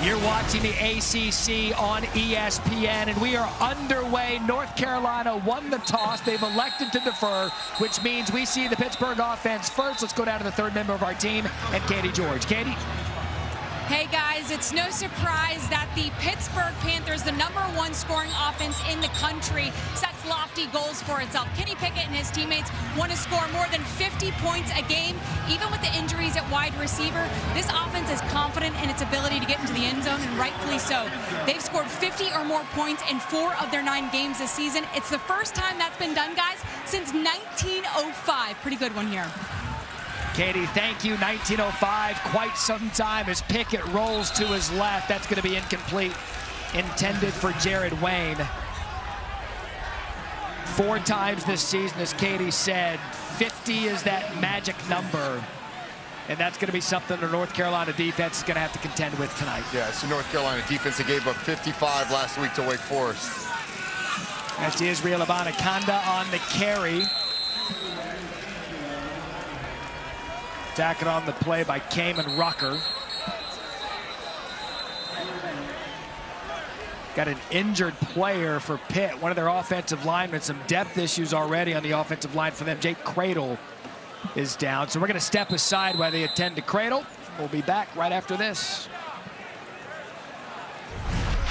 You're watching the ACC on ESPN, and we are underway. North Carolina won the toss. They've elected to defer, which means we see the Pittsburgh offense first. Let's go down to the third member of our team, and Katie George. Katie? Hey guys, it's no surprise that the Pittsburgh Panthers, the #1 scoring offense in the country, sets lofty goals for itself. Kenny Pickett and his teammates want to score more than 50 points a game. Even with the injuries at wide receiver, this offense is confident in its ability to get into the end zone, and rightfully so. They've scored 50 or more points in 4 of their 9 games this season. It's the first time that's been done, guys, since 1905. Pretty good one here. Katie, thank you. 1905, quite some time as Pickett rolls to his left. That's going to be incomplete, intended for Jared Wayne. 4 times this season, as Katie said, 50 is that magic number. And that's going to be something the North Carolina defense is going to have to contend with tonight. Yeah, it's the North Carolina defense that gave up 55 last week to Wake Forest. That's Israel Abanikanda on the carry. Tacking on the play by Kamen Rucker. Got an injured player for Pitt, one of their offensive linemen. Some depth issues already on the offensive line for them. Jake Cradle is down, so we're going to step aside while they attend to Cradle. We'll be back right after this.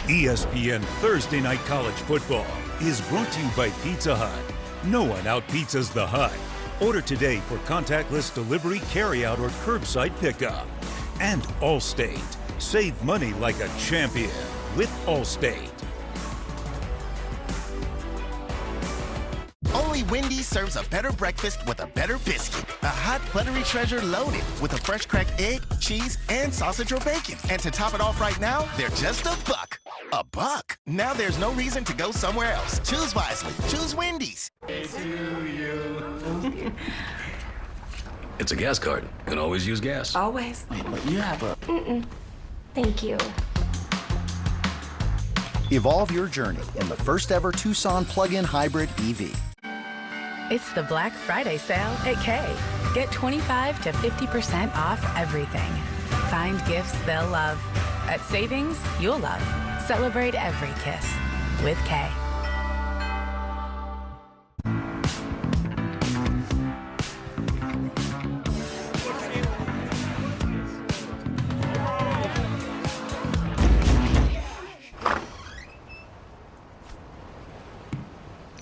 ESPN Thursday Night College Football is brought to you by Pizza Hut. No one out-pizzas the Hut. Order today for contactless delivery, carryout, or curbside pickup. And Allstate. Save money like a champion with Allstate. Only Wendy's serves a better breakfast with a better biscuit. A hot, buttery treasure loaded with a fresh cracked egg, cheese, and sausage or bacon. And to top it off right now, they're just $1. $1. Now there's no reason to go somewhere else. Choose wisely. Choose Wendy's. It's a gas card. You can always use gas. Always. You have a... Thank you. Evolve your journey in the first ever Tucson plug-in hybrid EV. It's the Black Friday sale at Kay. Get 25 to 50% off everything. Find gifts they'll love. At savings you'll love. Celebrate every kiss with Kay.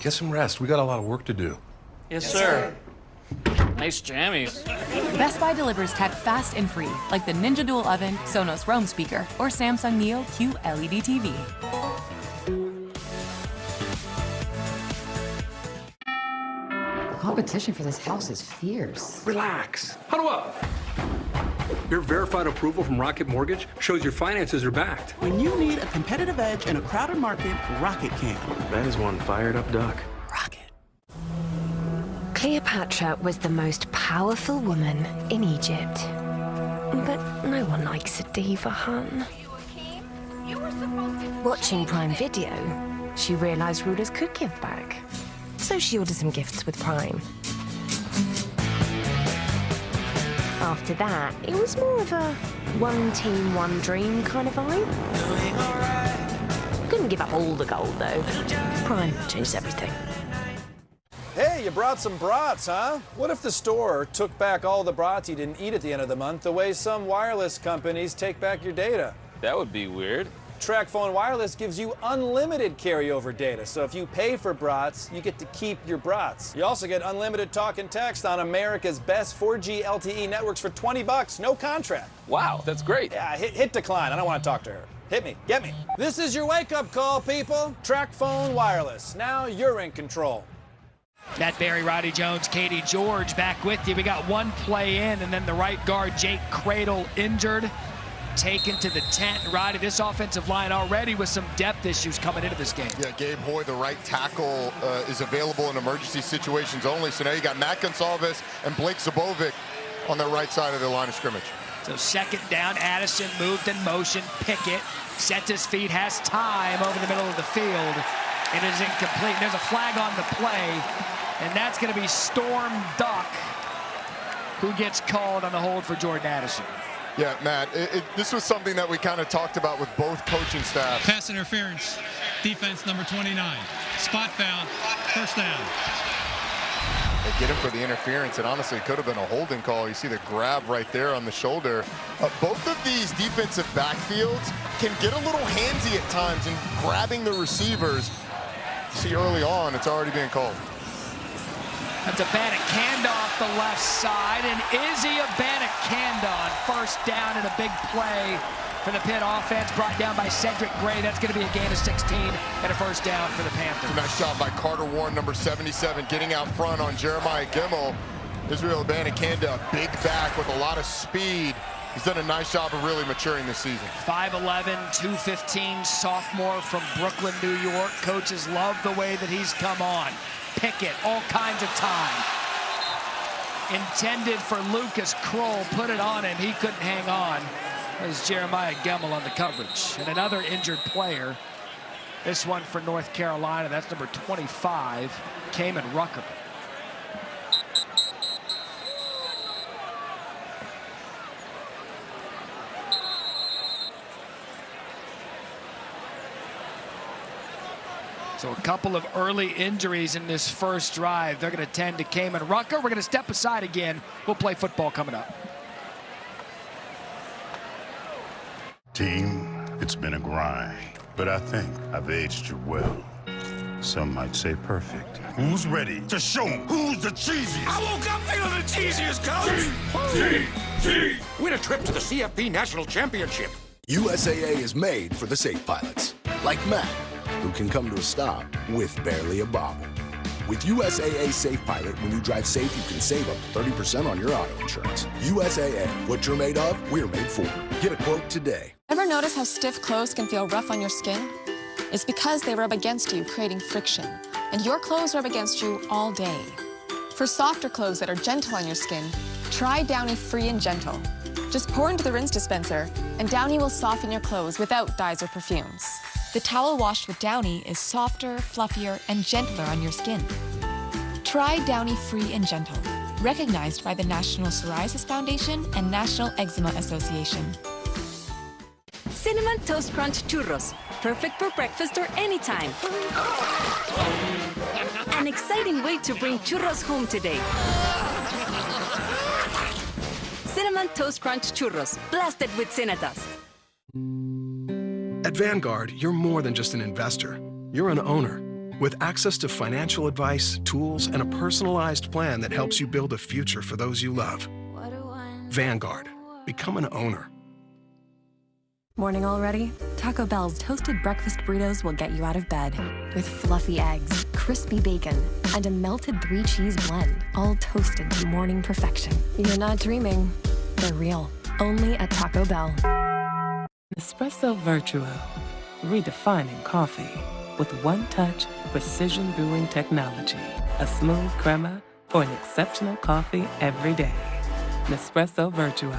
Get some rest. We got a lot of work to do. Yes, sir. Nice jammies. Best Buy delivers tech fast and free, like the Ninja Dual Oven, Sonos Roam speaker, or Samsung Neo QLED TV. The competition for this house is fierce. Relax. Huddle up. Your verified approval from Rocket Mortgage shows your finances are backed. When you need a competitive edge in a crowded market, Rocket can. That is one fired up duck. Rocket. Cleopatra was the most powerful woman in Egypt. But no one likes a diva, hun. Watching Prime Video, she realized rulers could give back. So she ordered some gifts with Prime. After that, it was more of a one team, one dream kind of vibe. Couldn't give up all the gold, though. Prime changed everything. Hey, you brought some brats, huh? What if the store took back all the brats you didn't eat at the end of the month the way some wireless companies take back your data? That would be weird. TracFone Wireless gives you unlimited carryover data, so if you pay for brats, you get to keep your brats. You also get unlimited talk and text on America's best 4G LTE networks for $20, no contract. Wow, that's great. Yeah, hit decline. I don't want to talk to her. Hit me, get me. This is your wake-up call, people. TracFone Wireless. Now you're in control. Matt Barry, Roddy Jones, Katie George back with you. We got one play in, and then the right guard, Jake Cradle, injured. Taken to the tent. Roddy, this offensive line already with some depth issues coming into this game. Yeah, Gabe Hoy, the right tackle, is available in emergency situations only. So now you got Matt Gonsalves and Blake Zabovic on the right side of the line of scrimmage. So second down, Addison moved in motion. Pickett sets his feet, has time over the middle of the field. It is incomplete. There's a flag on the play, and that's going to be Storm Duck, who gets called on the hold for Jordan Addison. Yeah, Matt, this was something that we kind of talked about with both coaching staffs. Pass interference, defense number 29. Spot foul, first down. They get him for the interference, and honestly, it could have been a holding call. You see the grab right there on the shoulder. Both of these defensive backfields can get a little handsy at times in grabbing the receivers. You see early on, it's already being called. That's Abanikanda off the left side, and Izzy Abanikanda on first down in a big play for the Pitt offense, brought down by Cedric Gray. That's going to be a gain of 16 and a first down for the Panthers. Nice job by Carter Warren, number 77, getting out front on Jeremiah Gemmel. Israel Abanikanda, a big back with a lot of speed. He's done a nice job of really maturing this season. 5'11", 215 sophomore from Brooklyn, New York. Coaches love the way that he's come on. Pickett, all kinds of time. Intended for Lucas Kroll, put it on him. He couldn't hang on. There's Jeremiah Gemmel on the coverage. And another injured player. This one for North Carolina. That's number 25, Kamen Rucker. So a couple of early injuries in this first drive. They're going to tend to Kamen Rucker. We're going to step aside again. We'll play football coming up. Team, it's been a grind, but I think I've aged you well. Some might say perfect. Who's ready to show 'em who's the cheesiest? I woke up feeling the cheesiest, coach! Win a trip to the CFP National Championship. USAA is made for the safe pilots, like Matt, who can come to a stop with barely a bobble. With USAA Safe Pilot, when you drive safe, you can save up to 30% on your auto insurance. USAA, what you're made of, we're made for. Get a quote today. Ever notice how stiff clothes can feel rough on your skin? It's because they rub against you, creating friction. And your clothes rub against you all day. For softer clothes that are gentle on your skin, try Downy Free and Gentle. Just pour into the rinse dispenser, and Downy will soften your clothes without dyes or perfumes. The towel washed with Downy is softer, fluffier, and gentler on your skin. Try Downy Free and Gentle, recognized by the National Psoriasis Foundation and National Eczema Association. Cinnamon Toast Crunch Churros, perfect for breakfast or anytime. An exciting way to bring churros home today. Cinnamon Toast Crunch Churros, blasted with Cinnadust. At Vanguard, you're more than just an investor. You're an owner with access to financial advice, tools, and a personalized plan that helps you build a future for those you love. Vanguard. Become an owner. Morning already? Taco Bell's toasted breakfast burritos will get you out of bed. With fluffy eggs, crispy bacon, and a melted 3-cheese blend, all toasted to morning perfection. You're not dreaming. They're real. Only at Taco Bell. Nespresso Virtuo, redefining coffee with one-touch precision brewing technology. A smooth crema for an exceptional coffee every day. Nespresso Virtuo,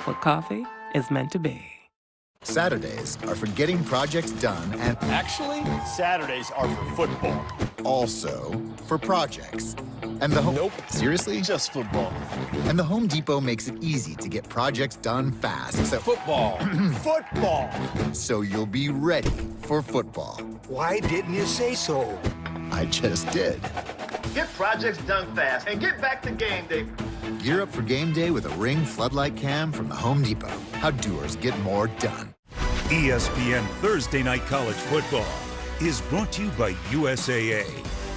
what coffee is meant to be. Saturdays are for getting projects done and... Actually, Saturdays are for football. Also for projects. And the home... Nope. Seriously? Just football. And the Home Depot makes it easy to get projects done fast. So... Football. Football. So you'll be ready for football. Why didn't you say so? I just did. Get projects done fast and get back to game day. Gear up for game day with a Ring floodlight cam from the Home Depot. How doers get more done. ESPN Thursday Night College Football is brought to you by USAA.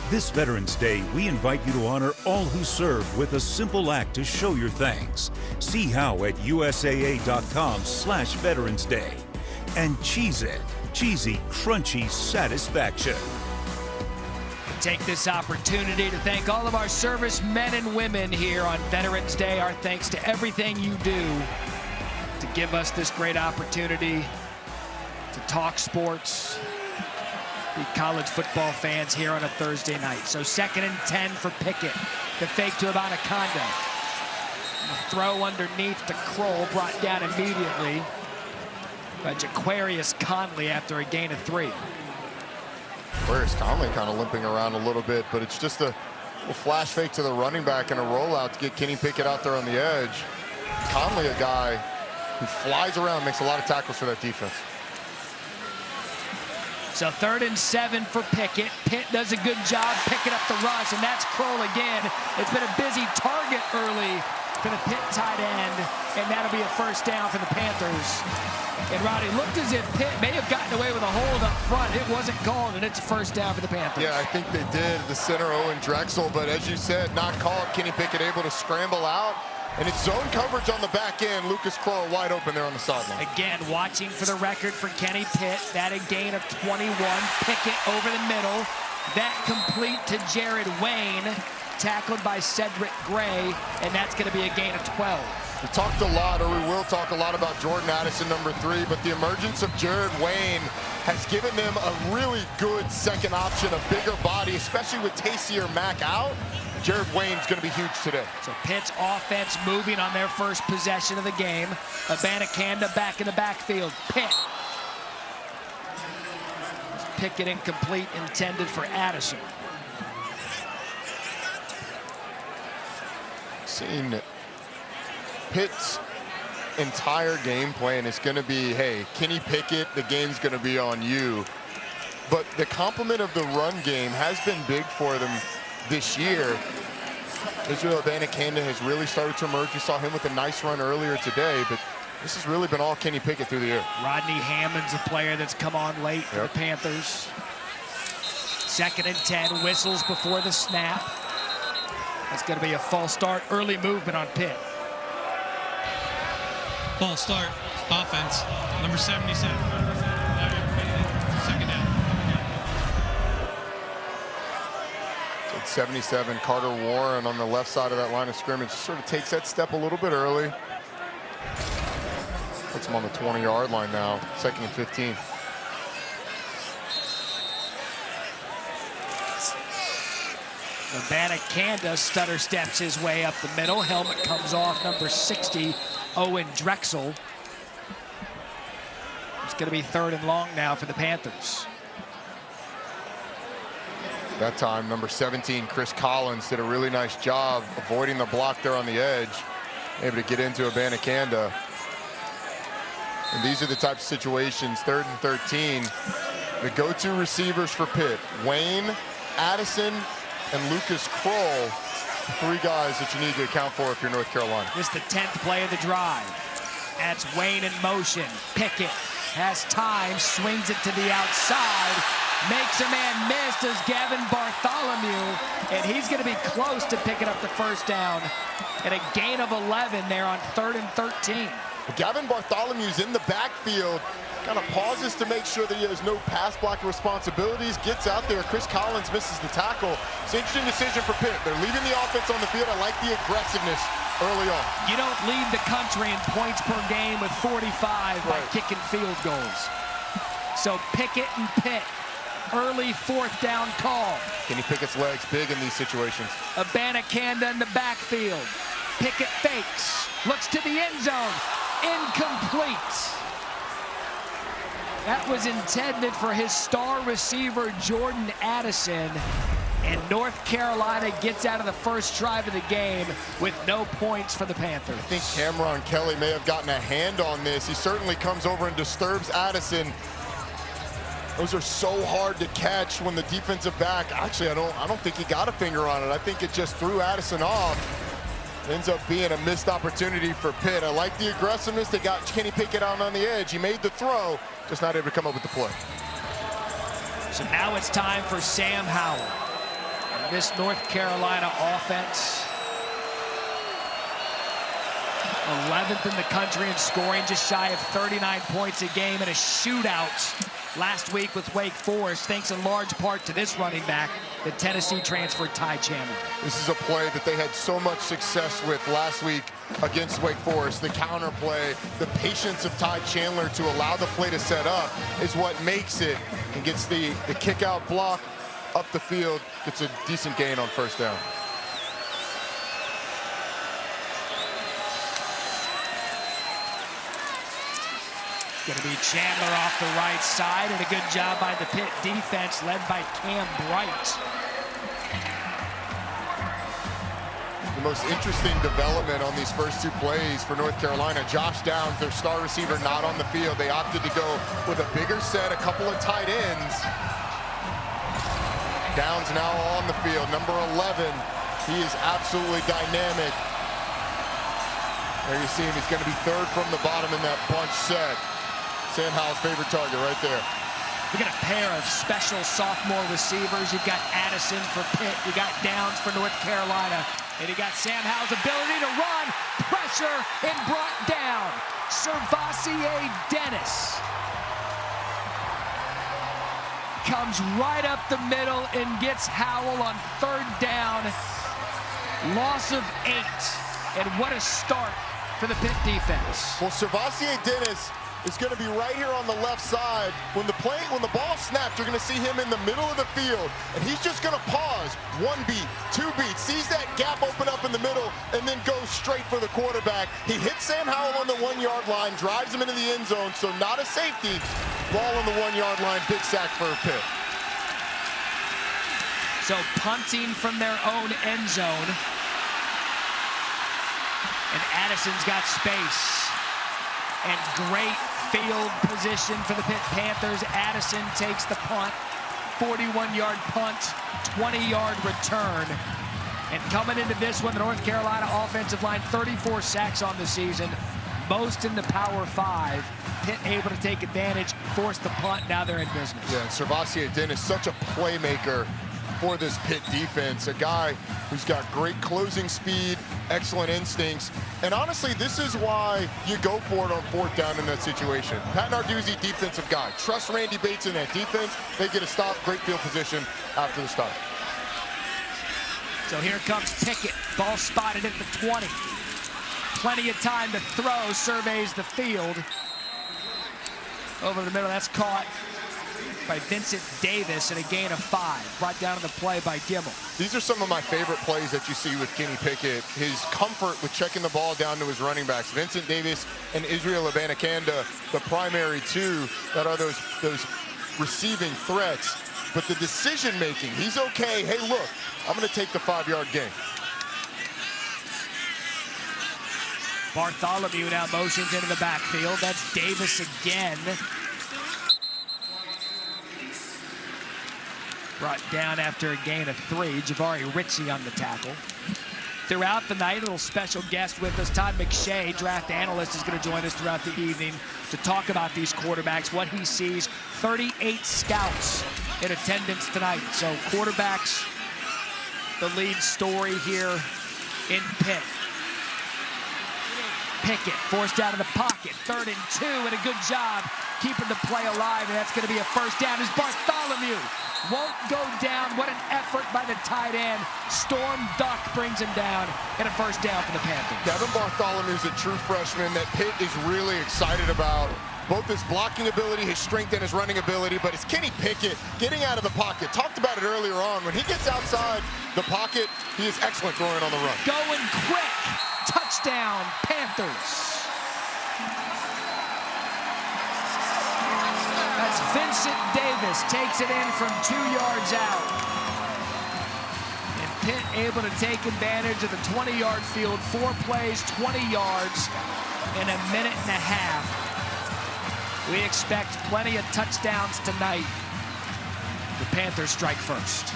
This Veterans Day, we invite you to honor all who served with a simple act to show your thanks. See how at usaa.com/Veterans Day. And Cheez-It, cheesy, crunchy satisfaction. Take this opportunity to thank all of our service men and women here on Veterans Day. Our thanks to everything you do to give us this great opportunity to talk sports, be college football fans here on a Thursday night. So 2nd and 10 for Pickett. The fake to Abanikanda. The throw underneath to Kroll, brought down immediately by Jaquarius Conley after a gain of 3. Where's Conley kind of limping around a little bit, but it's just a little flash fake to the running back and a rollout to get Kenny Pickett out there on the edge. Conley, a guy He flies around, makes a lot of tackles for that defense. So 3rd and 7 for Pickett. Pitt does a good job picking up the rush, and that's Kroll again. It's been a busy target early for the Pitt tight end, and that'll be a first down for the Panthers. And Roddy, looked as if Pitt may have gotten away with a hold up front. It wasn't called, and it's a first down for the Panthers. Yeah, I think they did. The center, Owen Drexel, but as you said, not called. Kenny Pickett able to scramble out. And it's zone coverage on the back end. Lucas Kroll wide open there on the sideline. Again, watching for the record for Kenny Pitt. That a gain of 21. Pickett over the middle. That complete to Jared Wayne. Tackled by Cedric Gray. And that's going to be a gain of 12. We talked a lot, or we will talk a lot about Jordan Addison, number 3. But the emergence of Jared Wayne has given them a really good second option, a bigger body, especially with Taysier Mack out. Jared Wayne's going to be huge today. So Pitt's offense moving on their first possession of the game. Abanikanda back in the backfield. Pitt. Pickett incomplete, intended for Addison. Seeing Pitt's entire game plan is going to be, hey, Kenny Pickett, the game's going to be on you. But the complement of the run game has been big for them this year. Israel Abanikanda has really started to emerge. We saw him with a nice run earlier today, but this has really been all Kenny Pickett through the air. Rodney Hammond's a player that's come on late for the Panthers. 2nd and 10, whistles before the snap. That's going to be a false start, early movement on Pitt. False start, offense, number 77. 2nd down. 77, Carter Warren on the left side of that line of scrimmage sort of takes that step a little bit early. Puts him on the 20-yard line now, 2nd and 15. Abanikanda stutter steps his way up the middle. Helmet comes off, number 60, Owen Drexel. It's going to be 3rd and long now for the Panthers. That time, number 17, Chris Collins, did a really nice job avoiding the block there on the edge, able to get into Abanikanda. And these are the types of situations, 3rd and 13. The go-to receivers for Pitt, Wayne, Addison, and Lucas Kroll, 3 guys that you need to account for if you're North Carolina. This is the 10th play of the drive. That's Wayne in motion. Pickett has time, swings it to the outside, makes a man miss, does Gavin Bartholomew, and he's going to be close to picking up the first down. And a gain of 11 there on 3rd and 13. Gavin Bartholomew's in the backfield, kind of pauses to make sure that he has no pass blocking responsibilities, gets out there. Chris Collins misses the tackle. It's an interesting decision for Pitt. They're leaving the offense on the field. I like the aggressiveness early on. You don't lead the country in points per game with 45 by kicking field goals. So Pickett and Pitt, early 4th down call. Kenny Pickett's legs big in these situations. Abanikanda in the backfield. Pickett fakes, looks to the end zone, incomplete. That was intended for his star receiver, Jordan Addison. And North Carolina gets out of the first drive of the game with no points for the Panthers. I think Cameron Kelly may have gotten a hand on this. He certainly comes over and disturbs Addison. Those are so hard to catch when the defensive back, actually, I don't think he got a finger on it. I think it just threw Addison off. It ends up being a missed opportunity for Pitt. I like the aggressiveness. They got Kenny Pickett out on the edge. He made the throw, just not able to come up with the play. So now it's time for Sam Howell. And this North Carolina offense, 11th in the country in scoring, just shy of 39 points a game in a shootout last week with Wake Forest, thanks in large part to this running back, the Tennessee transfer Ty Chandler. This is a play that they had so much success with last week against Wake Forest. The counter play, the patience of Ty Chandler to allow the play to set up is what makes it, and gets the kick out block up the field, gets a decent gain on 1st down. Going to be Chandler off the right side, and a good job by the Pitt defense led by Cam Bright. The most interesting development on these first 2 plays for North Carolina. Josh Downs, their star receiver, not on the field. They opted to go with a bigger set, a couple of tight ends. Downs now on the field, number 11. He is absolutely dynamic. There you see him, he's going to be 3rd from the bottom in that bunch set. Sam Howell's favorite target right there. You got a pair of special sophomore receivers. You've got Addison for Pitt. You got Downs for North Carolina. And you got Sam Howell's ability to run. Pressure and brought down. Servassier Dennis comes right up the middle and gets Howell on 3rd down. Loss of 8. And what a start for the Pitt defense. Well, Servassier Dennis is going to be right here on the left side. When the ball snaps, you're going to see him in the middle of the field, and he's just going to pause 1 beat, 2 beats, sees that gap open up in the middle, and then goes straight for the quarterback. He hits Sam Howell on the 1-yard line, drives him into the end zone, so not a safety. Ball on the 1-yard line, big sack for Pitt. So punting from their own end zone. And Addison's got space. And great field position for the Pitt Panthers. Addison takes the punt, 41-yard punt, 20-yard return. And coming into this one, the North Carolina offensive line, 34 sacks on the season, most in the Power 5. Pitt able to take advantage, force the punt, now they're in business. Yeah, and Servassier Dennis, such a playmaker for this Pitt defense, a guy who's got great closing speed, excellent instincts, and honestly, this is why you go for it on 4th down in that situation. Pat Narduzzi, defensive guy. Trust Randy Bates in that defense. They get a stop, great field position after the start. So here comes Pickett, ball spotted at the 20. Plenty of time to throw, surveys the field. Over the middle, that's caught by Vincent Davis and a gain of 5. Brought down to the play by Gimmel. These are some of my favorite plays that you see with Kenny Pickett. His comfort with checking the ball down to his running backs. Vincent Davis and Israel Abanikanda, the primary 2 that are those receiving threats. But the decision making, he's okay. Hey, look, I'm going to take the 5-yard gain. Bartholomew now motions into the backfield. That's Davis again. Brought down after a gain of 3. Jabari Ritchie on the tackle. Throughout the night, a little special guest with us, Todd McShay, draft analyst, is going to join us throughout the evening to talk about these quarterbacks, what he sees. 38 scouts in attendance tonight. So quarterbacks, the lead story here in Pitt. Pickett forced out of the pocket, 3rd and 2, and a good job keeping the play alive, and that's going to be a 1st down as Bartholomew won't go down. What an effort by the tight end. Storm Duck brings him down, and a 1st down for the Panthers. Devin Bartholomew's a true freshman that Pitt is really excited about. Both his blocking ability, his strength, and his running ability, but it's Kenny Pickett getting out of the pocket. Talked about it earlier on. When he gets outside the pocket, he is excellent throwing on the run. Going quick. Touchdown, Panthers. That's Vincent Davis, takes it in from 2 yards out. And Pitt able to take advantage of the 20-yard field. 4 plays, 20 yards in a minute and a half. We expect plenty of touchdowns tonight. The Panthers strike first.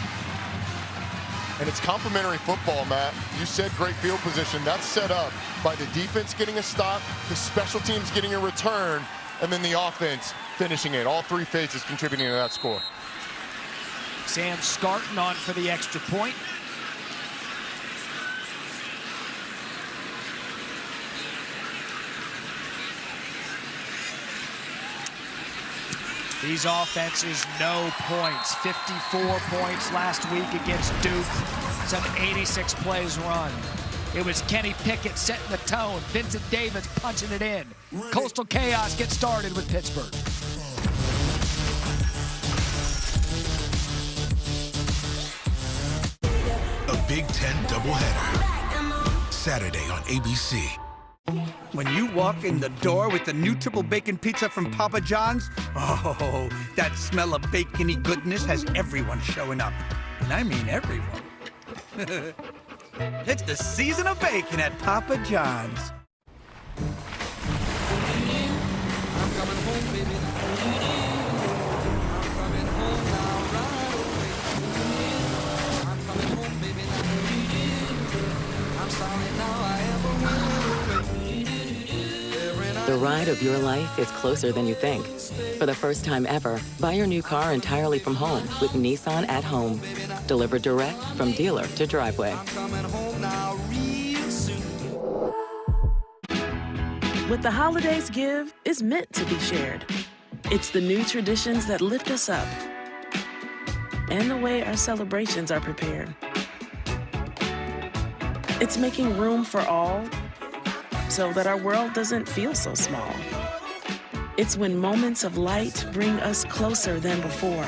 And it's complimentary football, Matt. You said great field position. That's set up by the defense getting a stop, the special teams getting a return, and then the offense finishing it. All 3 phases contributing to that score. Sam Scarton on for the extra point. These offenses, no points. 54 points last week against Duke. Some 86 plays run. It was Kenny Pickett setting the tone. Vincent Davis punching it in. Coastal Chaos gets started with Pittsburgh. A Big Ten doubleheader. Saturday on ABC. When you walk in the door with the new triple bacon pizza from Papa John's, oh, that smell of bacony goodness has everyone showing up. And I mean everyone. It's the season of bacon at Papa John's. I'm coming home, baby. I'm coming home now, right away. I'm coming home, baby. I'm sorry now I ever went away. The ride of your life is closer than you think. For the first time ever, buy your new car entirely from home with Nissan at Home. Delivered direct from dealer to driveway. I'm coming home now real soon. What the holidays give is meant to be shared. It's the new traditions that lift us up and the way our celebrations are prepared. It's making room for all so that our world doesn't feel so small. It's when moments of light bring us closer than before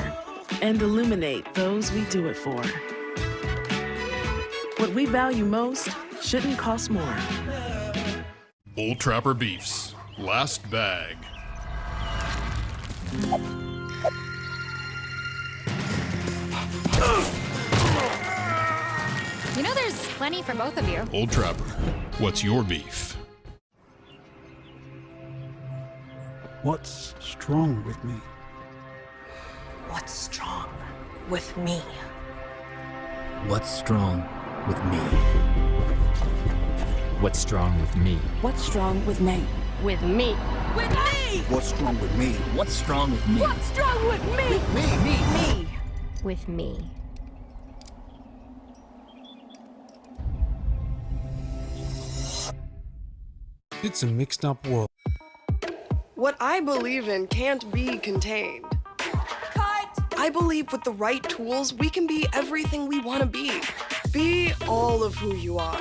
and illuminate those we do it for. What we value most shouldn't cost more. Old Trapper Beefs. Last bag. You know there's plenty for both of you. Old Trapper, what's your beef? What's strong with me? What's strong with me? What's strong with me? What's strong with me? What's strong with me? With me. With me! What's strong with me? What's strong with me? What's strong with me? Me. With me. It's a mixed up world. What I believe in can't be contained. Cut! I believe with the right tools, we can be everything we want to be. Be all of who you are.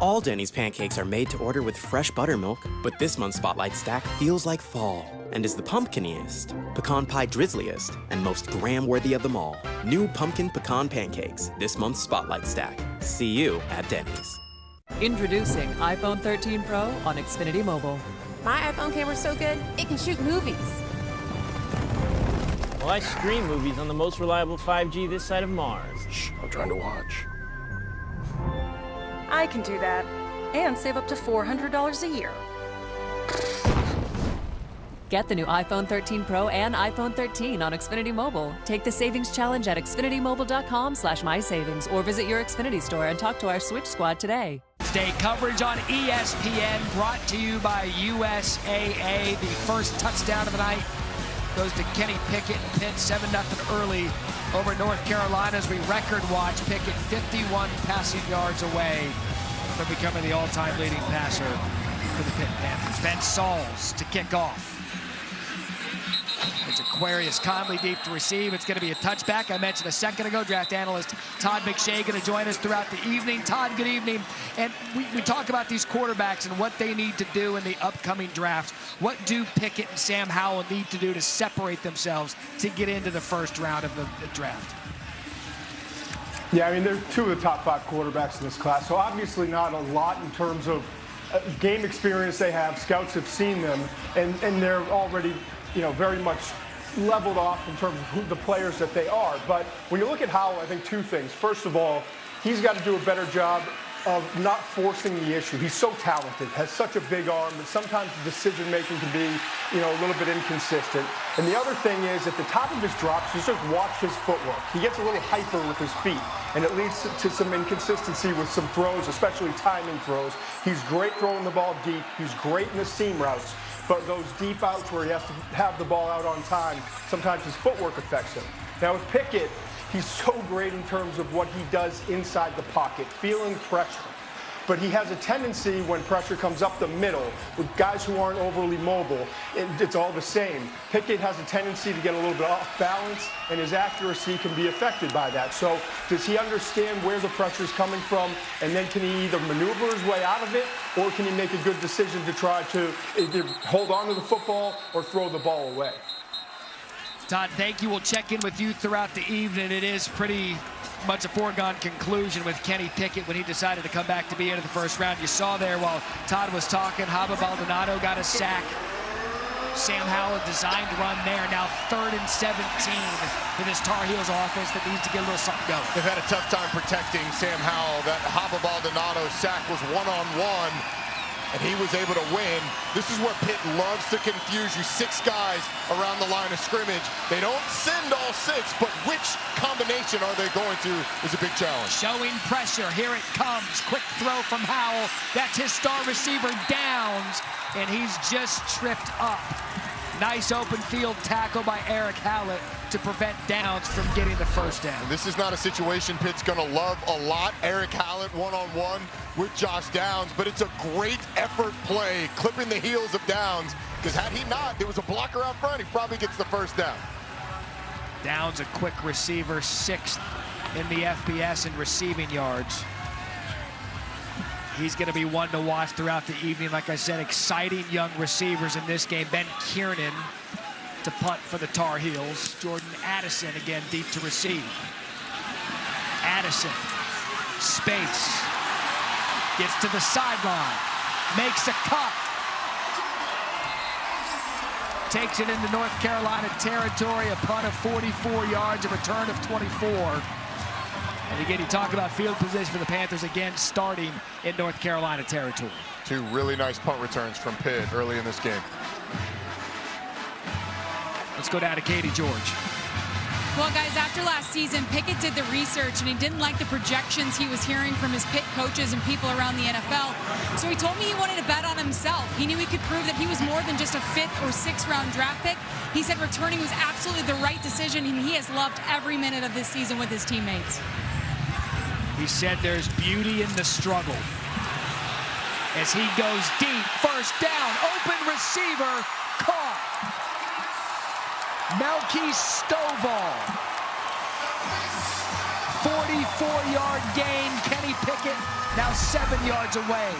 All Denny's pancakes are made to order with fresh buttermilk, but this month's Spotlight Stack feels like fall and is the pumpkiniest, pecan pie drizzliest, and most gram-worthy of them all. New pumpkin pecan pancakes, this month's Spotlight Stack. See you at Denny's. Introducing iPhone 13 Pro on Xfinity Mobile. My iPhone camera's so good, it can shoot movies. Well, I stream movies on the most reliable 5G this side of Mars. Shh, I'm trying to watch. I can do that and save up to $400 a year. Get the new iPhone 13 Pro and iPhone 13 on Xfinity Mobile. Take the savings challenge at xfinitymobile.com/mysavings or visit your Xfinity store and talk to our Switch Squad today. Day coverage on ESPN brought to you by USAA. The first touchdown of the night goes to Kenny Pickett. Pitt 7-0 early over North Carolina as we record watch Pickett 51 passing yards away from becoming the all-time leading passer for the Pitt Panthers. Ben Sauls to kick off. It's Aquarius Conley deep to receive. It's going to be a touchback. I mentioned a second ago, draft analyst Todd McShay going to join us throughout the evening. Todd, good evening. And we talk about these quarterbacks and what they need to do in the upcoming draft. What do Pickett and Sam Howell need to do to separate themselves to get into the first round of the draft? Yeah, I mean, they're two of the top 5 quarterbacks in this class, so obviously not a lot in terms of game experience they have. Scouts have seen them, and they're already, very much leveled off in terms of who the players that they are. But when you look at Howell, I think 2 things. First of all, he's got to do a better job of not forcing the issue. He's so talented, has such a big arm, but sometimes the decision-making can be, a little bit inconsistent. And the other thing is, at the top of his drops, you just watch his footwork. He gets a little hyper with his feet, and it leads to some inconsistency with some throws, especially timing throws. He's great throwing the ball deep. He's great in the seam routes. But those deep outs where he has to have the ball out on time, sometimes his footwork affects him. Now with Pickett, he's so great in terms of what he does inside the pocket, feeling pressure. But he has a tendency when pressure comes up the middle with guys who aren't overly mobile, it's all the same. Pickett has a tendency to get a little bit off balance, and his accuracy can be affected by that. So does he understand where the pressure is coming from, and then can he either maneuver his way out of it, or can he make a good decision to try to either hold on to the football or throw the ball away? Todd, thank you. We'll check in with you throughout the evening. It is pretty much a foregone conclusion with Kenny Pickett when he decided to come back to be into the first round. You saw there while Todd was talking, Haba Baldonado got a sack. Sam Howell designed run there. Now 3rd and 17 for this Tar Heels offense that needs to get a little something going. They've had a tough time protecting Sam Howell. That Haba Baldonado sack was one-on-one, and he was able to win. This is where Pitt loves to confuse you. 6 guys around the line of scrimmage. They don't send all 6, but which combination are they going to is a big challenge. Showing pressure. Here it comes. Quick throw from Howell. That's his star receiver, Downs, and he's just tripped up. Nice open field tackle by Eric Hallett to prevent Downs from getting the first down. And this is not a situation Pitt's going to love a lot. Eric Hallett one-on-one with Josh Downs, but it's a great effort play, clipping the heels of Downs, because had he not, there was a blocker out front, he probably gets the first down. Downs, a quick receiver, 6th in the FBS in receiving yards. He's going to be one to watch throughout the evening. Like I said, exciting young receivers in this game. Ben Kiernan to punt for the Tar Heels. Jordan Addison again deep to receive. Addison, space, gets to the sideline, makes a cut. Takes it into North Carolina territory, a punt of 44 yards, a return of 24. And again, you talk about field position for the Panthers, again, starting in North Carolina territory. 2 really nice punt returns from Pitt early in this game. Let's go down to Katie George. Well, guys, after last season, Pickett did the research, and he didn't like the projections he was hearing from his Pitt coaches and people around the NFL. So he told me he wanted to bet on himself. He knew he could prove that he was more than just a 5th or 6th round draft pick. He said returning was absolutely the right decision, and he has loved every minute of this season with his teammates. He said there's beauty in the struggle. As he goes deep, first down, open receiver, caught. Melky Stovall. 44-yard gain. Kenny Pickett now 7 yards away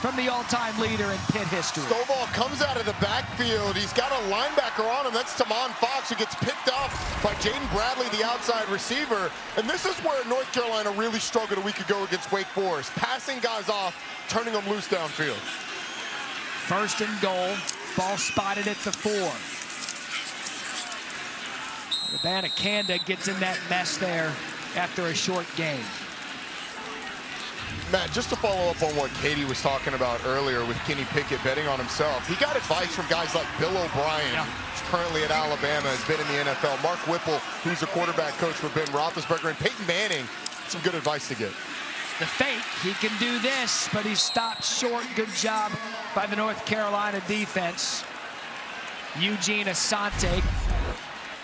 from the all-time leader in Pitt history. Stovall comes out of the backfield. He's got a linebacker on him. That's Tamon Fox, who gets picked up by Jaden Bradley, the outside receiver. And this is where North Carolina really struggled a week ago against Wake Forest. Passing guys off, turning them loose downfield. 1st and goal. Ball spotted at the 4. Abanikanda gets in that mess there after a short game. Matt, just to follow up on what Katie was talking about earlier with Kenny Pickett betting on himself, he got advice from guys like Bill O'Brien, who's currently at Alabama, has been in the NFL, Mark Whipple, who's a quarterback coach for Ben Roethlisberger, and Peyton Manning. Some good advice to get. The fake, he can do this, but he's stopped short. Good job by the North Carolina defense. Eugene Asante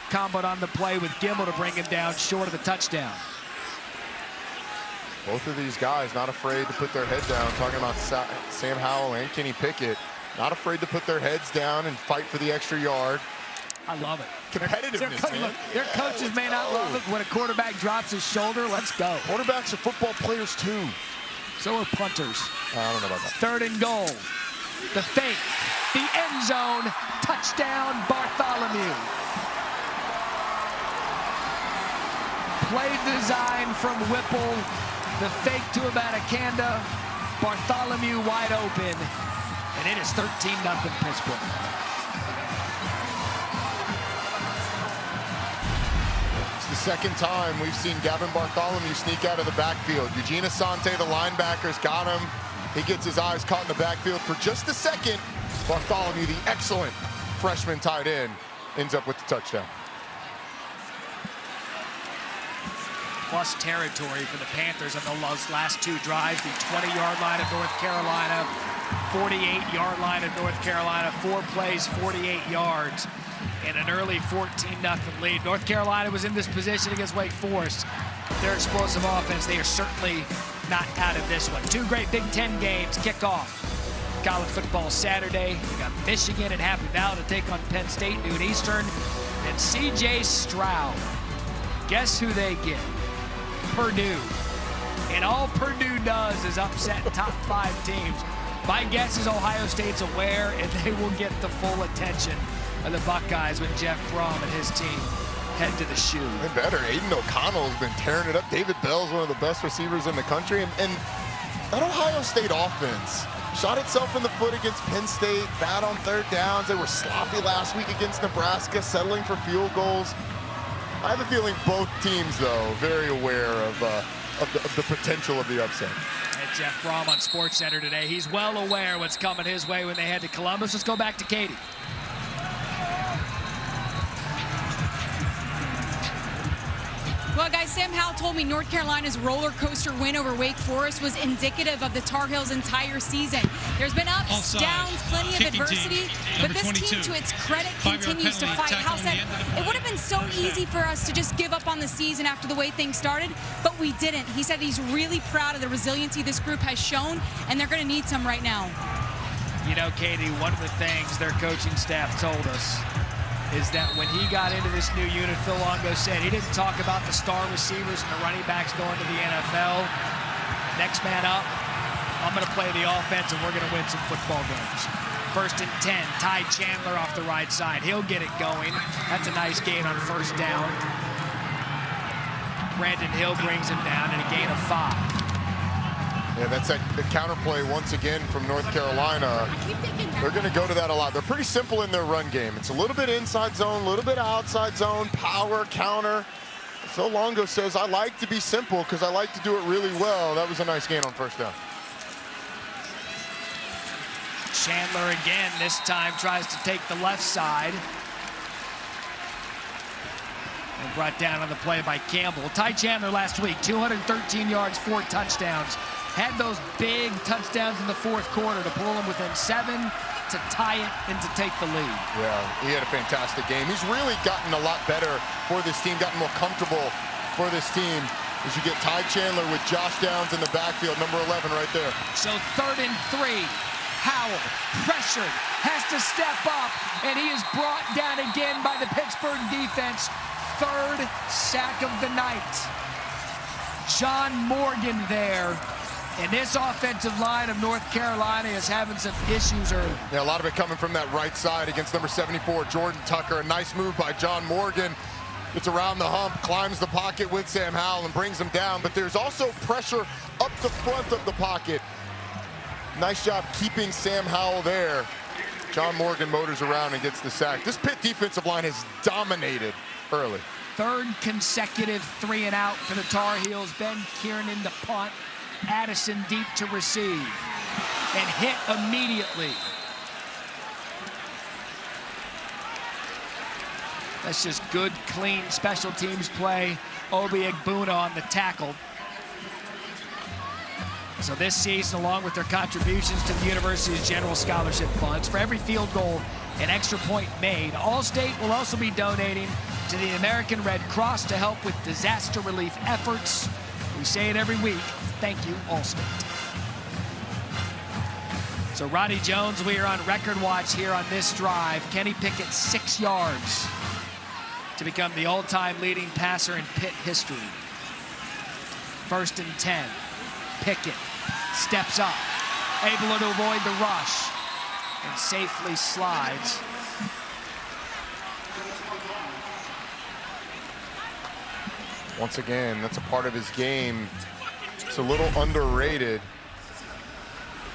comboed on the play with Gimel to bring him down short of the touchdown. Both of these guys not afraid to put their head down, talking about Sam Howell and Kenny Pickett, not afraid to put their heads down and fight for the extra yard. I love it. Competitiveness, man. Their coaches may not love it when a quarterback drops his shoulder. Let's go. Quarterbacks are football players too. So are punters. I don't know about that. 3rd and goal. The fake, the end zone, touchdown Bartholomew. Play design from Whipple. The fake to Abanikanda. Bartholomew wide open. And it is 13-0 Pittsburgh. It's the 2nd time we've seen Gavin Bartholomew sneak out of the backfield. Eugene Asante, the linebackers, got him. He gets his eyes caught in the backfield for just a second. Bartholomew, the excellent freshman tight end, ends up with the touchdown. Plus territory for the Panthers on those last 2 drives. The 20-yard line of North Carolina, 48-yard line of North Carolina, 4 plays, 48 yards, and an early 14-0 lead. North Carolina was in this position against Wake Forest. Their explosive offense, they are certainly not out of this one. 2 great Big Ten games kick off. College football Saturday. We got Michigan and Happy Valley to take on Penn State, noon Eastern, and C.J. Stroud. Guess who they get? Purdue. And all Purdue does is upset top 5 teams. My guess is Ohio State's aware, and they will get the full attention of the Buckeyes when Jeff Brom and his team head to the shoe. They better. Aiden O'Connell has been tearing it up. David Bell's one of the best receivers in the country. And that Ohio State offense, shot itself in the foot against Penn State, bad on third downs. They were sloppy last week against Nebraska, settling for field goals. I have a feeling both teams, though, very aware of the potential of the upset. And Jeff Brom on SportsCenter today. He's well aware what's coming his way when they head to Columbus. Let's go back to Katie. Well, guys, Sam Howell told me North Carolina's roller coaster win over Wake Forest was indicative of the Tar Heels' entire season. There's been ups, downs, plenty of adversity, but this team, to its credit, continues to fight. Howell said, it would have been so easy for us to just give up on the season after the way things started, but we didn't. He said he's really proud of the resiliency this group has shown, and they're going to need some right now. You know, Katie, one of the things their coaching staff told us is that when he got into this new unit, Phil Longo said he didn't talk about the star receivers and the running backs going to the NFL. Next man up, I'm going to play the offense and we're going to win some football games. 1st and 10, Ty Chandler off the right side. He'll get it going. That's a nice gain on 1st down. Brandon Hill brings him down and a gain of 5. Yeah, that's the counterplay once again from North Carolina. They're going to go to that a lot. They're pretty simple in their run game. It's a little bit inside zone, a little bit outside zone, power, counter. Phil Longo says, I like to be simple because I like to do it really well. That was a nice gain on 1st down. Chandler again, this time tries to take the left side. And brought down on the play by Campbell. Ty Chandler last week, 213 yards, 4 touchdowns. Had those big touchdowns in the 4th quarter to pull him within 7, to tie it, and to take the lead. Yeah, he had a fantastic game. He's really gotten a lot better for this team, gotten more comfortable for this team. As you get Ty Chandler with Josh Downs in the backfield, number 11 right there. So 3rd and 3. Howell, pressured, has to step up, and he is brought down again by the Pittsburgh defense. 3rd sack of the night. John Morgan there. And this offensive line of North Carolina is having some issues early. Yeah, a lot of it coming from that right side against number 74, Jordan Tucker. A nice move by John Morgan. It's around the hump, climbs the pocket with Sam Howell and brings him down. But there's also pressure up the front of the pocket. Nice job keeping Sam Howell there. John Morgan motors around and gets the sack. This Pitt defensive line has dominated early. 3rd consecutive 3 and out for the Tar Heels. Ben Kiernan to punt. Addison deep to receive. And hit immediately. That's just good, clean special teams play. Obi Egbuna on the tackle. So this season, along with their contributions to the university's general scholarship funds, for every field goal and extra point made, Allstate will also be donating to the American Red Cross to help with disaster relief efforts. We say it every week. Thank you, Allstate. So Roddy Jones, we are on record watch here on this drive. Kenny Pickett, 6 yards to become the all-time leading passer in Pitt history. 1st and 10. Pickett steps up, able to avoid the rush, and safely slides. Once again, that's a part of his game. It's a little underrated.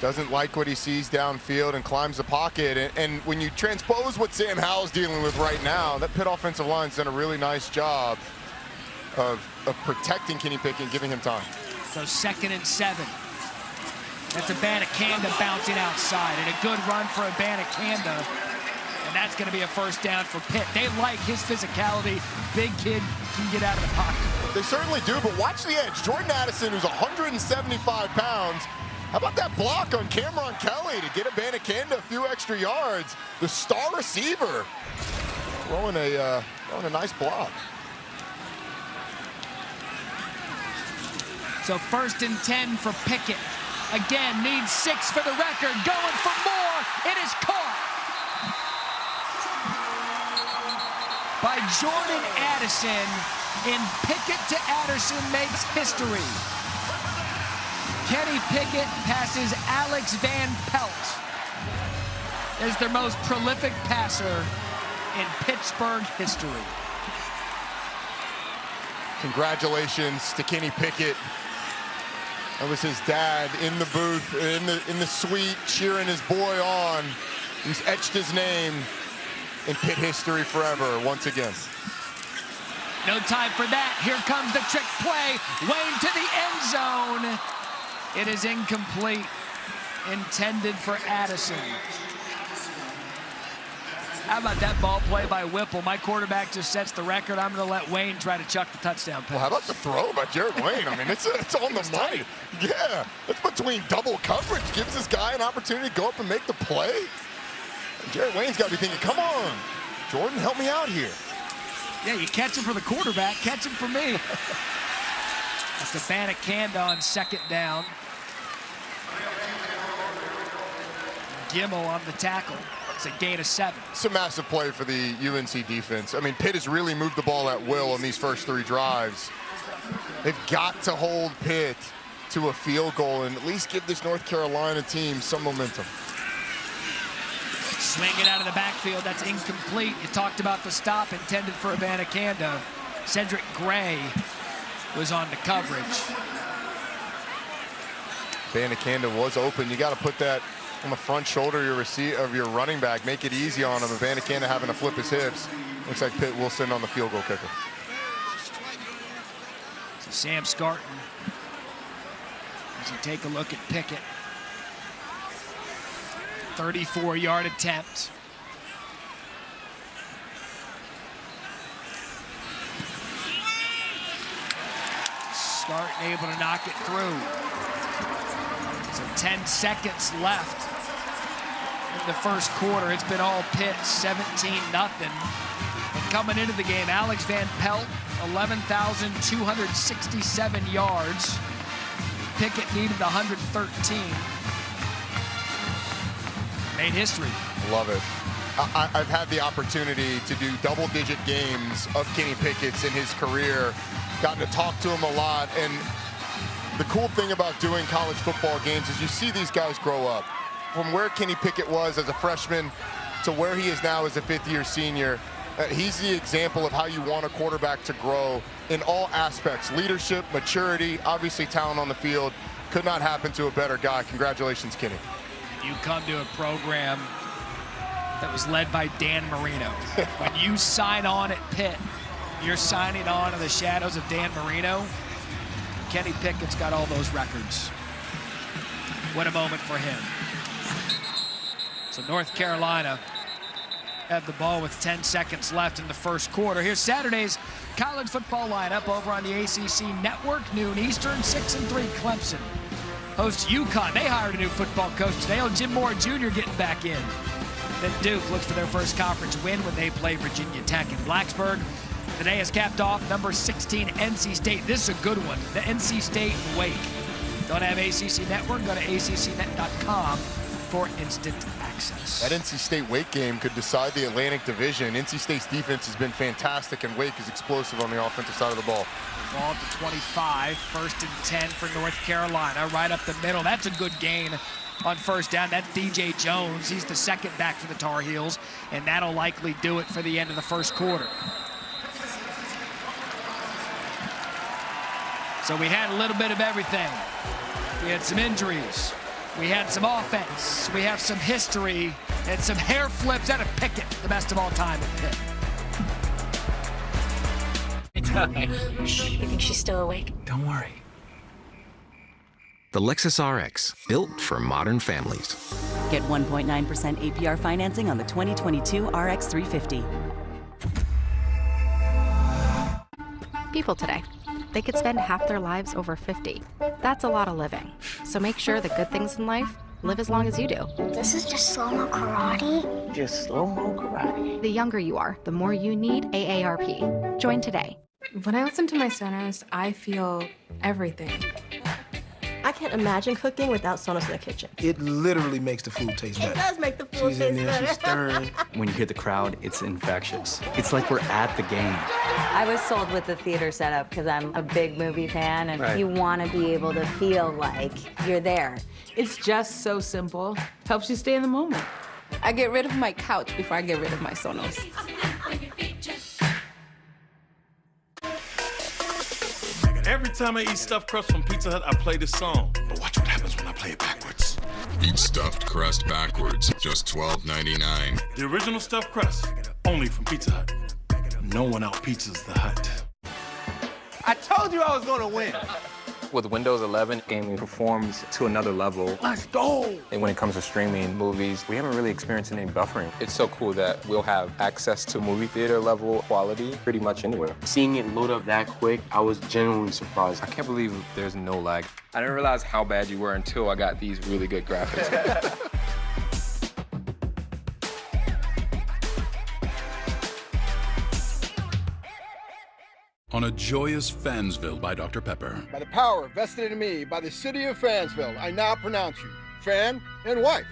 Doesn't like what he sees downfield and climbs the pocket. And when you transpose what Sam Howell's dealing with right now, that Pitt offensive line's done a really nice job of protecting Kenny Pickett and giving him time. So 2nd and 7. That's Abanikanda bouncing outside, and a good run for Abanikanda. And that's going to be a 1st down for Pitt. They like his physicality. Big kid can get out of the pocket. They certainly do, but watch the edge. Jordan Addison, who's 175 pounds. How about that block on Cameron Kelly to get Abanikanda a few extra yards? The star receiver throwing a nice block. So 1st and 10 for Pickett. Again, needs 6 for the record. Going for more. It is caught by Jordan Addison. And Pickett to Addison makes history. Kenny Pickett passes Alex Van Pelt as their most prolific passer in Pittsburgh history. Congratulations to Kenny Pickett. That was his dad in the booth, in the suite, cheering his boy on. He's etched his name in Pitt history forever, once again. No time for that. Here comes the trick play. Wayne to the end zone. It is incomplete. Intended for Addison. How about that ball play by Whipple? My quarterback just sets the record. I'm going to let Wayne try to chuck the touchdown pass. Well, how about the throw by Jared Wayne? I mean, it's on the money. Yeah, it's between double coverage. Gives this guy an opportunity to go up and make the play. And Jared Wayne's got to be thinking, come on, Jordan, help me out here. Yeah, you catch him for the quarterback, catch him for me. That's the Banacanda on second down. Gimmel on the tackle. It's a gain of 7. It's a massive play for the UNC defense. I mean, Pitt has really moved the ball at will on these first 3 drives. They've got to hold Pitt to a field goal and at least give this North Carolina team some momentum. Swing it out of the backfield. That's incomplete. You talked about the stop intended for Abanikanda. Cedric Gray was on the coverage. Abanikanda was open. You got to put that on the front shoulder of your running back. Make it easy on him. Abanikanda having to flip his hips. Looks like Pitt will send on the field goal kicker. So Sam Scarton, as you take a look at Pickett. 34-yard attempt. Scarton able to knock it through. So 10 seconds left in the first quarter. It's been all Pitt, 17-0. And coming into the game, Alex Van Pelt, 11,267 yards. Pickett needed 113. Made history. Love it. I've had the opportunity to do double-digit games of Kenny Pickett's in his career. Gotten to talk to him a lot. And the cool thing about doing college football games is you see these guys grow up. From where Kenny Pickett was as a freshman to where he is now as a 5th-year senior. He's the example of how you want a quarterback to grow in all aspects. Leadership, maturity, obviously talent on the field. Could not happen to a better guy. Congratulations, Kenny. You come to a program that was led by Dan Marino. When you sign on at Pitt, you're signing on in the shadows of Dan Marino. Kenny Pickett's got all those records. What a moment for him. So North Carolina had the ball with 10 seconds left in the first quarter. Here's Saturday's college football lineup over on the ACC Network, noon Eastern, 6-3 Clemson hosts UConn. They hired a new football coach today. Jim Moore Jr. getting back in. Then Duke looks for their first conference win when they play Virginia Tech in Blacksburg. The day is capped off number 16 NC State. This is a good one. The NC State and Wake. Don't have ACC Network? Go to accnet.com for instant access. That NC State-Wake game could decide the Atlantic Division. NC State's defense has been fantastic, and Wake is explosive on the offensive side of the ball. Ball to 25, 1st and 10 for North Carolina, right up the middle. That's a good gain on first down. That's DJ Jones. He's the second back for the Tar Heels, and that'll likely do it for the end of the first quarter. So we had a little bit of everything. We had some injuries. We had some offense. We have some history and some hair flips out of Pickett, the best of all time at Pitt. It's okay. You think she's still awake? Don't worry. The Lexus RX, built for modern families. Get 1.9% APR financing on the 2022 RX 350. People today, they could spend half their lives over 50. That's a lot of living. So make sure the good things in life live as long as you do. This is just slow-mo karate? Just slow-mo karate. The younger you are, the more you need AARP. Join today. When I listen to my Sonos, I feel everything. I can't imagine cooking without Sonos in the kitchen. It literally makes the food taste better. It does make the food taste better. She's stirring. When you hear the crowd, it's infectious. It's like we're at the game. I was sold with the theater setup because I'm a big movie fan, and you want to be able to feel like you're there. It's just so simple. Helps you stay in the moment. I get rid of my couch before I get rid of my Sonos. Every time I eat stuffed crust from Pizza Hut, I play this song. But watch what happens when I play it backwards. Eat stuffed crust backwards, just $12.99. The original stuffed crust, only from Pizza Hut. No one out pizzas the Hut. I told you I was gonna win. With Windows 11, gaming performs to another level. Let's go. And when it comes to streaming movies, we haven't really experienced any buffering. It's so cool that we'll have access to movie theater level quality pretty much anywhere. Seeing it load up that quick, I was genuinely surprised. I can't believe there's no lag. I didn't realize how bad you were until I got these really good graphics. On a joyous Fansville by Dr. Pepper. By the power vested in me by the city of Fansville, I now pronounce you fan and wife.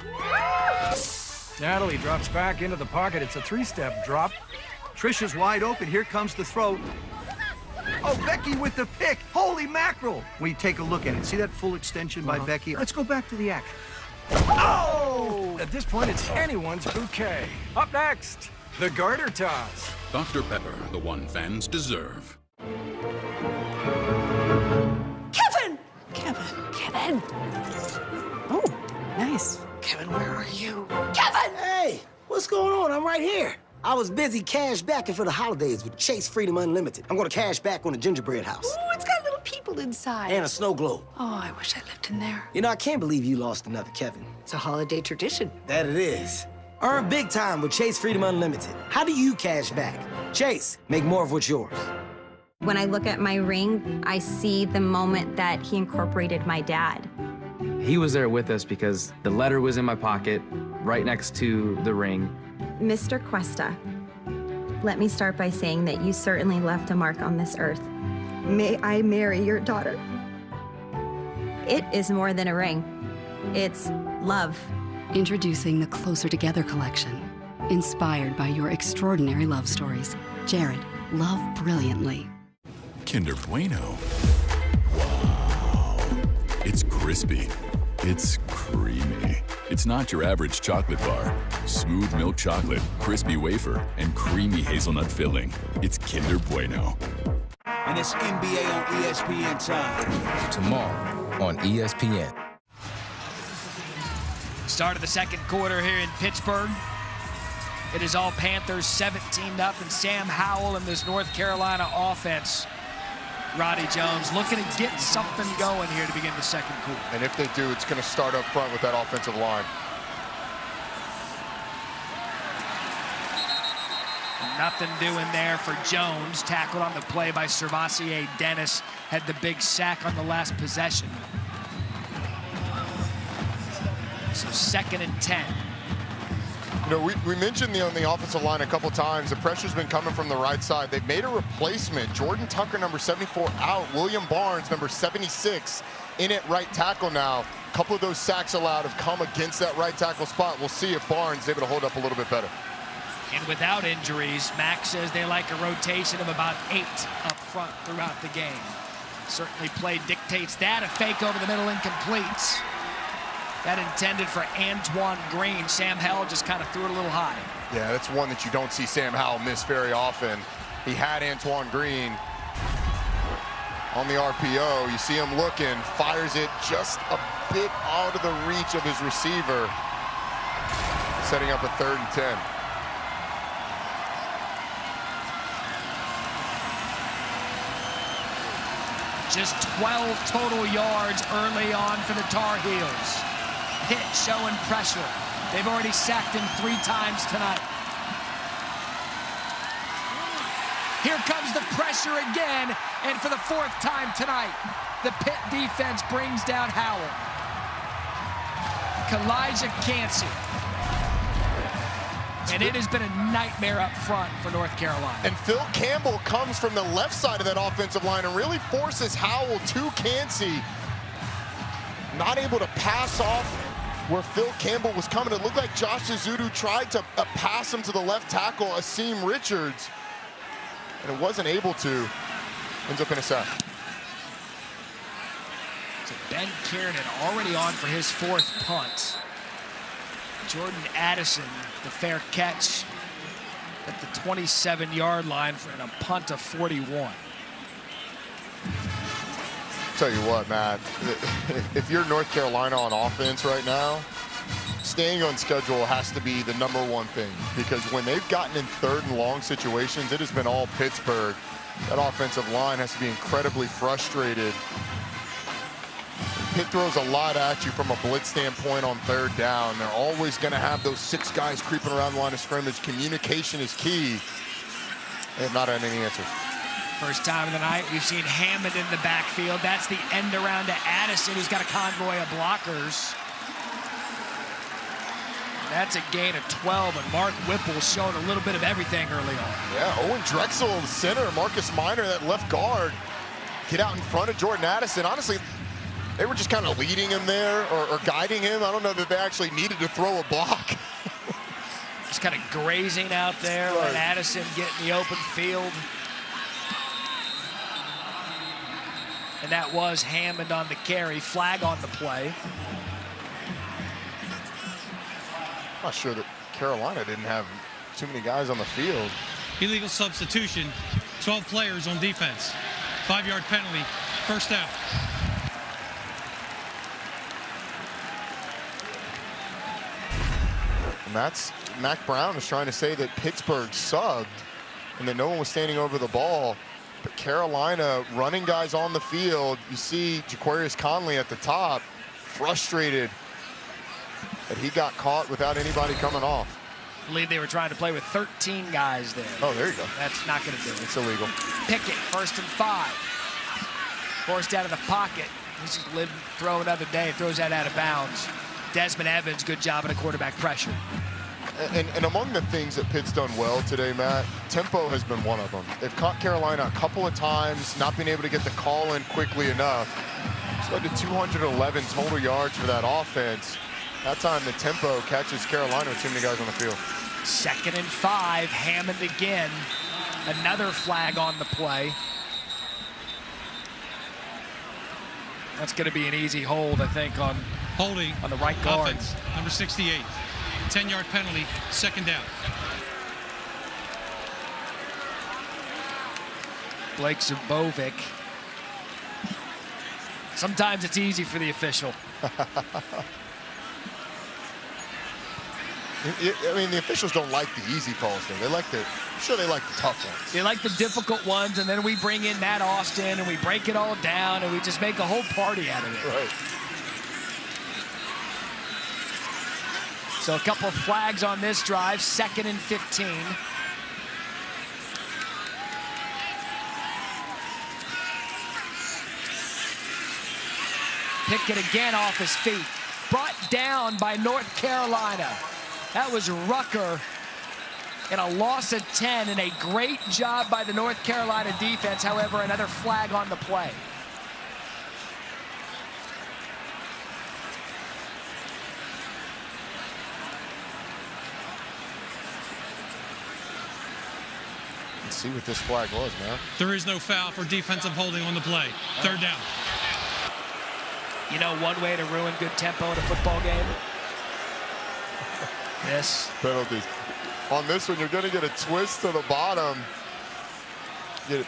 Natalie drops back into the pocket. It's a three-step drop. Trish is wide open. Here comes the throw. Oh, Becky with the pick. Holy mackerel. When you take a look at it, see that full extension by Becky? Let's go back to the action. Oh! At this point, it's anyone's bouquet. Up next, the garter toss. Dr. Pepper, the one fans deserve. Kevin! Kevin! Oh, nice. Kevin, where are you? Kevin! Hey, what's going on? I'm right here. I was busy cash backing for the holidays with Chase Freedom Unlimited. I'm gonna cash back on the gingerbread house. Ooh, it's got little people inside. And a snow globe. Oh, I wish I lived in there. You know, I can't believe you lost another Kevin. It's a holiday tradition. That it is. Earn big time with Chase Freedom Unlimited. How do you cash back? Chase, make more of what's yours. When I look at my ring, I see the moment that he incorporated my dad. He was there with us because the letter was in my pocket, right next to the ring. Mr. Cuesta, let me start by saying that you certainly left a mark on this earth. May I marry your daughter? It is more than a ring. It's love. Introducing the Closer Together collection. Inspired by your extraordinary love stories. Jared, love brilliantly. Kinder Bueno. Wow. It's crispy. It's creamy. It's not your average chocolate bar. Smooth milk chocolate, crispy wafer, and creamy hazelnut filling. It's Kinder Bueno. And it's NBA on ESPN time. Tomorrow on ESPN. Start of the second quarter here in Pittsburgh. It is all Panthers 17-0, and Sam Howell and this North Carolina offense. Roddy Jones looking to get something going here to begin the second quarter. And if they do, it's going to start up front with that offensive line. Nothing doing there for Jones. Tackled on the play by Servassier Dennis. Had the big sack on the last possession. So 2nd and 10. You know, we mentioned on the offensive line a couple times. The pressure's been coming from the right side. They've made a replacement. Jordan Tucker, number 74, out. William Barnes, number 76, in at right tackle now. A couple of those sacks allowed have come against that right tackle spot. We'll see if Barnes is able to hold up a little bit better. And without injuries, Mac says they like a rotation of about 8 up front throughout the game. Certainly play dictates that. A fake over the middle, incomplete. That intended for Antoine Green. Sam Howell just kind of threw it a little high. Yeah, that's one that you don't see Sam Howell miss very often. He had Antoine Green on the RPO. You see him looking, fires it just a bit out of the reach of his receiver, setting up a 3rd and 10. Just 12 total yards early on for the Tar Heels. Pitt showing pressure. They've already sacked him 3 times tonight. Here comes the pressure again, and for the 4th time tonight, the Pitt defense brings down Howell. Kalijah Cansey. And it has been a nightmare up front for North Carolina. And Phil Campbell comes from the left side of that offensive line and really forces Howell to Cansey. Not able to pass off where Phil Campbell was coming. It looked like Josh Azudu tried to pass him to the left tackle, Asim Richards, and it wasn't able to. Ends up in a sack. So Ben Kiernan already on for his 4th punt. Jordan Addison, the fair catch at the 27-yard line for a punt of 41. Tell you what, Matt, if you're North Carolina on offense right now, staying on schedule has to be the #1 thing, because when they've gotten in 3rd and long situations, it has been all Pittsburgh. That offensive line has to be incredibly frustrated. Pitt throws a lot at you from a blitz standpoint on 3rd down. They're always going to have those 6 guys creeping around the line of scrimmage. Communication is key. They have not had any answers. First time of the night, we've seen Hammond in the backfield. That's the end around to Addison, who's got a convoy of blockers. That's a gain of 12, and Mark Whipple's showing a little bit of everything early on. Yeah, Owen Drexel, the center, Marcus Minor, that left guard, get out in front of Jordan Addison. Honestly, they were just kind of leading him there or guiding him. I don't know that they actually needed to throw a block. Just kind of grazing out there, right. Let Addison get in the open field. And that was Hammond on the carry, flag on the play. I'm not sure that Carolina didn't have too many guys on the field. Illegal substitution, 12 players on defense. 5-yard penalty, first down. And that's, Mac Brown is trying to say that Pittsburgh subbed and that no one was standing over the ball. But Carolina running guys on the field. You see Jaquarius Conley at the top, frustrated that he got caught without anybody coming off. I believe they were trying to play with 13 guys there. Oh, there you go. That's not going to do it. It's illegal. Pickett, 1st and 5. Forced out of the pocket. This is Lynn throw another day, throws that out of bounds. Desmond Evans, good job in a quarterback pressure. And among the things that Pitt's done well today, Matt, tempo has been one of them. They've caught Carolina a couple of times, not being able to get the call in quickly enough. It's led to 211 total yards for that offense. That time the tempo catches Carolina with too many guys on the field. 2nd and 5, Hammond again. Another flag on the play. That's going to be an easy hold, I think, on the right guard. Offense, number 68. 10-yard penalty, 2nd down. Blake Zubovic. Sometimes it's easy for the official. I mean, the officials don't like the easy calls, though. They like the, I'm sure they like the tough ones. They like the difficult ones, and then we bring in Matt Austin, and we break it all down, and we just make a whole party out of it. Right. So a couple of flags on this drive, 2nd and 15. Pickett again off his feet. Brought down by North Carolina. That was Rucker in a loss of 10, and a great job by the North Carolina defense. However, another flag on the play. Let's see what this flag was, man. There is no foul for defensive holding on the play. 3rd down. You know one way to ruin good tempo in a football game? This. Penalties. On this one, you're going to get a twist to the bottom. Get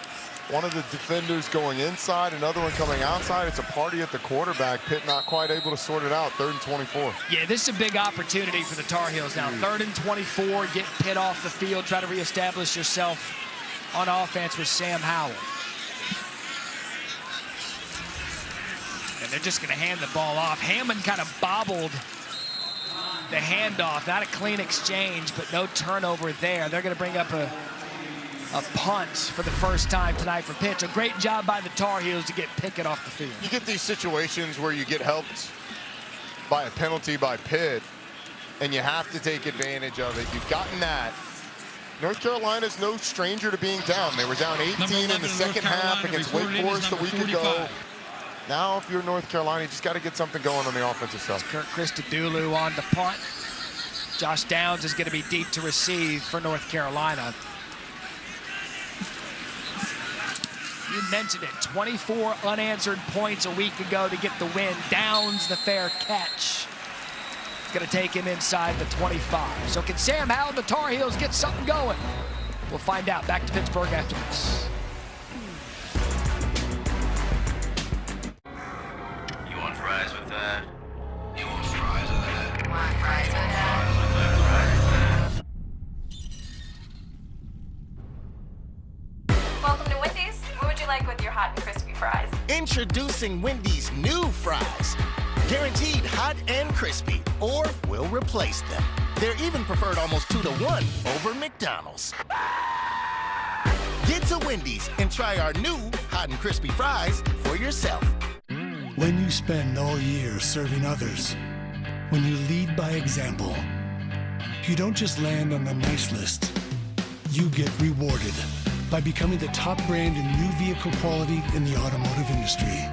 one of the defenders going inside, another one coming outside. It's a party at the quarterback. Pitt not quite able to sort it out. 3rd and 24. Yeah, this is a big opportunity for the Tar Heels now. 3rd and 24, get Pitt off the field, try to reestablish yourself on offense with Sam Howell. And they're just going to hand the ball off. Hammond kind of bobbled the handoff. Not a clean exchange, but no turnover there. They're going to bring up a punt for the first time tonight for Pitt. A great job by the Tar Heels to get Pickett off the field. You get these situations where you get helped by a penalty by Pitt, and you have to take advantage of it. You've gotten that. North Carolina's no stranger to being down. They were down 18 in the second half against Wake Forest a week ago. Now, if you're North Carolina, you just got to get something going on the offensive side. Kirk Christodoulou on the punt. Josh Downs is going to be deep to receive for North Carolina. You mentioned it, 24 unanswered points a week ago to get the win. Downs the fair catch. It's going to take him inside the 25. So can Sam Howell and the Tar Heels get something going? We'll find out. Back to Pittsburgh after this. like with your hot and crispy fries? Introducing Wendy's new fries. Guaranteed hot and crispy, or we'll replace them. They're even preferred almost 2-to-1 over McDonald's. Get to Wendy's and try our new hot and crispy fries for yourself. When you spend all year serving others, when you lead by example, you don't just land on the nice list. You get rewarded by becoming the top brand in new vehicle quality in the automotive industry.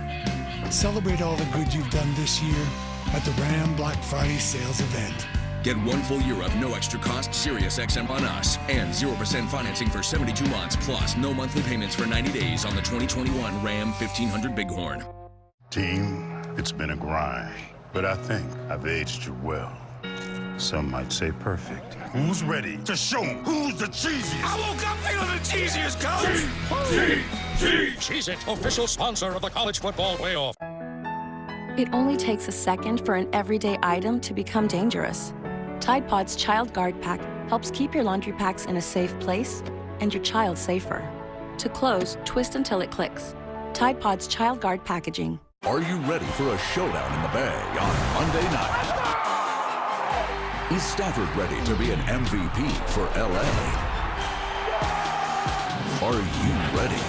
Celebrate all the good you've done this year at the Ram Black Friday sales event. Get 1 full year of no extra cost Sirius XM on us and 0% financing for 72 months plus no monthly payments for 90 days on the 2021 Ram 1500 Bighorn. Team, it's been a grind, but I think I've aged you well. Some might say perfect. Who's ready to show 'em who's the cheesiest? I woke up feeling the cheesiest, coach! Cheez-It, official sponsor of the college football playoff. It only takes a second for an everyday item to become dangerous. Tide Pod's Child Guard Pack helps keep your laundry packs in a safe place and your child safer. To close, twist until it clicks. Tide Pod's Child Guard Packaging. Are you ready for a showdown in the Bay on Monday night? Is Stafford ready to be an MVP for LA? Are you ready?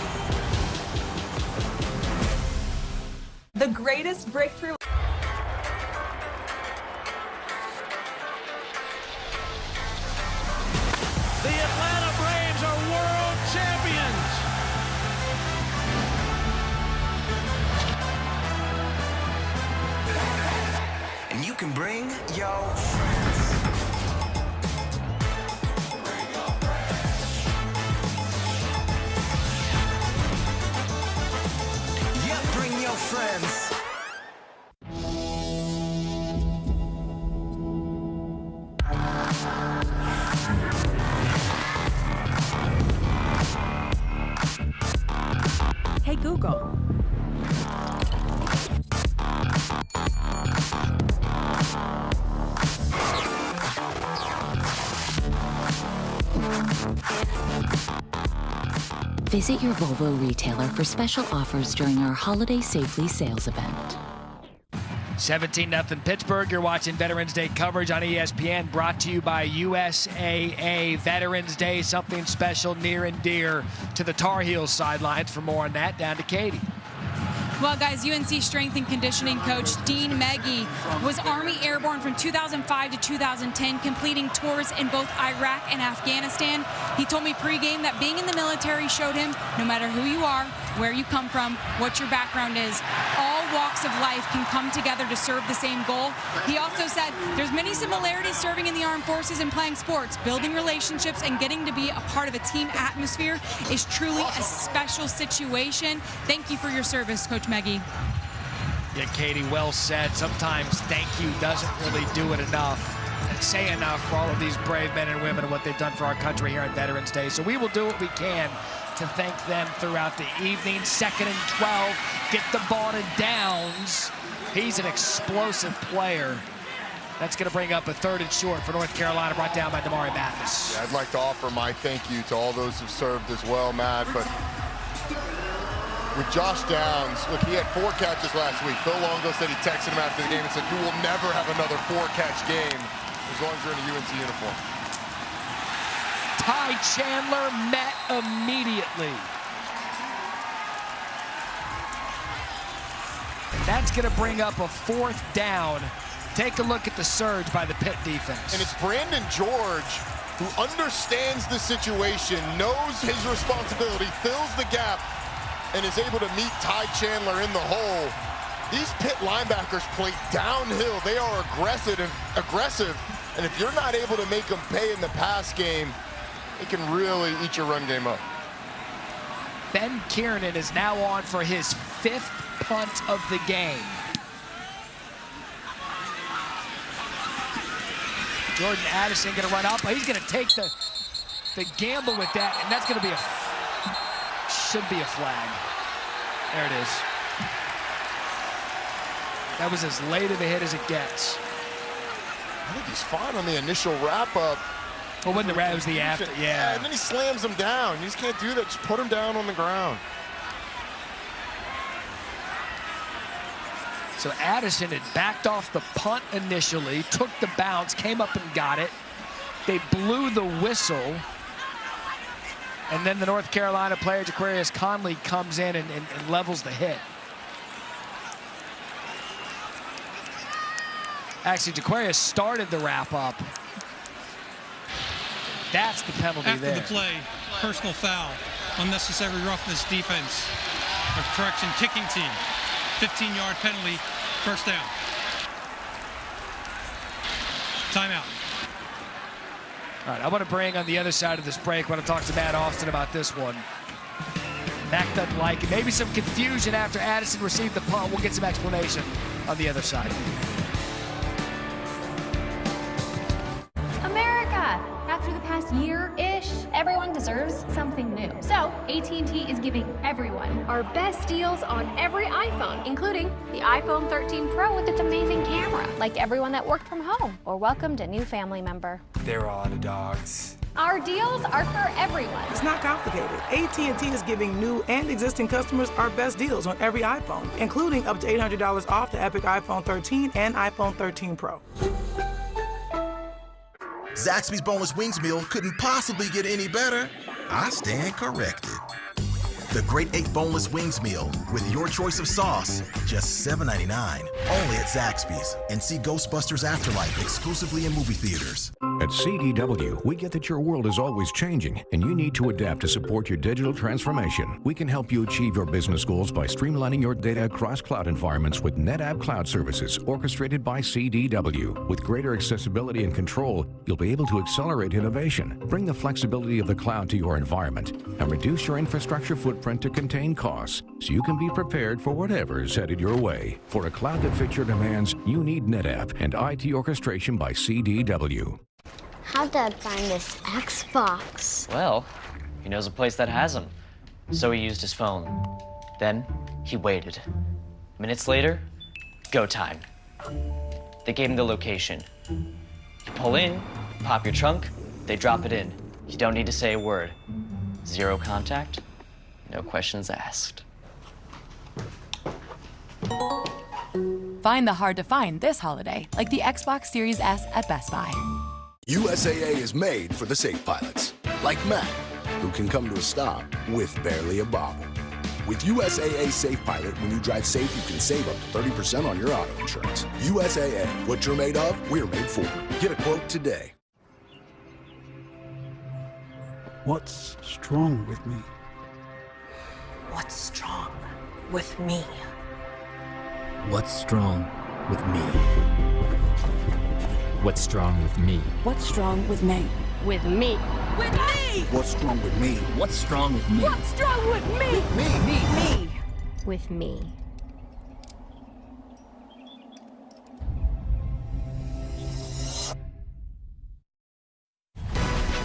The greatest breakthrough. The Atlanta Braves are world champions. And you can bring your friends. Hey Google. Visit your Volvo retailer for special offers during our Holiday Safely sales event. 17-0 Pittsburgh. You're watching Veterans Day coverage on ESPN, brought to you by USAA. Veterans Day, something special, near and dear to the Tar Heels sidelines. For more on that, down to Katie. Well, guys, UNC strength and conditioning coach Dean Meggie was Army Airborne from 2005 to 2010, completing tours in both Iraq and Afghanistan. He told me pregame that being in the military showed him no matter who you are, where you come from, what your background is, all walks of life can come together to serve the same goal. He also said there's many similarities serving in the armed forces and playing sports. Building relationships and getting to be a part of a team atmosphere is truly a special situation. Thank you for your service, Coach Meggie. Yeah, Katie, well said. Sometimes thank you doesn't really do it enough and say enough for all of these brave men and women and what they've done for our country here on Veterans Day. So we will do what we can to thank them throughout the evening. 2nd and 12, get the ball to Downs. He's an explosive player. That's going to bring up a 3rd and short for North Carolina, brought down by Damari Mathis. Yeah, I'd like to offer my thank you to all those who've served as well, Matt, but with Josh Downs, look, he had 4 catches last week. Phil Longo said he texted him after the game and said, you will never have another 4-catch game as long as you're in a UNC uniform. Ty Chandler met immediately. That's going to bring up a 4th down. Take a look at the surge by the Pitt defense. And it's Brandon George who understands the situation, knows his responsibility, fills the gap, and is able to meet Ty Chandler in the hole. These Pitt linebackers play downhill. They are aggressive, and if you're not able to make them pay in the pass game, it can really eat your run game up. Ben Kiernan is now on for his 5th punt of the game. Jordan Addison going to run up. He's going to take the gamble with that, and that's going to be should be a flag. There it is. That was as late of a hit as it gets. I think he's fine on the initial wrap-up. Well, when the was the after, yeah. And then he slams him down. You just can't do that. Just put him down on the ground. So Addison had backed off the punt initially, took the bounce, came up and got it. They blew the whistle. And then the North Carolina player, Jaquarius Conley, comes in and levels the hit. Actually, Jaquarius started the wrap-up. That's the penalty After there. the play, personal foul, unnecessary roughness defense. Or correction, kicking team. 15-yard penalty, first down. Timeout. All right, I want to bring on the other side of this break. I want to talk to Matt Austin about this one. Mac doesn't like it. Maybe some confusion after Addison received the punt. We'll get some explanation on the other side. America! After the past year-ish, everyone deserves something new. So, AT&T is giving everyone our best deals on every iPhone, including the iPhone 13 Pro with its amazing camera. Like everyone that worked from home or welcomed a new family member. There are the dogs. Our deals are for everyone. It's not complicated. AT&T is giving new and existing customers our best deals on every iPhone, including up to $800 off the Epic iPhone 13 and iPhone 13 Pro. Zaxby's Boneless Wings Meal couldn't possibly get any better. I stand corrected. The Great 8 Boneless Wings Meal with your choice of sauce, just $7.99. Only at Zaxby's. And see Ghostbusters Afterlife exclusively in movie theaters. At CDW, we get that your world is always changing, and you need to adapt to support your digital transformation. We can help you achieve your business goals by streamlining your data across cloud environments with NetApp Cloud Services, orchestrated by CDW. With greater accessibility and control, you'll be able to accelerate innovation, bring the flexibility of the cloud to your environment, and reduce your infrastructure footprint to contain costs, so you can be prepared for whatever is headed your way. For a cloud that fits your demands, you need NetApp and IT orchestration by CDW. How'd Dad find this Xbox? Well, he knows a place that has them. So he used his phone. Then he waited. Minutes later, go time. They gave him the location. You pull in, pop your trunk, they drop it in. You don't need to say a word. Zero contact, no questions asked. Find the hard to find this holiday, like the Xbox Series S at Best Buy. USAA is made for the safe pilots, like Matt, who can come to a stop with barely a bobble. With USAA Safe Pilot, when you drive safe, you can save up to 30% on your auto insurance. USAA, what you're made of, we're made for. Get a quote today. What's strong with me? What's strong with me? What's strong with me? What's strong with me? What's strong with me? With me. With me! What's strong with me? What's strong with me? What's strong with me? With me. Me. With me.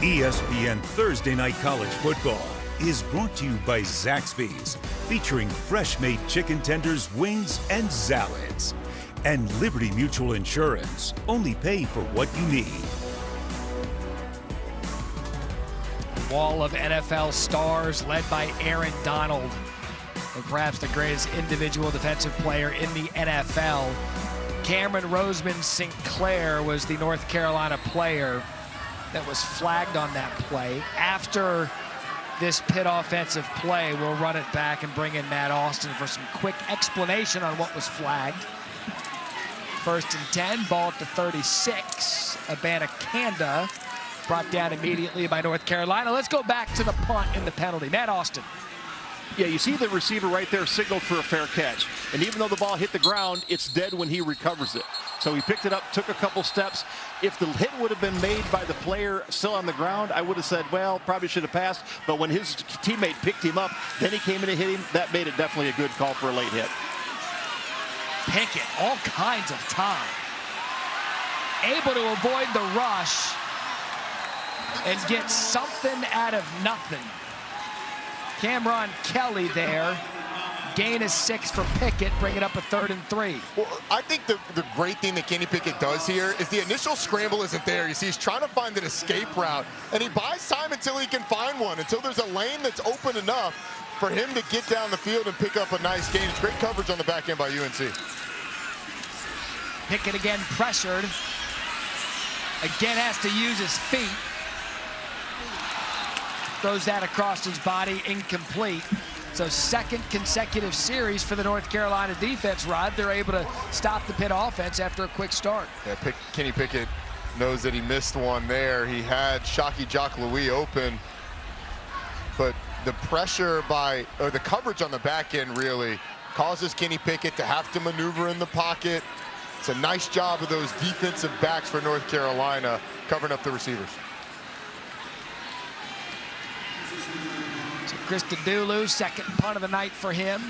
ESPN Thursday Night College Football is brought to you by Zaxby's, featuring fresh-made chicken tenders, wings, and salads. And Liberty Mutual Insurance. Only pay for what you need. Wall of NFL stars led by Aaron Donald, and perhaps the greatest individual defensive player in the NFL. Cameron Roseman Sinclair was the North Carolina player that was flagged on that play. After this Pitt offensive play, we'll run it back and bring in Matt Austin for some quick explanation on what was flagged. 1st and 10, ball at the 36. Abanikanda brought down immediately by North Carolina. Let's go back to the punt and the penalty. Matt Austin. Yeah, you see the receiver right there signaled for a fair catch. And even though the ball hit the ground, it's dead when he recovers it. So he picked it up, took a couple steps. If the hit would have been made by the player still on the ground, I would have said, well, probably should have passed. But when his teammate picked him up, then he came in and hit him, that made it definitely a good call for a late hit. Pickett, all kinds of time. Able to avoid the rush and get something out of nothing. Cameron Kelly there. Gain is 6 for Pickett, bring it up a 3rd and 3. Well, I think the great thing that Kenny Pickett does here is the initial scramble isn't there. You see, he's trying to find an escape route, and he buys time until he can find one, until there's a lane that's open enough for him to get down the field and pick up a nice gain. It's great coverage on the back end by UNC. Pickett again pressured. Again has to use his feet. Throws that across his body, incomplete. So second consecutive series for the North Carolina defense, Rod. They're able to stop the Pitt offense after a quick start. Yeah, Kenny Pickett knows that he missed one there. He had Shockey Jock Louis open, but the pressure or the coverage on the back end really causes Kenny Pickett to have to maneuver in the pocket. It's a nice job of those defensive backs for North Carolina covering up the receivers. So Kristen Dulu, second punt of the night for him.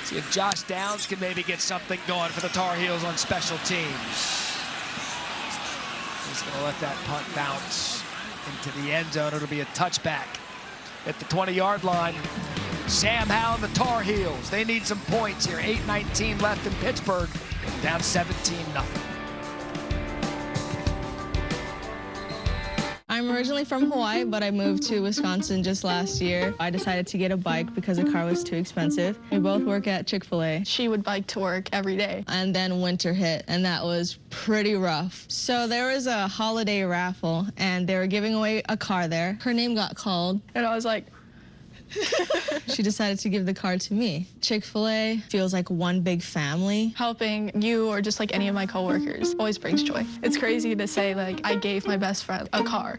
See if Josh Downs can maybe get something going for the Tar Heels on special teams. He's going to let that punt bounce into the end zone. It'll be a touchback at the 20-yard line. Sam Howell and the Tar Heels, they need some points here. 8:19 left in Pittsburgh, down 17-0. I'm originally from Hawaii, but I moved to Wisconsin just last year. I decided to get a bike because a car was too expensive. We both work at Chick-fil-A. She would bike to work every day. And then winter hit, and that was pretty rough. So there was a holiday raffle, and they were giving away a car there. Her name got called, and I was like, she decided to give the car to me. Chick-fil-A feels like one big family. Helping you or just like any of my coworkers always brings joy. It's crazy to say like I gave my best friend a car.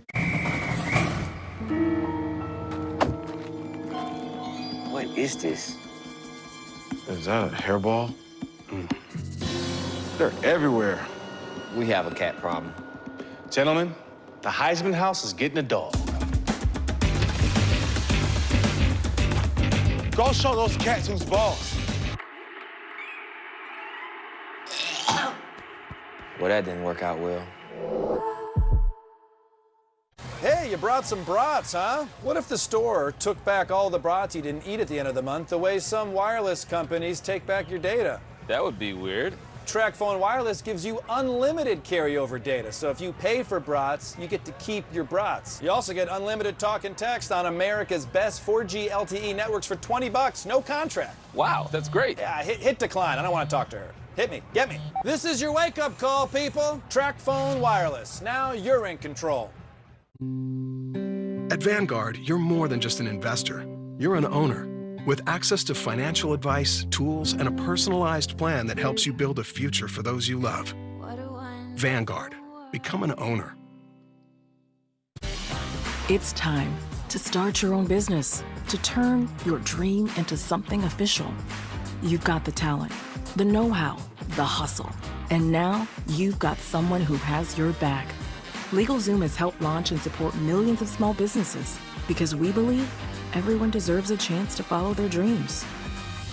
What is this? Is that a hairball? They're everywhere. We have a cat problem. Gentlemen, the Heisman House is getting a dog. Go show those cats who's boss. Well, that didn't work out well. Hey, you brought some brats, huh? What if the store took back all the brats you didn't eat at the end of the month the way some wireless companies take back your data? That would be weird. TracFone Wireless gives you unlimited carryover data, so if you pay for brats, you get to keep your brats. You also get unlimited talk and text on America's best 4G LTE networks for $20, no contract. Wow, that's great. Yeah, hit decline. I don't want to talk to her. Hit me, get me. This is your wake-up call, people. TracFone Wireless. Now you're in control. At Vanguard, you're more than just an investor. You're an owner. With access to financial advice, tools, and a personalized plan that helps you build a future for those you love. Vanguard. Become an owner. It's time to start your own business, to turn your dream into something official. You've got the talent, the know-how, the hustle, and now you've got someone who has your back. LegalZoom has helped launch and support millions of small businesses because we believe everyone deserves a chance to follow their dreams.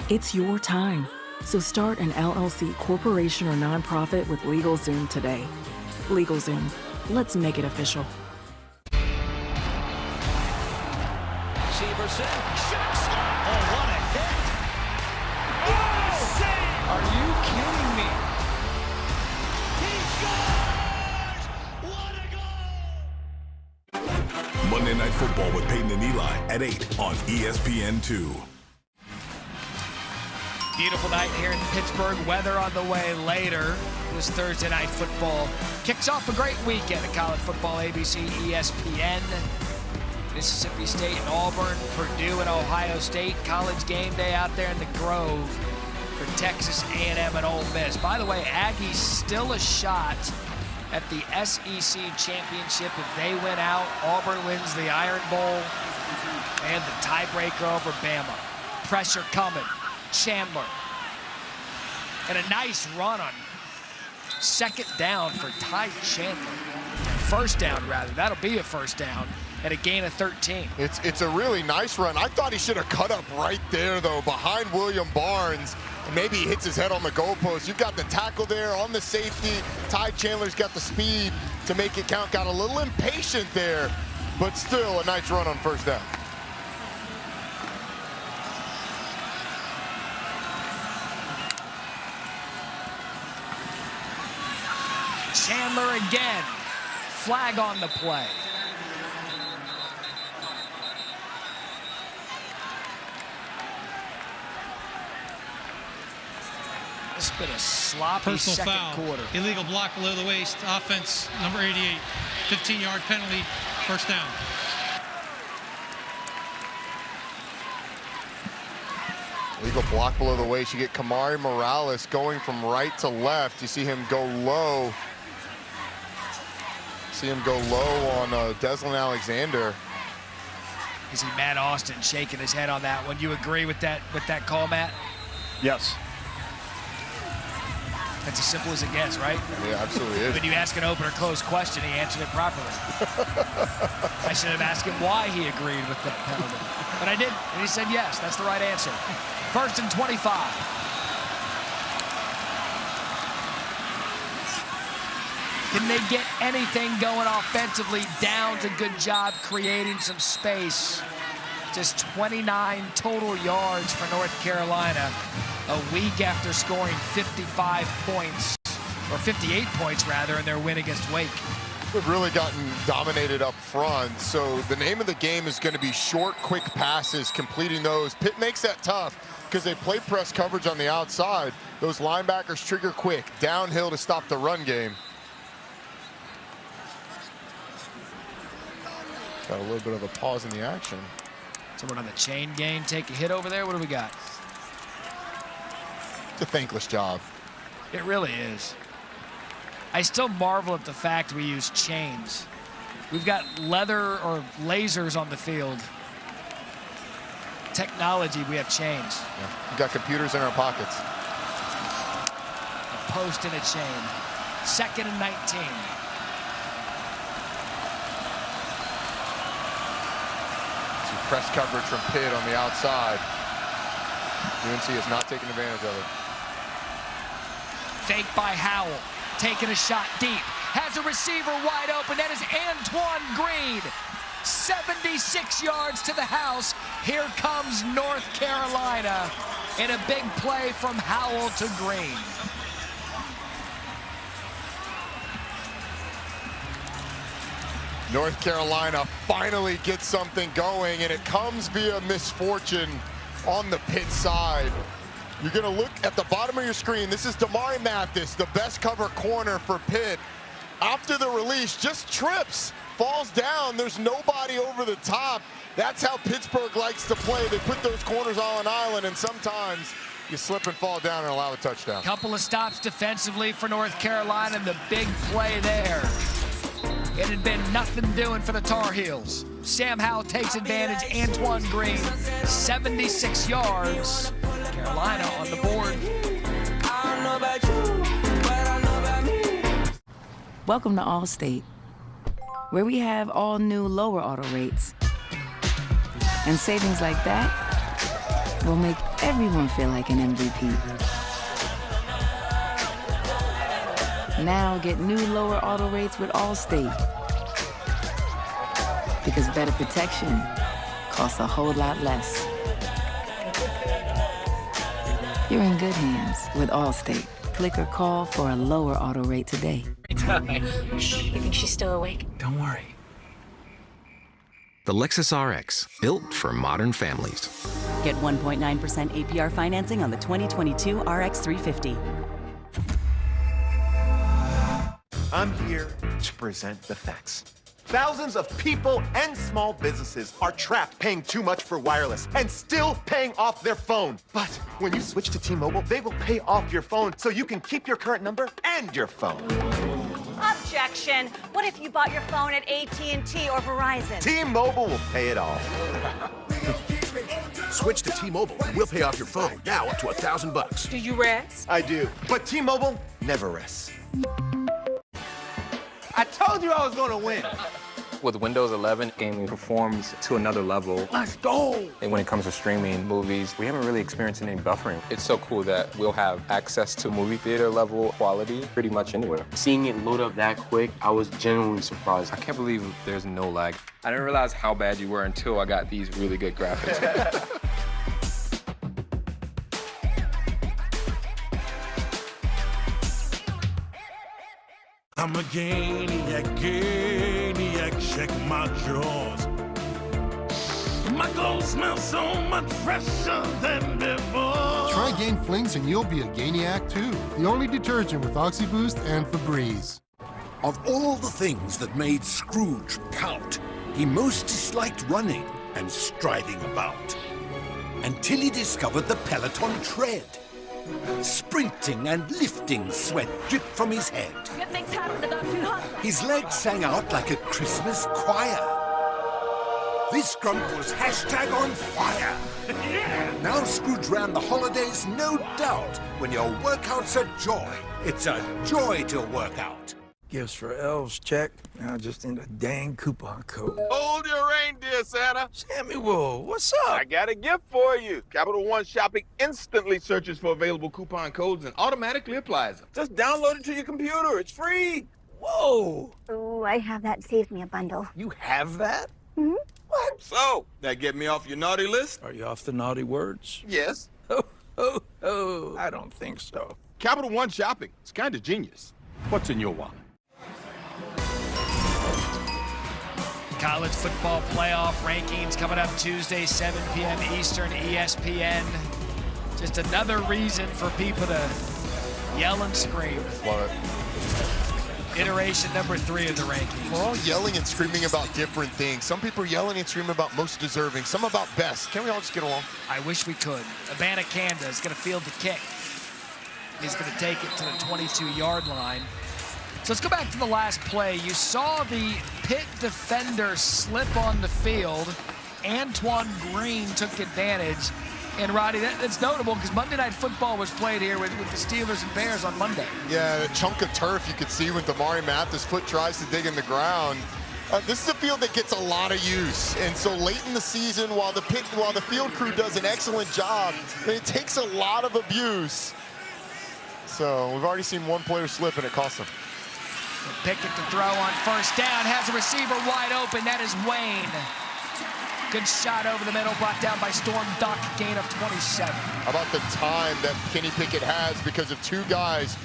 It's your time, so start an LLC, corporation, or nonprofit with LegalZoom today. LegalZoom, let's make it official. Severson, oh, what a hit! Oh, are you kidding me? Monday Night Football with Peyton and Eli at 8 on ESPN2. Beautiful night here in Pittsburgh. Weather on the way later. This Thursday Night Football kicks off a great weekend of college football. ABC, ESPN, Mississippi State and Auburn, Purdue and Ohio State. College game day out there in the Grove for Texas A&M and Ole Miss. By the way, Aggies still a shot at the SEC championship. If they win out, Auburn wins the Iron Bowl and the tiebreaker over Bama. Pressure coming. Chandler. And a nice run on second down for Ty Chandler. First down, rather. That'll be a first down and a gain of 13. It's a really nice run. I thought he should have cut up right there, though, behind William Barnes. And maybe he hits his head on the goalpost. You've got the tackle there on the safety. Ty Chandler's got the speed to make it count. Got a little impatient there, but still a nice run on first down. Chandler again. Flag on the play. It's been a sloppy Personal second foul. quarter. Illegal block below the waist. Offense, number 88. 15-yard penalty. First down. Legal block below the waist. You get Kamari Morales going from right to left. You see him go low. See him go low on Deslin Alexander. You see Matt Austin shaking his head on that one. You agree with that call, Matt? Yes. That's as simple as it gets, right? Yeah, absolutely is. When you ask an open or closed question, he answered it properly. I should have asked him why he agreed with the penalty. But I did, and he said yes, that's the right answer. 1st and 25. Can they get anything going offensively? Downs a good job creating some space. Just 29 total yards for North Carolina a week after scoring 55 points, or 58 points rather, in their win against Wake. We've really gotten dominated up front, so the name of the game is going to be short, quick passes, completing those. Pitt makes that tough because they play press coverage on the outside. Those linebackers trigger quick, downhill to stop the run game. Got a little bit of a pause in the action. Someone on the chain gang take a hit over there. What do we got? It's a thankless job. It really is. I still marvel at the fact we use chains. We've got leather or lasers on the field. Technology, we have chains. Yeah. We've got computers in our pockets. A post and a chain. 2nd and 19. Press coverage from Pitt on the outside. UNC is not taking advantage of it. Fake by Howell, taking a shot deep. Has a receiver wide open. That is Antoine Green. 76 yards to the house. Here comes North Carolina in a big play from Howell to Green. North Carolina finally gets something going, and it comes via misfortune on the Pitt side. You're going to look at the bottom of your screen. This is Damari Mathis, the best cover corner for Pitt. After the release, just trips, falls down. There's nobody over the top. That's how Pittsburgh likes to play. They put those corners on an island, and sometimes you slip and fall down and allow a touchdown. Couple of stops defensively for North Carolina, and the big play there. It had been nothing doing for the Tar Heels. Sam Howell takes advantage. Antoine Green, 76 yards. Carolina on the board. Welcome to Allstate, where we have all new lower auto rates. And savings like that will make everyone feel like an MVP. Now get new lower auto rates with Allstate. Because better protection costs a whole lot less. You're in good hands with Allstate. Click or call for a lower auto rate today. Shh, you think she's still awake? Don't worry. The Lexus RX, built for modern families. Get 1.9% APR financing on the 2022 RX 350. I'm here to present the facts. Thousands of people and small businesses are trapped paying too much for wireless and still paying off their phone. But when you switch to T-Mobile, they will pay off your phone so you can keep your current number and your phone. Objection. What if you bought your phone at AT&T or Verizon? T-Mobile will pay it all. Switch to T-Mobile and we'll pay off your phone now up to $1,000. Do you rest? I do. But T-Mobile never rests. I told you I was gonna win. With Windows 11, gaming performs to another level. Let's go. And when it comes to streaming movies, we haven't really experienced any buffering. It's so cool that we'll have access to movie theater level quality pretty much anywhere. Seeing it load up that quick, I was genuinely surprised. I can't believe there's no lag. I didn't realize how bad you were until I got these really good graphics. I'm a maniac, check my jaws. My clothes smell so much fresher than before. Try Gain Flings and you'll be a Gainiac too. The only detergent with OxyBoost and Febreze. Of all the things that made Scrooge pout, he most disliked running and striding about. Until he discovered the Peloton tread. Sprinting and lifting sweat dripped from his head. Good things happen to those who hustle. His legs sang out like a Christmas choir. This grunt was hashtag on fire. Now Scrooge ran the holidays, no doubt. When your workout's a joy, it's a joy to work out. Gifts for elves, check. Now just in a dang coupon code. Hold your reindeer, Santa. Samuel, what's up? I got a gift for you. Capital One Shopping instantly searches for available coupon codes and automatically applies them. Just download it to your computer. It's free. Whoa. Oh, I have that. Saved me a bundle. You have that? Mm-hmm. What? So, that get me off your naughty list? Are you off the naughty words? Yes. Oh, I don't think so. Capital One Shopping. It's kind of genius. What's in your wallet? College football playoff rankings coming up Tuesday, 7 p.m. Eastern, ESPN. Just another reason for people to yell and scream. Love it. Iteration number 3 of the rankings. We're all yelling and screaming about different things. Some people are yelling and screaming about most deserving, some about best. Can't we all just get along? I wish we could. Abanikanda is going to field the kick. He's going to take it to the 22-yard line. So let's go back to the last play. You saw the Pitt defender slip on the field. Antoine Green took advantage. And Roddy, that's notable because Monday Night Football was played here with the Steelers and Bears on Monday. Yeah, a chunk of turf you could see when Damari Mathis' foot tries to dig in the ground. This is a field that gets a lot of use, and so late in the season, while the field crew does an excellent job, it takes a lot of abuse. So we've already seen one player slip, and it cost him. Pickett to throw on first down, has a receiver wide open. That is Wayne. Good shot over the middle, brought down by Storm Duck, gain of 27. How about the time that Kenny Pickett has because of two guys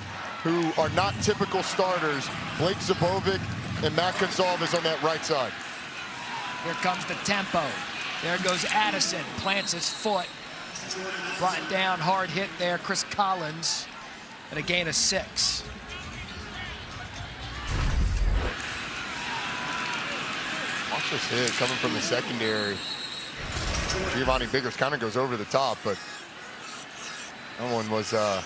who are not typical starters, Blake Zabovic and Matt Gonzalez on that right side. Here comes the tempo. There goes Addison, plants his foot. Brought down, hard hit there, Chris Collins, and a gain of 6. Watch this hit coming from the secondary. Giovanni Biggers kind of goes over the top, but that one was a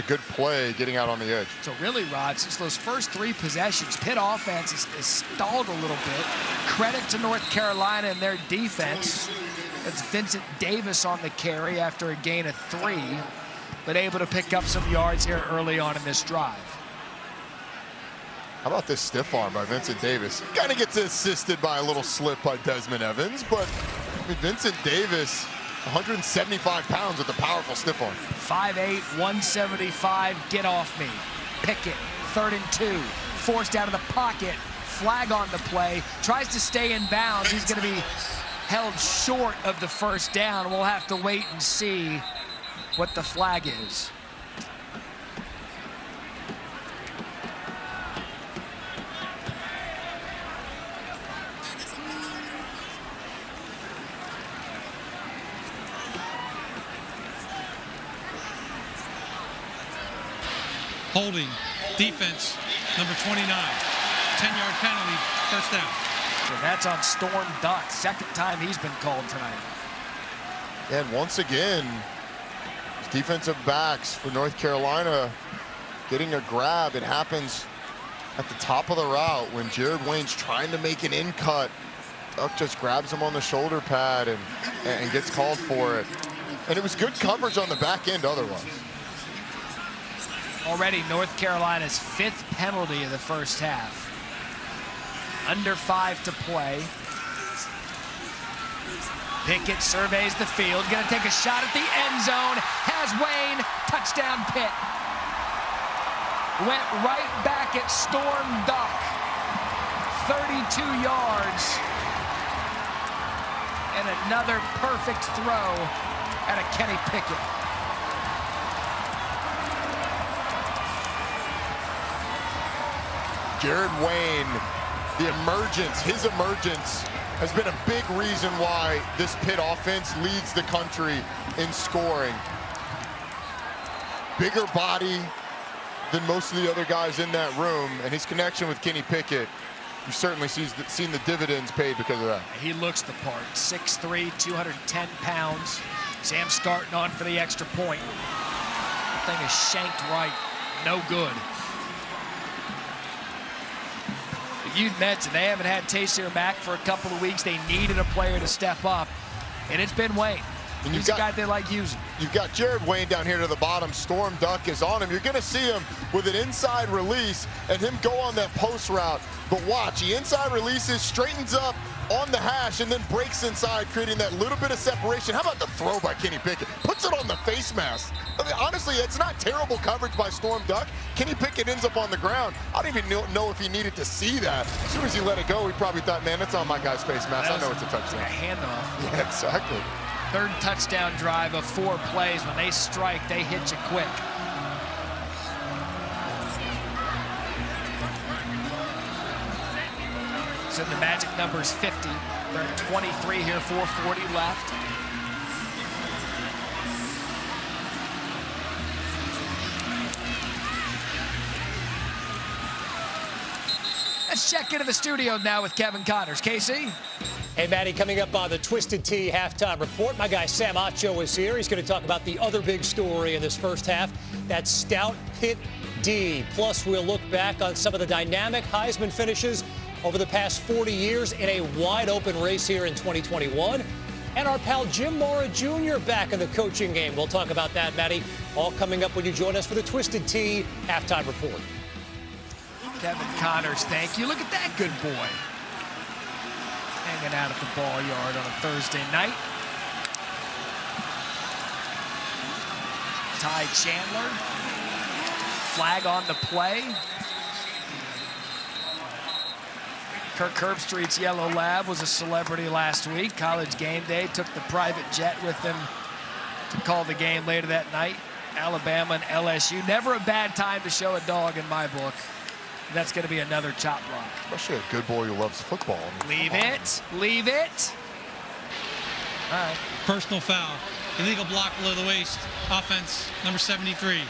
good play getting out on the edge. So really, Rod, since those first 3 possessions, Pitt offense has stalled a little bit. Credit to North Carolina and their defense. That's Vincent Davis on the carry after a gain of 3, but able to pick up some yards here early on in this drive. How about this stiff arm by Vincent Davis? Kind of gets assisted by a little slip by Desmond Evans, but I mean, Vincent Davis, 175 pounds with a powerful stiff arm. 5'8", 175, get off me. Pickett, 3rd and 2, forced out of the pocket, flag on the play, tries to stay in bounds. He's going to be held short of the first down. We'll have to wait and see what the flag is. Holding, defense, number 29. 10-yard penalty, first down. So that's on Storm Duck, 2nd time he's been called tonight. And once again, defensive backs for North Carolina getting a grab. It happens at the top of the route when Jared Wayne's trying to make an in cut. Duck just grabs him on the shoulder pad and gets called for it. And it was good coverage on the back end otherwise. Already North Carolina's 5th penalty of the first half. Under 5 to play. Pickett surveys the field, gonna take a shot at the end zone. Has Wayne, touchdown Pitt. Went right back at Storm Duck. 32 yards. And another perfect throw at a Kenny Pickett. Jared Wayne the emergence, his emergence, has been a big reason why this Pitt offense leads the country in scoring. Bigger body than most of the other guys in that room, and his connection with Kenny Pickett, you've certainly seen the dividends paid because of that. He looks the part. 6'3", 210 pounds. Sam starting on for the extra point. That thing is shanked right. No good. You'd mentioned they haven't had Taysir Mack for a couple of weeks. They needed a player to step up, and it's been Wayne. And he's a guy they like using. You've got Jared Wayne down here to the bottom. Storm Duck is on him. You're going to see him with an inside release and him go on that post route. But watch, he inside releases, straightens up on the hash, and then breaks inside, creating that little bit of separation. How about the throw by Kenny Pickett? Puts it on the face mask. I mean, honestly, it's not terrible coverage by Storm Duck. Kenny Pickett ends up on the ground. I don't even know if he needed to see that. As soon as he let it go, he probably thought, man, that's on my guy's face mask. I know it's a touchdown. Like a handoff. Yeah, exactly. Third touchdown drive of 4 plays. When they strike, they hit you quick. So the magic number is 50. They're at 23 here, 4:40 left. Let's check into the studio now with Kevin Connors. Casey? Hey, Maddie, coming up on the Twisted Tea halftime report, my guy Sam Acho is here. He's going to talk about the other big story in this first half, that stout Pitt D. Plus, we'll look back on some of the dynamic Heisman finishes over the past 40 years in a wide-open race here in 2021. And our pal Jim Mora Jr. back in the coaching game. We'll talk about that, Maddie, all coming up when you join us for the Twisted Tea halftime report. Kevin Connors, thank you. Look at that good boy. Hanging out at the ball yard on a Thursday night. Ty Chandler. Flag on the play. Kirk Herbstreit's Yellow Lab was a celebrity last week. College game day, took the private jet with him to call the game later that night. Alabama and LSU. Never a bad time to show a dog in my book. That's going to be another chop block. Especially a good boy who loves football. Leave it. Leave it. All right. Personal foul. Illegal block below the waist. Offense, number 73.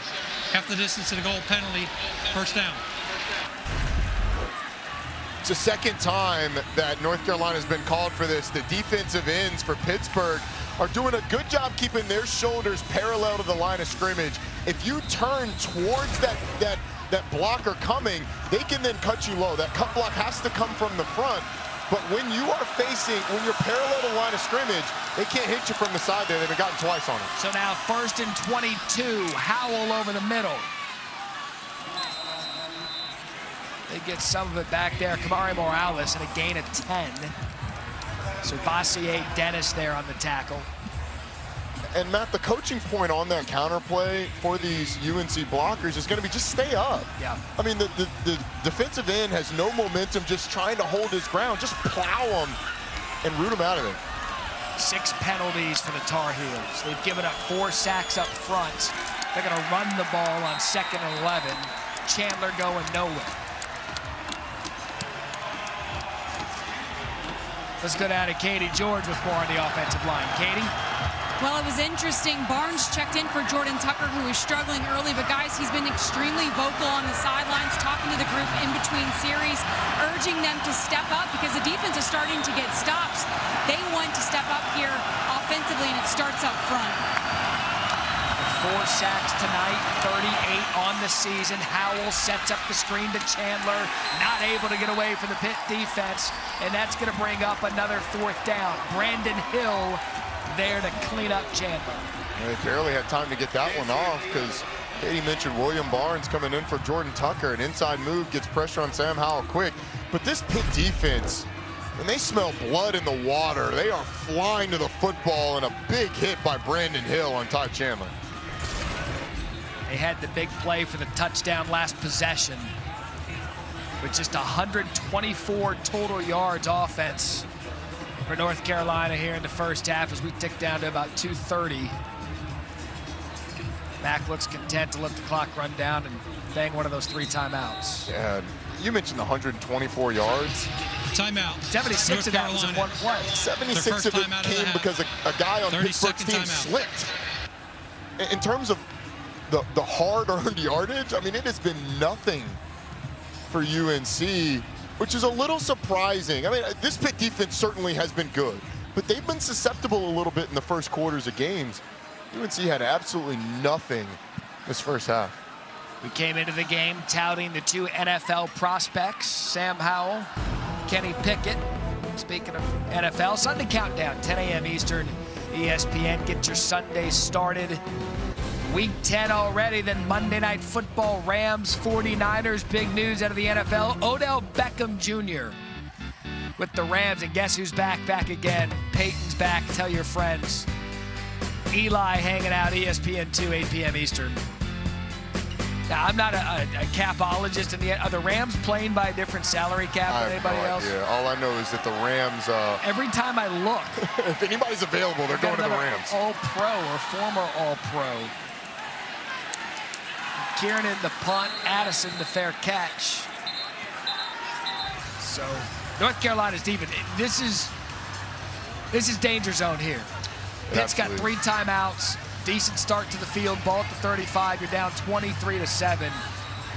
Half the distance to the goal, penalty. First down. It's the second time that North Carolina has been called for this. The defensive ends for Pittsburgh are doing a good job keeping their shoulders parallel to the line of scrimmage. If you turn towards that blocker coming, they can then cut you low. That cut block has to come from the front. But when you're parallel to the line of scrimmage, they can't hit you from the side there. They've gotten twice on it. So now 1st and 22. Howell over the middle. They get some of it back there. Kamari Morales and a gain of 10. So Vassier Dennis there on the tackle. And Matt, the coaching point on that counterplay for these UNC blockers is going to be just stay up. Yeah. I mean, the defensive end has no momentum, just trying to hold his ground. Just plow him and root him out of there. 6 penalties for the Tar Heels. They've given up 4 sacks up front. They're going to run the ball on 2nd and 11. Chandler going nowhere. Let's go down to Katie George with more on the offensive line. Katie? Well, it was interesting. Barnes checked in for Jordan Tucker, who was struggling early. But, guys, he's been extremely vocal on the sidelines, talking to the group in between series, urging them to step up because the defense is starting to get stops. They want to step up here offensively, and it starts up front. 4 sacks tonight, 38 on the season. Howell sets up the screen to Chandler, not able to get away from the Pitt defense, and that's going to bring up another 4th down. Brandon Hill there to clean up Chandler. They barely had time to get that one off because Katie mentioned William Barnes coming in for Jordan Tucker. An inside move gets pressure on Sam Howell quick. But this Pitt defense, when they smell blood in the water, they are flying to the football, and a big hit by Brandon Hill on Ty Chandler. They had the big play for the touchdown last possession with just 124 total yards offense for North Carolina here in the first half as we tick down to about 2:30. Mack looks content to let the clock run down and bang one of those 3 timeouts. Yeah, You mentioned 124 yards. Timeout. 76 of that was in one play. 76 of it came because a guy on Pittsburgh's team slipped. In terms of the hard-earned yardage, I mean, it has been nothing for UNC, which is a little surprising. I mean, this Pitt defense certainly has been good, but they've been susceptible a little bit in the first quarters of games. UNC had absolutely nothing this first half. We came into the game touting the two NFL prospects, Sam Howell, Kenny Pickett. Speaking of NFL, Sunday Countdown, 10 a.m. Eastern, ESPN. Get your Sunday started. Week 10 already, then Monday Night Football, Rams, 49ers. Big news out of the NFL. Odell Beckham Jr. with the Rams. And guess who's back? Back again. Peyton's back. Tell your friends. Eli hanging out, ESPN 2, 8 p.m. Eastern. Now, I'm not a capologist. Are the Rams playing by a different salary cap than anybody else? Yeah, all I know is that the Rams... every time I look... if anybody's available, they're going to the Rams. All-Pro or former All-Pro. Kiernan the punt, Addison the fair catch. So, North Carolina's defense. This is danger zone here. Pitt's got 3 timeouts. Decent start to the field, ball at the 35. You're down 23-7.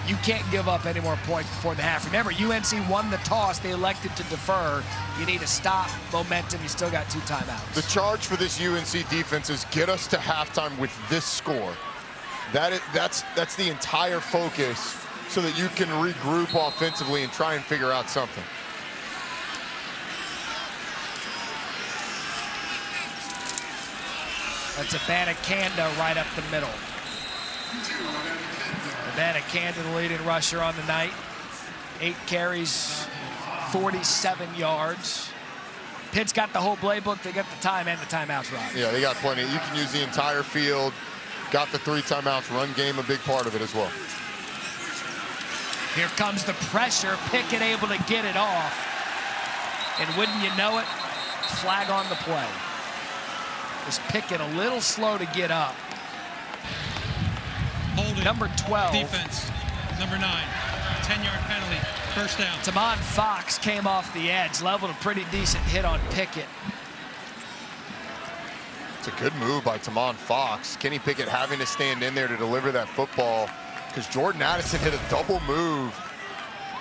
You can't give up any more points before the half. Remember, UNC won the toss. They elected to defer. You need to stop momentum. You still got 2 timeouts. The charge for this UNC defense is get us to halftime with this score. That's the entire focus so that you can regroup offensively and try and figure out something. That's Abanikanda right up the middle. Abanikanda, the leading rusher on the night. 8 carries, 47 yards. Pitt's got the whole playbook. They got the time and the timeouts right. Yeah, they got plenty. You can use the entire field. Got the 3 timeouts. Run game, a big part of it as well. Here comes the pressure. Pickett able to get it off. And wouldn't you know it, flag on the play. Is Pickett a little slow to get up. Holding. Number 12. Defense. Number 9. 10-yard penalty. First down. Tamon Fox came off the edge, leveled a pretty decent hit on Pickett. It's a good move by Tamon Fox. Kenny Pickett having to stand in there to deliver that football because Jordan Addison hit a double move.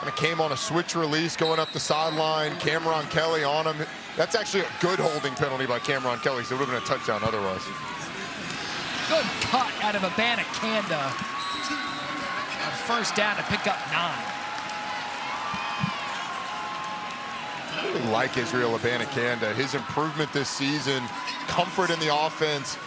And it came on a switch release going up the sideline. Cameron Kelly on him. That's actually a good holding penalty by Cameron Kelly, so it would have been a touchdown otherwise. Good cut out of Abanikanda. On first down to pick up 9. I really like Israel Abanikanda. His improvement this season, comfort in the offense.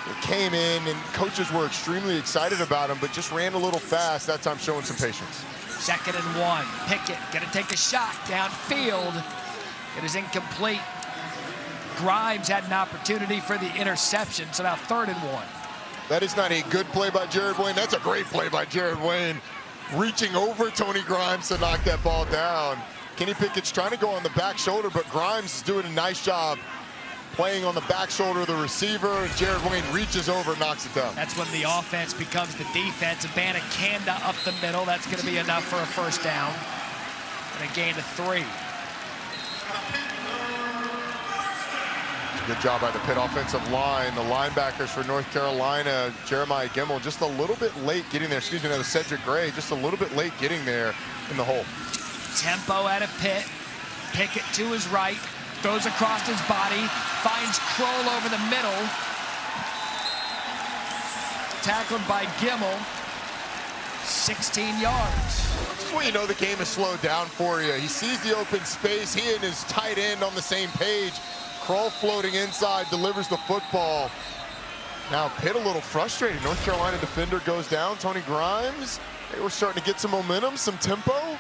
It came in, and coaches were extremely excited about him, but just ran a little fast. That time showing some patience. 2nd and 1. Pickett gonna take a shot downfield. It is incomplete. Grimes had an opportunity for the interception, so now 3rd and 1. That is not a good play by Jared Wayne. That's a great play by Jared Wayne. Reaching over Tony Grimes to knock that ball down. Kenny Pickett's trying to go on the back shoulder, but Grimes is doing a nice job playing on the back shoulder of the receiver, and Jared Wayne reaches over and knocks it down. That's when the offense becomes the defense. Abanikanda up the middle. That's going to be enough for a first down. And a gain of 3. Good job by the Pitt offensive line. The linebackers for North Carolina, Jeremiah Gimmel, just a little bit late getting there. Excuse me, that was Cedric Gray, just a little bit late getting there in the hole. Tempo out of Pitt. Pickett to his right. Throws across his body. Finds Kroll over the middle. Tackled by Gimmel. 16 yards. This is when you know the game is slowed down for you. He sees the open space. He and his tight end on the same page. Kroll floating inside, delivers the football. Now Pitt a little frustrated. North Carolina defender goes down. Tony Grimes. They were starting to get some momentum, some tempo.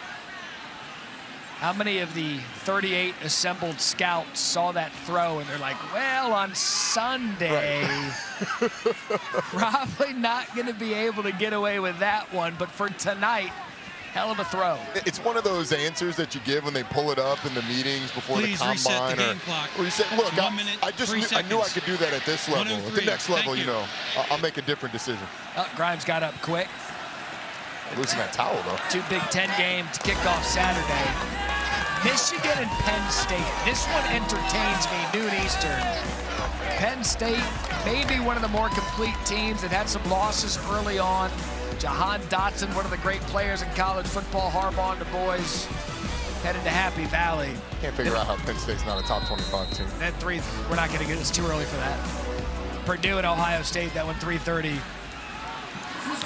How many of the 38 assembled scouts saw that throw and they're like, well, on Sunday, probably not going to be able to get away with that one, but for tonight, hell of a throw. It's one of those answers that you give when they pull it up in the meetings before the combine. Reset the game clock. Or you say, look, 1 minute, I knew I could do that at this level. At the next level, you know, I'll make a different decision. Grimes got up quick. Losing that towel, though. 2 Big Ten games to kick off Saturday. Michigan and Penn State. This one entertains me, noon Eastern. Penn State, maybe one of the more complete teams that had some losses early on. Jahan Dotson, one of the great players in college football. Harbaugh and the boys headed to Happy Valley. Can't figure out how Penn State's not a top 25 team. Then 3, we're not going to get, it's too early for that. Purdue and Ohio State, that one 3:30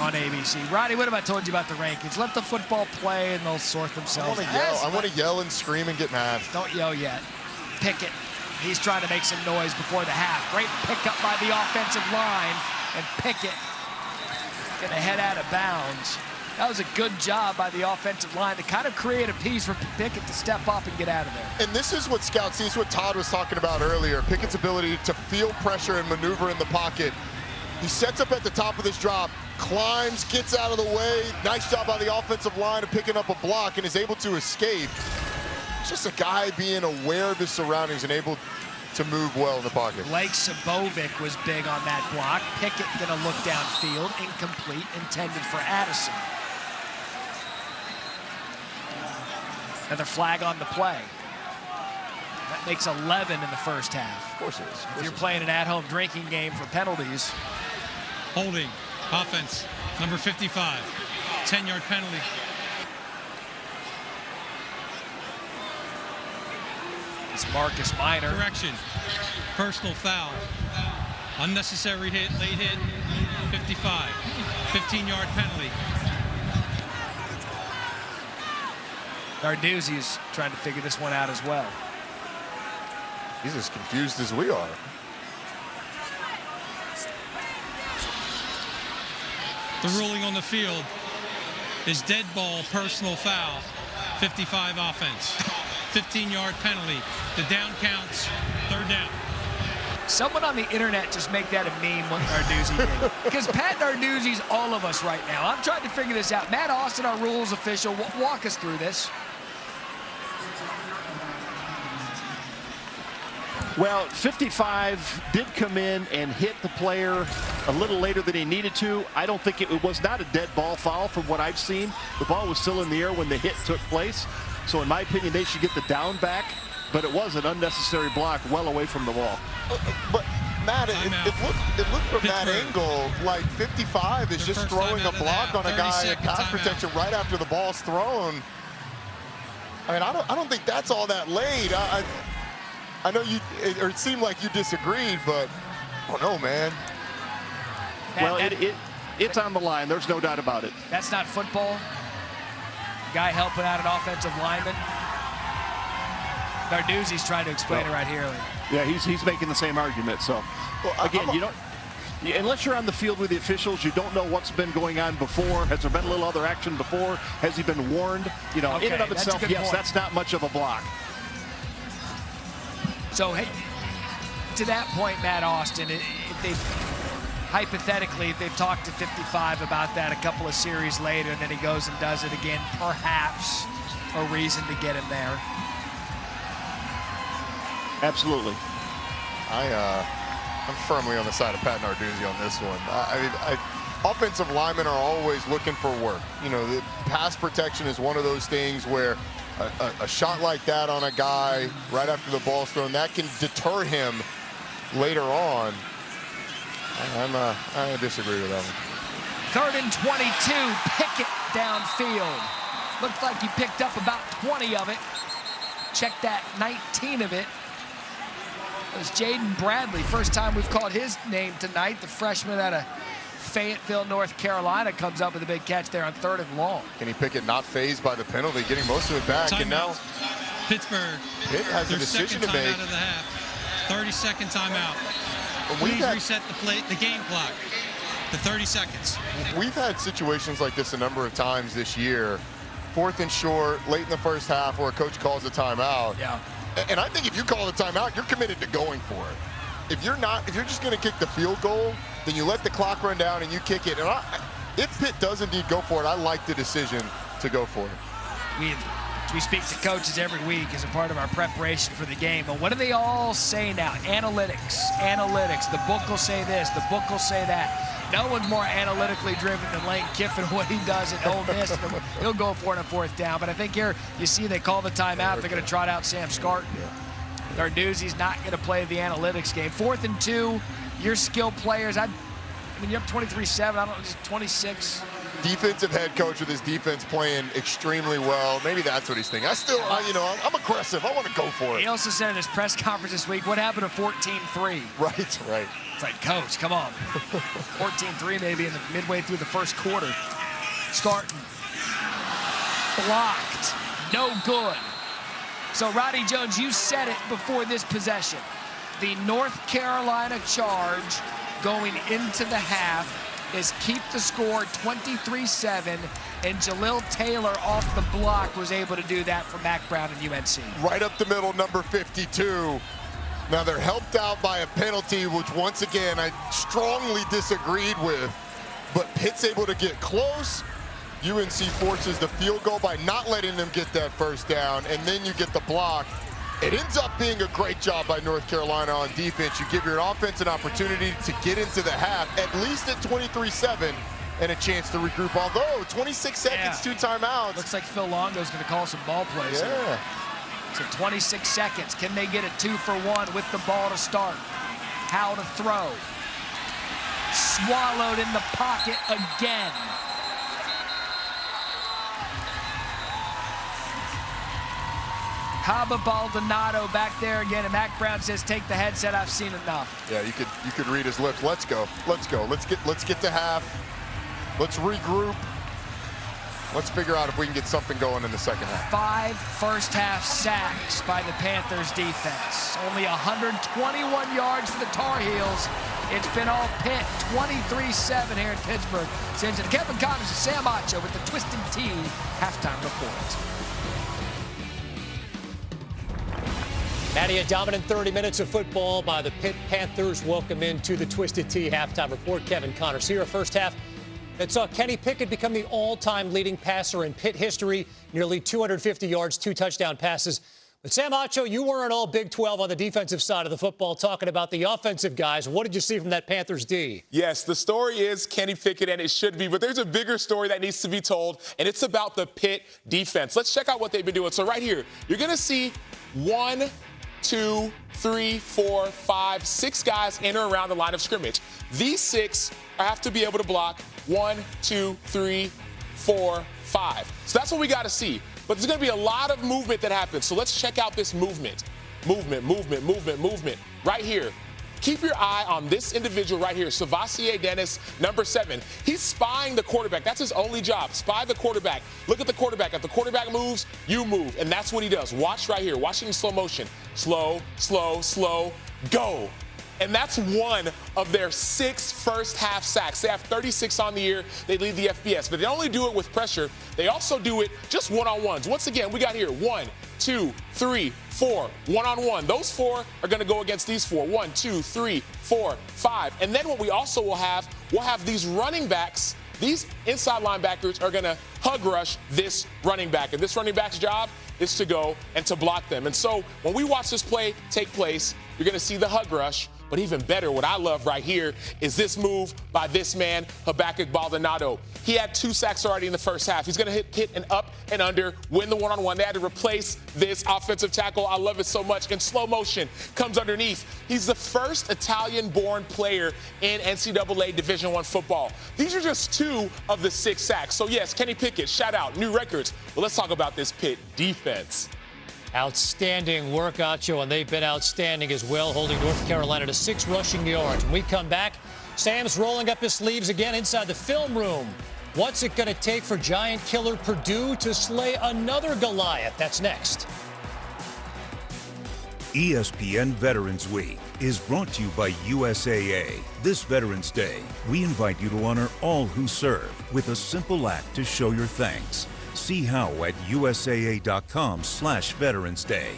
on ABC. Roddy, what have I told you about the rankings? Let the football play and they'll sort themselves out. I want to yell and scream and get mad. Don't yell yet. Pickett, he's trying to make some noise before the half. Great pickup by the offensive line, and Pickett gonna head out of bounds. That was a good job by the offensive line to kind of create a piece for Pickett to step up and get out of there. And this is what Scout sees, what Todd was talking about earlier. Pickett's ability to feel pressure and maneuver in the pocket. He sets up at the top of this drop, climbs, gets out of the way. Nice job by the offensive line of picking up a block and is able to escape. Just a guy being aware of his surroundings and able to move well in the pocket. Blake Sabovic was big on that block. Pickett gonna look downfield, incomplete, intended for Addison. Another flag on the play. That makes 11 in the first half. Of course it is. If you're playing an at-home drinking game for penalties. Holding, offense, number 55, 10-yard penalty. It's Marcus Minor. Correction, personal foul. Unnecessary hit, late hit, 55, 15-yard penalty. Narduzzi's trying to figure this one out as well. He's as confused as we are. The ruling on the field is dead ball, personal foul, 55 offense, 15-yard penalty. The down counts, 3rd down. Someone on the internet just make that a meme what Narduzzi did. Because Pat Narduzzi's all of us right now. I'm trying to figure this out. Matt Austin, our rules official, walk us through this. Well, 55 did come in and hit the player a little later than he needed to. I don't think it was not a dead ball foul from what I've seen. The ball was still in the air when the hit took place. So in my opinion, they should get the down back, but it was an unnecessary block well away from the ball. But Matt, it looked from that angle like 55 is just throwing a block on a guy in pass protection right after the ball's thrown. I mean, I don't think that's all that late. I know it seemed like you disagreed, but I don't know, man. Well, it's on the line. There's no doubt about it. That's not football. Guy helping out an offensive lineman. Narduzzi's trying to explain it right here. Yeah, he's making the same argument. So, again, you don't, unless you're on the field with the officials, you don't know what's been going on before. Has there been a little other action before? Has he been warned? You know, in and of itself, yes, that's not much of a block. So, hey, to that point, Matt Austin, if they've hypothetically, if they've talked to 55 about that a couple of series later, and then he goes and does it again, perhaps a reason to get him there. Absolutely. I'm firmly on the side of Pat Narduzzi on this one. Offensive linemen are always looking for work. You know, the pass protection is one of those things where a shot like that on a guy right after the ball's thrown, that can deter him later on. I disagree with that one. 3rd and 22, Pickett downfield. Looked like he picked up about 20 of it. Check that, 19 of it. It was Jaden Bradley. First time we've called his name tonight. The freshman out of Fayetteville, North Carolina, comes up with a big catch there on 3rd and long. Kenny Pickett not fazed by the penalty, getting most of it back. Timeout. And now Pittsburgh. Pitt has a decision to make. Out of the half. 30-second timeout. Please reset the game clock to 30 seconds. We've had situations like this a number of times this year. 4th and short, late in the first half, where a coach calls a timeout. Yeah. And I think if you call a timeout, you're committed to going for it. If you're just going to kick the field goal, then you let the clock run down and you kick it. And if Pitt does indeed go for it, I like the decision to go for it. We speak to coaches every week as a part of our preparation for the game. But what do they all say now? Analytics. The book will say this. The book will say that. No one's more analytically driven than Lane Kiffin, what he does at Ole Miss. He'll go for it on 4th down. But I think here you see they call the timeout. They're going to trot out Sam Scarton. Narduzzi's not going to play the analytics game. 4th and 2, your skilled players. I mean, you're up 23-7. I don't know, just 26. Defensive head coach with his defense playing extremely well. Maybe that's what he's thinking. I'm aggressive. I want to go for it. He also said in his press conference this week, what happened to 14-3? Right. It's like, coach, come on. 14-3 maybe in the midway through the first quarter. Scarton blocked. No good. So, Roddy Jones, you said it before this possession. The North Carolina charge going into the half is keep the score 23-7, and Jalil Taylor off the block was able to do that for Mack Brown and UNC. Right up the middle, number 52. Now they're helped out by a penalty, which once again I strongly disagreed with, but Pitt's able to get close. UNC forces the field goal by not letting them get that first down, and then you get the block. It ends up being a great job by North Carolina on defense. You give your offense an opportunity to get into the half, at least at 23-7, and a chance to regroup. Although 26 seconds, 2 timeouts. Looks like Phil Longo's going to call some ball plays. Yeah. So 26 seconds. Can they get it 2-for-1 with the ball to start? How to throw. Swallowed in the pocket again. Haba Baldonado back there again, and Mack Brown says, take the headset, I've seen enough. Yeah, you could read his lips. Let's go. Let's get to half. Let's regroup. Let's figure out if we can get something going in the second half. 5 first-half sacks by the Panthers defense. Only 121 yards for the Tar Heels. It's been all Pitt, 23-7 here in Pittsburgh. Kevin Connors and Sam Acho with the Twisted Tea halftime report. Maddie, a dominant 30 minutes of football by the Pitt Panthers. Welcome into the Twisted Tea halftime report. Kevin Connors here. First half that saw Kenny Pickett become the all-time leading passer in Pitt history. Nearly 250 yards, 2 touchdown passes. But Sam Acho, you weren't all Big 12 on the defensive side of the football, talking about the offensive guys. What did you see from that Panthers D? Yes, the story is Kenny Pickett, and it should be, but there's a bigger story that needs to be told, and it's about the Pitt defense. Let's check out what they've been doing. So right here, you're going to see 1, 2, 3, 4, 5, 6 guys in or around the line of scrimmage. These 6 have to be able to block 1, 2, 3, 4, 5. So that's what we got to see. But there's going to be a lot of movement that happens. So let's check out this movement. Movement. Right here. Keep your eye on this individual right here, Savasier Dennis, number 7. He's spying the quarterback. That's his only job, spy the quarterback. Look at the quarterback. If the quarterback moves, you move. And that's what he does. Watch right here. Watch it in slow motion. Slow, go. And that's one of their 6 first-half sacks. They have 36 on the year. They lead the FBS. But they only do it with pressure. They also do it just one-on-ones. Once again, we got here 1, 2, 3, 4, one-on-one. Those 4 are going to go against these 4. 1, 2, 3, 4, 5. And then what we also will have these running backs. These inside linebackers are going to hug rush this running back. And this running back's job is to go and to block them. And so when we watch this play take place, you're going to see the hug rush. But even better, what I love right here is this move by this man, Habakkuk Baldonado. He had 2 sacks already in the first half. He's going to hit an up and under, win the one-on-one. They had to replace this offensive tackle. I love it so much. In slow motion, comes underneath. He's the first Italian-born player in NCAA Division I football. These are just 2 of the 6 sacks. So, yes, Kenny Pickett, shout out, new records. But let's talk about this Pitt defense. Outstanding work, Acho, and they've been outstanding as well, holding North Carolina to 6 rushing yards. When we come back, Sam's rolling up his sleeves again inside the film room. What's it going to take for giant killer Purdue to slay another Goliath? That's next. ESPN Veterans Week is brought to you by USAA. This Veterans Day, we invite you to honor all who serve with a simple act to show your thanks. See how at usaa.com/Veterans Day.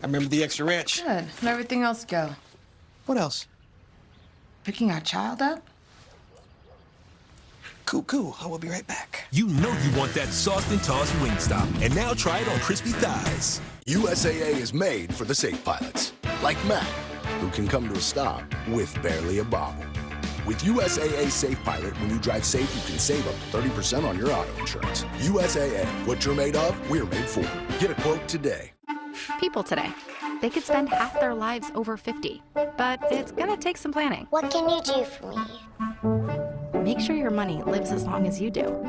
I remember the extra wrench. Good. And everything else go? What else? Picking our child up? Cool. I will be right back. You know you want that sauced and tossed Wingstop, and now try it on crispy thighs. USAA is made for the safe pilots, like Matt, who can come to a stop with barely a bobble. With USAA Safe Pilot, when you drive safe, you can save up to 30% on your auto insurance. USAA, what you're made of, we're made for. Get a quote today. People today, they could spend half their lives over 50, but it's gonna take some planning. What can you do for me? Make sure your money lives as long as you do.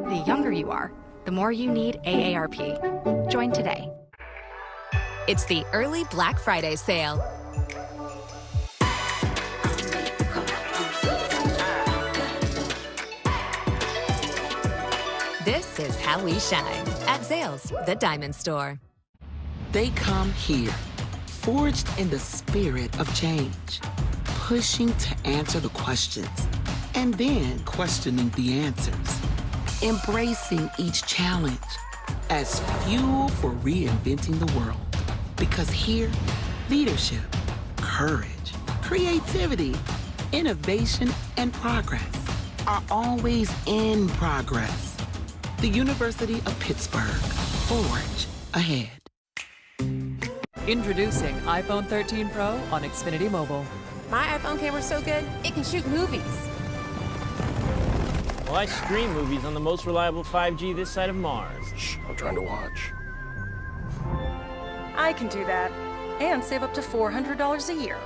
The younger you are, the more you need AARP. Join today. It's the early Black Friday sale. This is how we shine at Zales, the diamond store. They come here, forged in the spirit of change, pushing to answer the questions, and then questioning the answers, embracing each challenge as fuel for reinventing the world. Because here, leadership, courage, creativity, innovation, and progress are always in progress. The University of Pittsburgh, forge ahead. Introducing iPhone 13 Pro on Xfinity Mobile. My iPhone camera's so good, it can shoot movies. Well, I stream movies on the most reliable 5G this side of Mars. Shh, I'm trying to watch. I can do that and save up to $400 a year.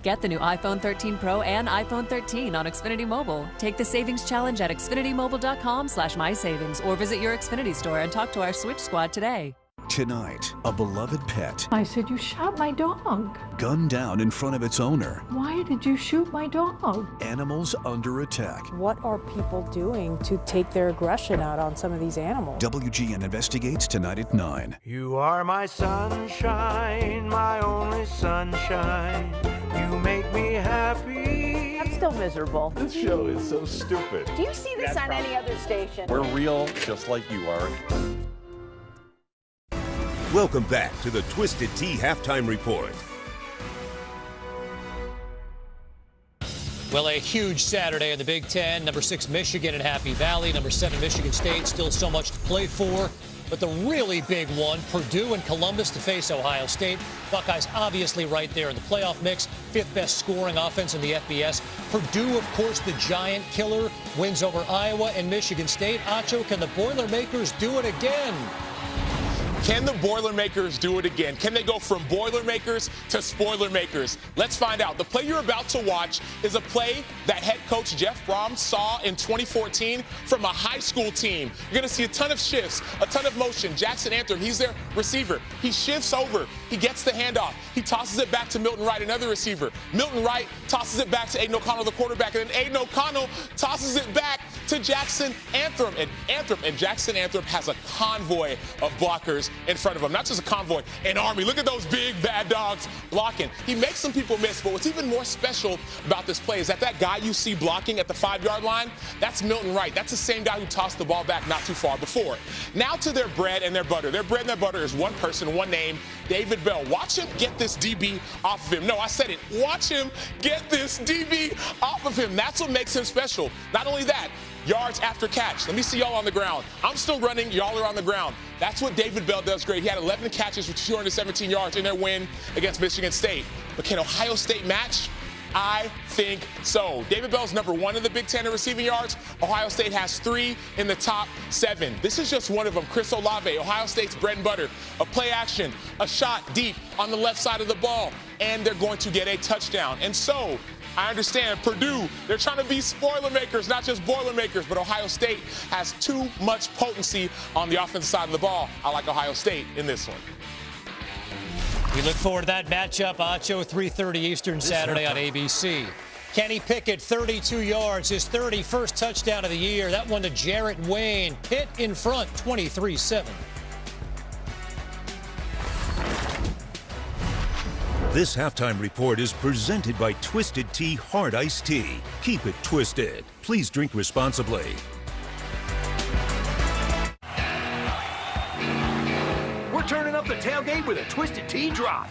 Get the new iPhone 13 Pro and iPhone 13 on Xfinity Mobile. Take the savings challenge at xfinitymobile.com/mysavings or visit your Xfinity store and talk to our Switch Squad today. Tonight, a beloved pet I said you shot my dog. gunned down in front of its owner. Why did you shoot my dog? Animals under attack. What are people doing to take their aggression out on some of these animals? WGN investigates tonight at 9. You are my sunshine, my only sunshine. You make me happy. I'm still miserable. This show is so stupid. Do you see this on any other station? We're real, just like you are. Welcome back to the Twisted Tea Halftime Report. Well, a huge Saturday in the Big Ten. Number 6 Michigan and Happy Valley. Number 7 Michigan State. Still so much to play for. But the really big one, Purdue and Columbus to face Ohio State. Buckeyes obviously right there in the playoff mix. 5th best scoring offense in the FBS. Purdue, of course, the giant killer. Wins over Iowa and Michigan State. Acho, can the Boilermakers do it again? Can the Boilermakers do it again? Can they go from Boilermakers to Spoilermakers? Let's find out. The play you're about to watch is a play that head coach Jeff Brom saw in 2014 from a high school team. You're going to see a ton of shifts, a ton of motion. Jackson Anthem, he's their receiver. He shifts over. He gets the handoff. He tosses it back to Milton Wright, another receiver. Milton Wright tosses it back to Aiden O'Connell, the quarterback. And then Aiden O'Connell tosses it back to Jackson Anthem. And Jackson Anthem has a convoy of blockers in front of him. Not just a convoy, an army. Look at those big bad dogs blocking. He makes some people miss, but what's even more special about this play is that guy you see blocking at the 5-yard line, that's Milton Wright. That's the same guy who tossed the ball back not too far before. Now to their bread and their butter. Their bread and their butter is one person, one name, David Bell. Watch him get this DB off of him. No, I said it. Watch him get this DB off of him. That's what makes him special. Not only that, yards after catch. Let me see y'all on the ground. I'm still running. Y'all are on the ground. That's what David Bell does great. He had 11 catches for 217 yards in their win against Michigan State. But can Ohio State match? I think so. David Bell's number 1 in the Big Ten in receiving yards. Ohio State has 3 in the top 7. This is just one of them. Chris Olave, Ohio State's bread and butter. A play action, a shot deep on the left side of the ball, and they're going to get a touchdown. And so, I understand Purdue, they're trying to be Spoilermakers, not just Boilermakers, but Ohio State has too much potency on the offensive side of the ball. I like Ohio State in this one. We look forward to that matchup, Acho, 3:30 Eastern Saturday on ABC. Kenny Pickett, 32 yards, his 31st touchdown of the year. That one to Jarrett Wayne. Pitt in front, 23-7. This halftime report is presented by Twisted Tea Hard Iced Tea. Keep it twisted. Please drink responsibly. We're turning up the tailgate with a Twisted Tea drop.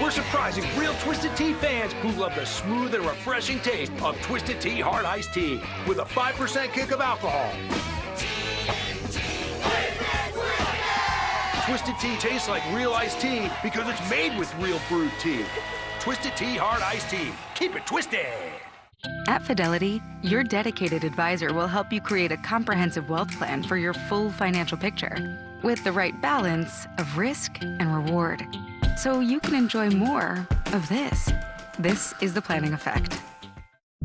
We're surprising real Twisted Tea fans who love the smooth and refreshing taste of Twisted Tea Hard Iced Tea with a 5% kick of alcohol. Twisted Tea tastes like real iced tea because it's made with real brewed tea. Twisted Tea Hard Iced Tea. Keep it twisted. At Fidelity, your dedicated advisor will help you create a comprehensive wealth plan for your full financial picture with the right balance of risk and reward, so you can enjoy more of this. This is the planning effect.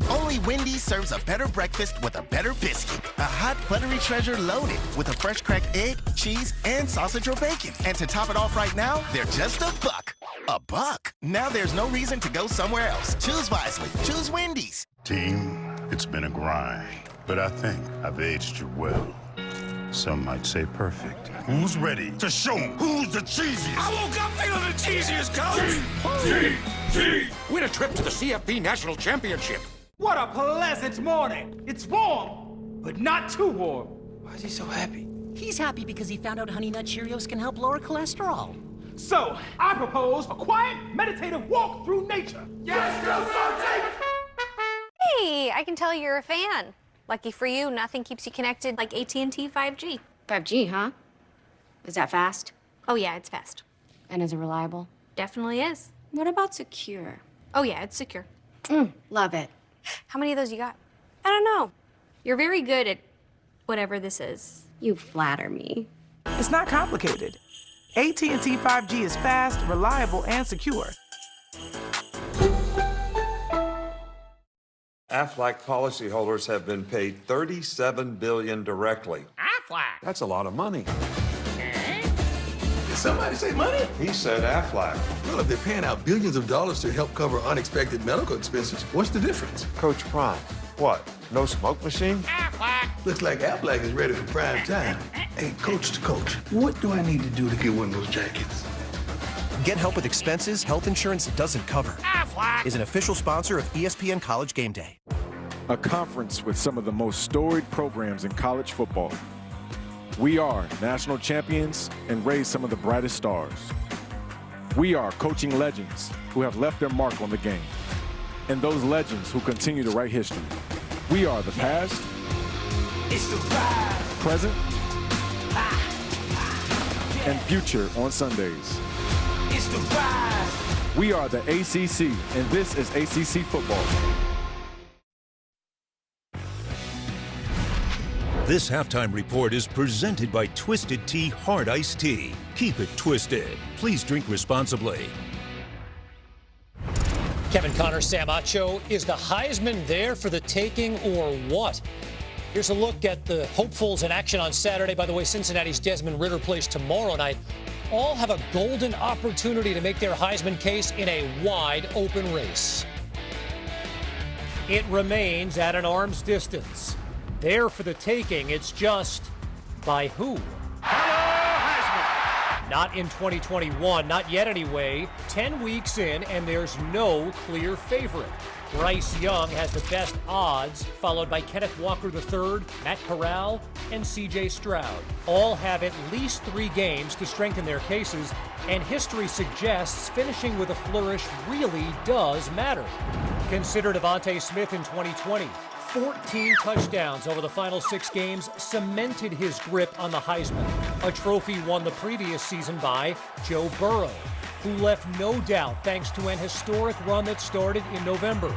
Only Wendy's serves a better breakfast with a better biscuit. A hot, buttery treasure loaded with a fresh cracked egg, cheese, and sausage or bacon. And to top it off right now, they're just $1. $1? Now there's no reason to go somewhere else. Choose wisely. Choose Wendy's. Team, it's been a grind, but I think I've aged you well. Some might say perfect. Who's ready to show who's the cheesiest? I woke up feeling the cheesiest, Coach! Win a trip to the CFP National Championship. What a pleasant morning. It's warm, but not too warm. Why is he so happy? He's happy because he found out Honey Nut Cheerios can help lower cholesterol. So, I propose a quiet, meditative walk through nature. Yes, go Celtics! Hey, I can tell you're a fan. Lucky for you, nothing keeps you connected like AT&T 5G. 5G, huh? Is that fast? Oh yeah, it's fast. And is it reliable? Definitely is. What about secure? Oh yeah, it's secure. Love it. How many of those you got? I don't know. You're very good at whatever this is. You flatter me. It's not complicated. AT&T 5G is fast, reliable, and secure. Aflac policyholders have been paid $37 billion directly. Aflac! That's a lot of money. Did somebody say money? He said Aflac. Well, if they're paying out billions of dollars to help cover unexpected medical expenses, what's the difference? Coach Prime, what? No smoke machine? Aflac! Looks like Aflac is ready for prime time. Hey, coach to coach, what do I need to do to get one of those jackets? Get help with expenses health insurance doesn't cover. Aflac is an official sponsor of ESPN College Game Day. A conference with some of the most storied programs in college football. We are national champions and raise some of the brightest stars. We are coaching legends who have left their mark on the game, and those legends who continue to write history. We are the past, it's the ride, present, and future on Sundays. It's the ride. We are the ACC, and this is ACC football. This halftime report is presented by Twisted Tea Hard Iced Tea. Keep it twisted. Please drink responsibly. Kevin Connor, Sam Acho. Is the Heisman there for the taking or what? Here's a look at the hopefuls in action on Saturday. By the way, Cincinnati's Desmond Ridder plays tomorrow night. All have a golden opportunity to make their Heisman case in a wide open race. It remains at an arm's distance. There for the taking, it's just by who? Not in 2021, not yet anyway. 10 weeks in, and there's no clear favorite. Bryce Young has the best odds, followed by Kenneth Walker III, Matt Corral, and C.J. Stroud. All have at least 3 games to strengthen their cases, and history suggests finishing with a flourish really does matter. Consider Devontae Smith in 2020. 14 touchdowns over the final 6 games cemented his grip on the Heisman, a trophy won the previous season by Joe Burrow, who left no doubt thanks to an historic run that started in November.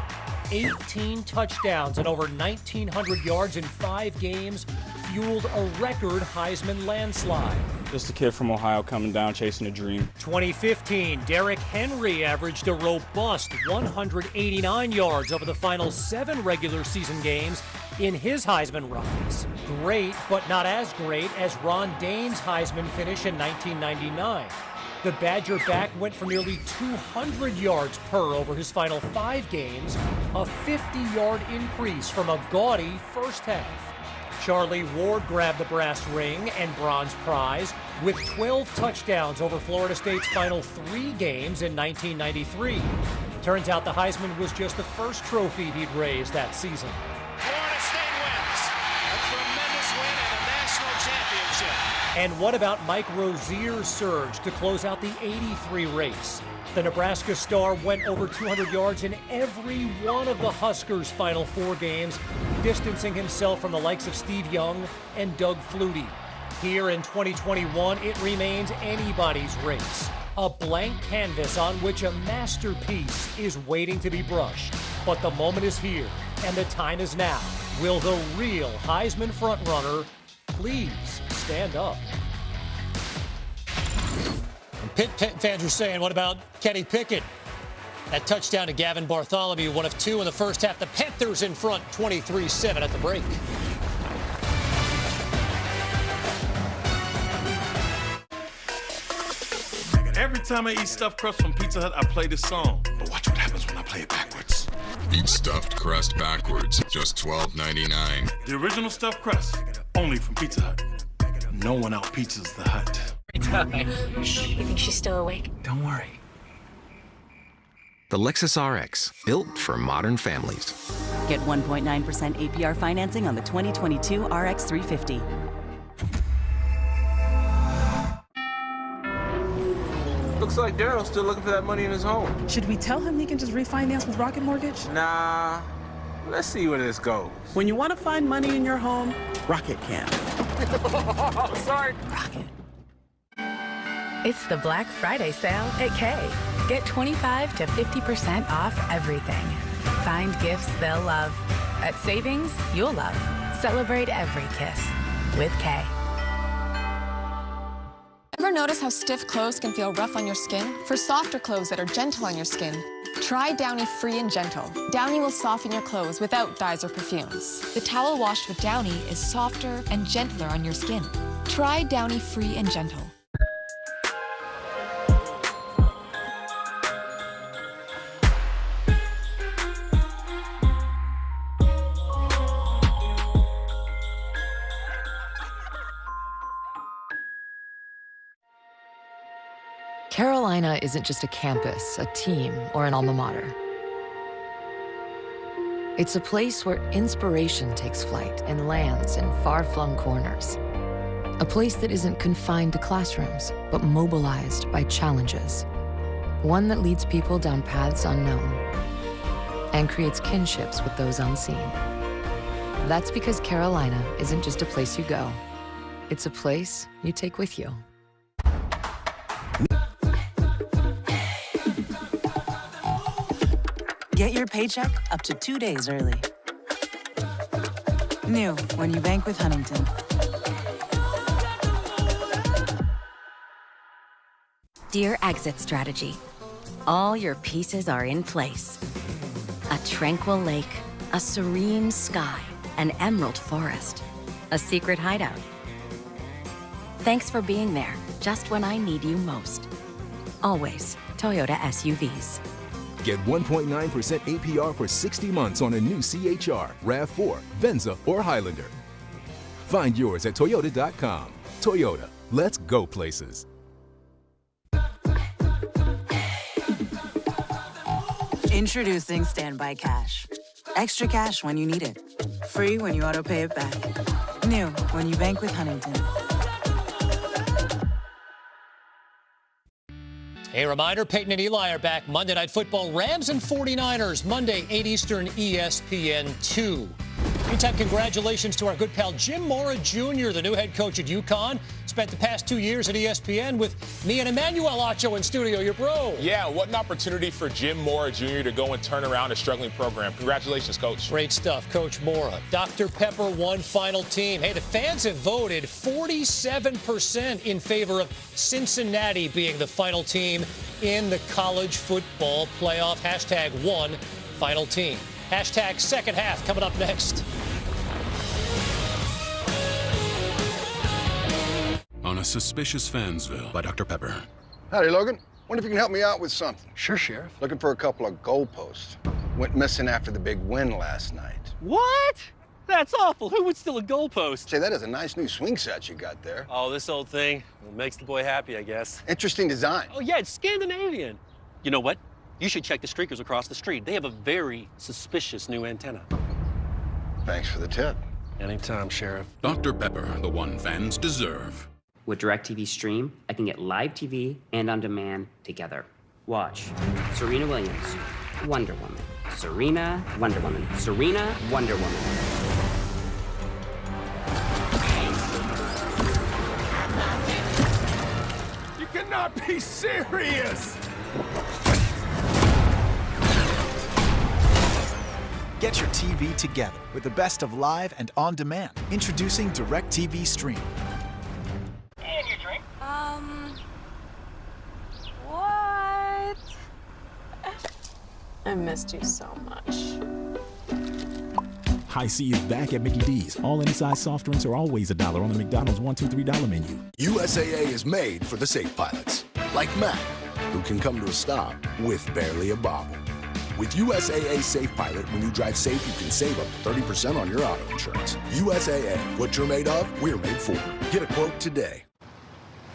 18 touchdowns and over 1,900 yards in 5 games fueled a record Heisman landslide. Just a kid from Ohio coming down chasing a dream. 2015, Derrick Henry averaged a robust 189 yards over the final 7 regular season games in his Heisman rise. Great, but not as great as Ron Dayne's Heisman finish in 1999. The Badger back went for nearly 200 yards per over his final 5 games, a 50-yard increase from a gaudy first half. Charlie Ward grabbed the brass ring and bronze prize with 12 touchdowns over Florida State's final 3 games in 1993. Turns out the Heisman was just the first trophy he'd raised that season. Florida State wins. A tremendous win and a national championship. And what about Mike Rozier's surge to close out the 83 race? The Nebraska star went over 200 yards in every one of the Huskers' final 4 games, distancing himself from the likes of Steve Young and Doug Flutie. Here in 2021, it remains anybody's race. A blank canvas on which a masterpiece is waiting to be brushed. But the moment is here, and the time is now. Will the real Heisman frontrunner please stand up? And Pitt fans are saying, what about Kenny Pickett? That touchdown to Gavin Bartholomew, one of two in the first half. The Panthers in front, 23-7 at the break. Every time I eat stuffed crust from Pizza Hut, I play this song. But watch what happens when I play it backwards. Eat stuffed crust backwards, just $12.99. The original stuffed crust, only from Pizza Hut. No one out pizzas the Hut. You think she's still awake? Don't worry. The Lexus RX, built for modern families. Get 1.9% APR financing on the 2022 RX 350. Looks like Daryl's still looking for that money in his home. Should we tell him he can just refinance with Rocket Mortgage? Nah, let's see where this goes. When you want to find money in your home, Rocket can. Sorry. Rocket. It's the Black Friday sale at Kay. Get 25 to 50% off everything. Find gifts they'll love. At Savings, you'll love. Celebrate every kiss with Kay. Ever notice how stiff clothes can feel rough on your skin? For softer clothes that are gentle on your skin, try Downy Free and Gentle. Downy will soften your clothes without dyes or perfumes. The towel washed with Downy is softer and gentler on your skin. Try Downy Free and Gentle. Carolina isn't just a campus, a team, or an alma mater. It's a place where inspiration takes flight and lands in far-flung corners. A place that isn't confined to classrooms, but mobilized by challenges. One that leads people down paths unknown and creates kinships with those unseen. That's because Carolina isn't just a place you go. It's a place you take with you. Get your paycheck up to 2 days early. New when you bank with Huntington. Dear Exit Strategy, all your pieces are in place. A tranquil lake, a serene sky, an emerald forest, a secret hideout. Thanks for being there, just when I need you most. Always Toyota SUVs. Get 1.9% APR for 60 months on a new CHR, RAV4, Venza, or Highlander. Find yours at Toyota.com. Toyota, let's go places. Introducing Standby Cash. Extra cash when you need it. Free when you auto-pay it back. New when you bank with Huntington. A reminder, Peyton and Eli are back Monday Night Football. Rams and 49ers, Monday, 8 Eastern, ESPN 2. Meantime, congratulations to our good pal Jim Mora Jr., the new head coach at UConn. Spent the past 2 years at ESPN with me and Emmanuel Acho in studio, your bro. Yeah, what an opportunity for Jim Mora Jr. to go and turn around a struggling program. Congratulations, Coach. Great stuff, Coach Mora. Dr. Pepper, one final team. Hey, the fans have voted 47% in favor of Cincinnati being the final team in the college football playoff. Hashtag one final team. Hashtag second half coming up next. On a Suspicious Fansville by Dr. Pepper. Howdy, Logan. Wonder if you can help me out with something. Sure, Sheriff. Looking for a couple of goalposts. Went missing after the big win last night. What? That's awful. Who would steal a goalpost? Say, that is a nice new swing set you got there. Oh, this old thing. Well, makes the boy happy, I guess. Interesting design. Oh, yeah, it's Scandinavian. You know what? You should check the streakers across the street. They have a very suspicious new antenna. Thanks for the tip. Anytime, Sheriff. Dr. Pepper, the one fans deserve. With DirecTV Stream, I can get live TV and on demand together. Watch Serena Williams, Wonder Woman. Serena, Wonder Woman. Serena, Wonder Woman. cannot be serious! Get your TV together with the best of live and on-demand. Introducing DirecTV Stream. And your drink? What? I missed you so much. High C is back at Mickey D's. All any size soft drinks are always $1 on the McDonald's $1, $2, $3 menu. USAA is made for the safe pilots, like Mac, who can come to a stop with barely a bobble. With USAA Safe Pilot, when you drive safe, you can save up to 30% on your auto insurance. USAA, what you're made of, we're made for. Get a quote today.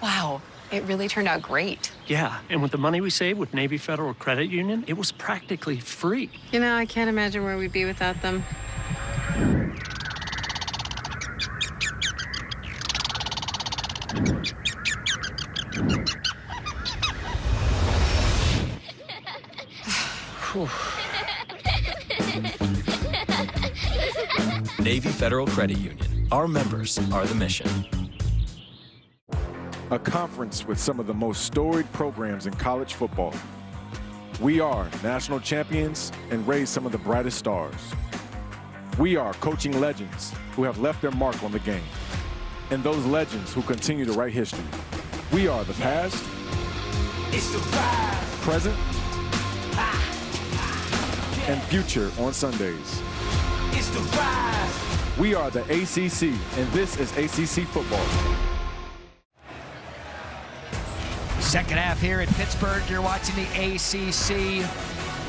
Wow, it really turned out great. Yeah, and with the money we saved with Navy Federal Credit Union, it was practically free. You know, I can't imagine where we'd be without them. Navy Federal Credit Union. Our members are the mission. A conference with some of the most storied programs in college football. We are national champions and raise some of the brightest stars. We are coaching legends who have left their mark on the game, and those legends who continue to write history. We are the past, present, and future on Sundays. We are the ACC, and this is ACC football. Second half here in Pittsburgh. You're watching the ACC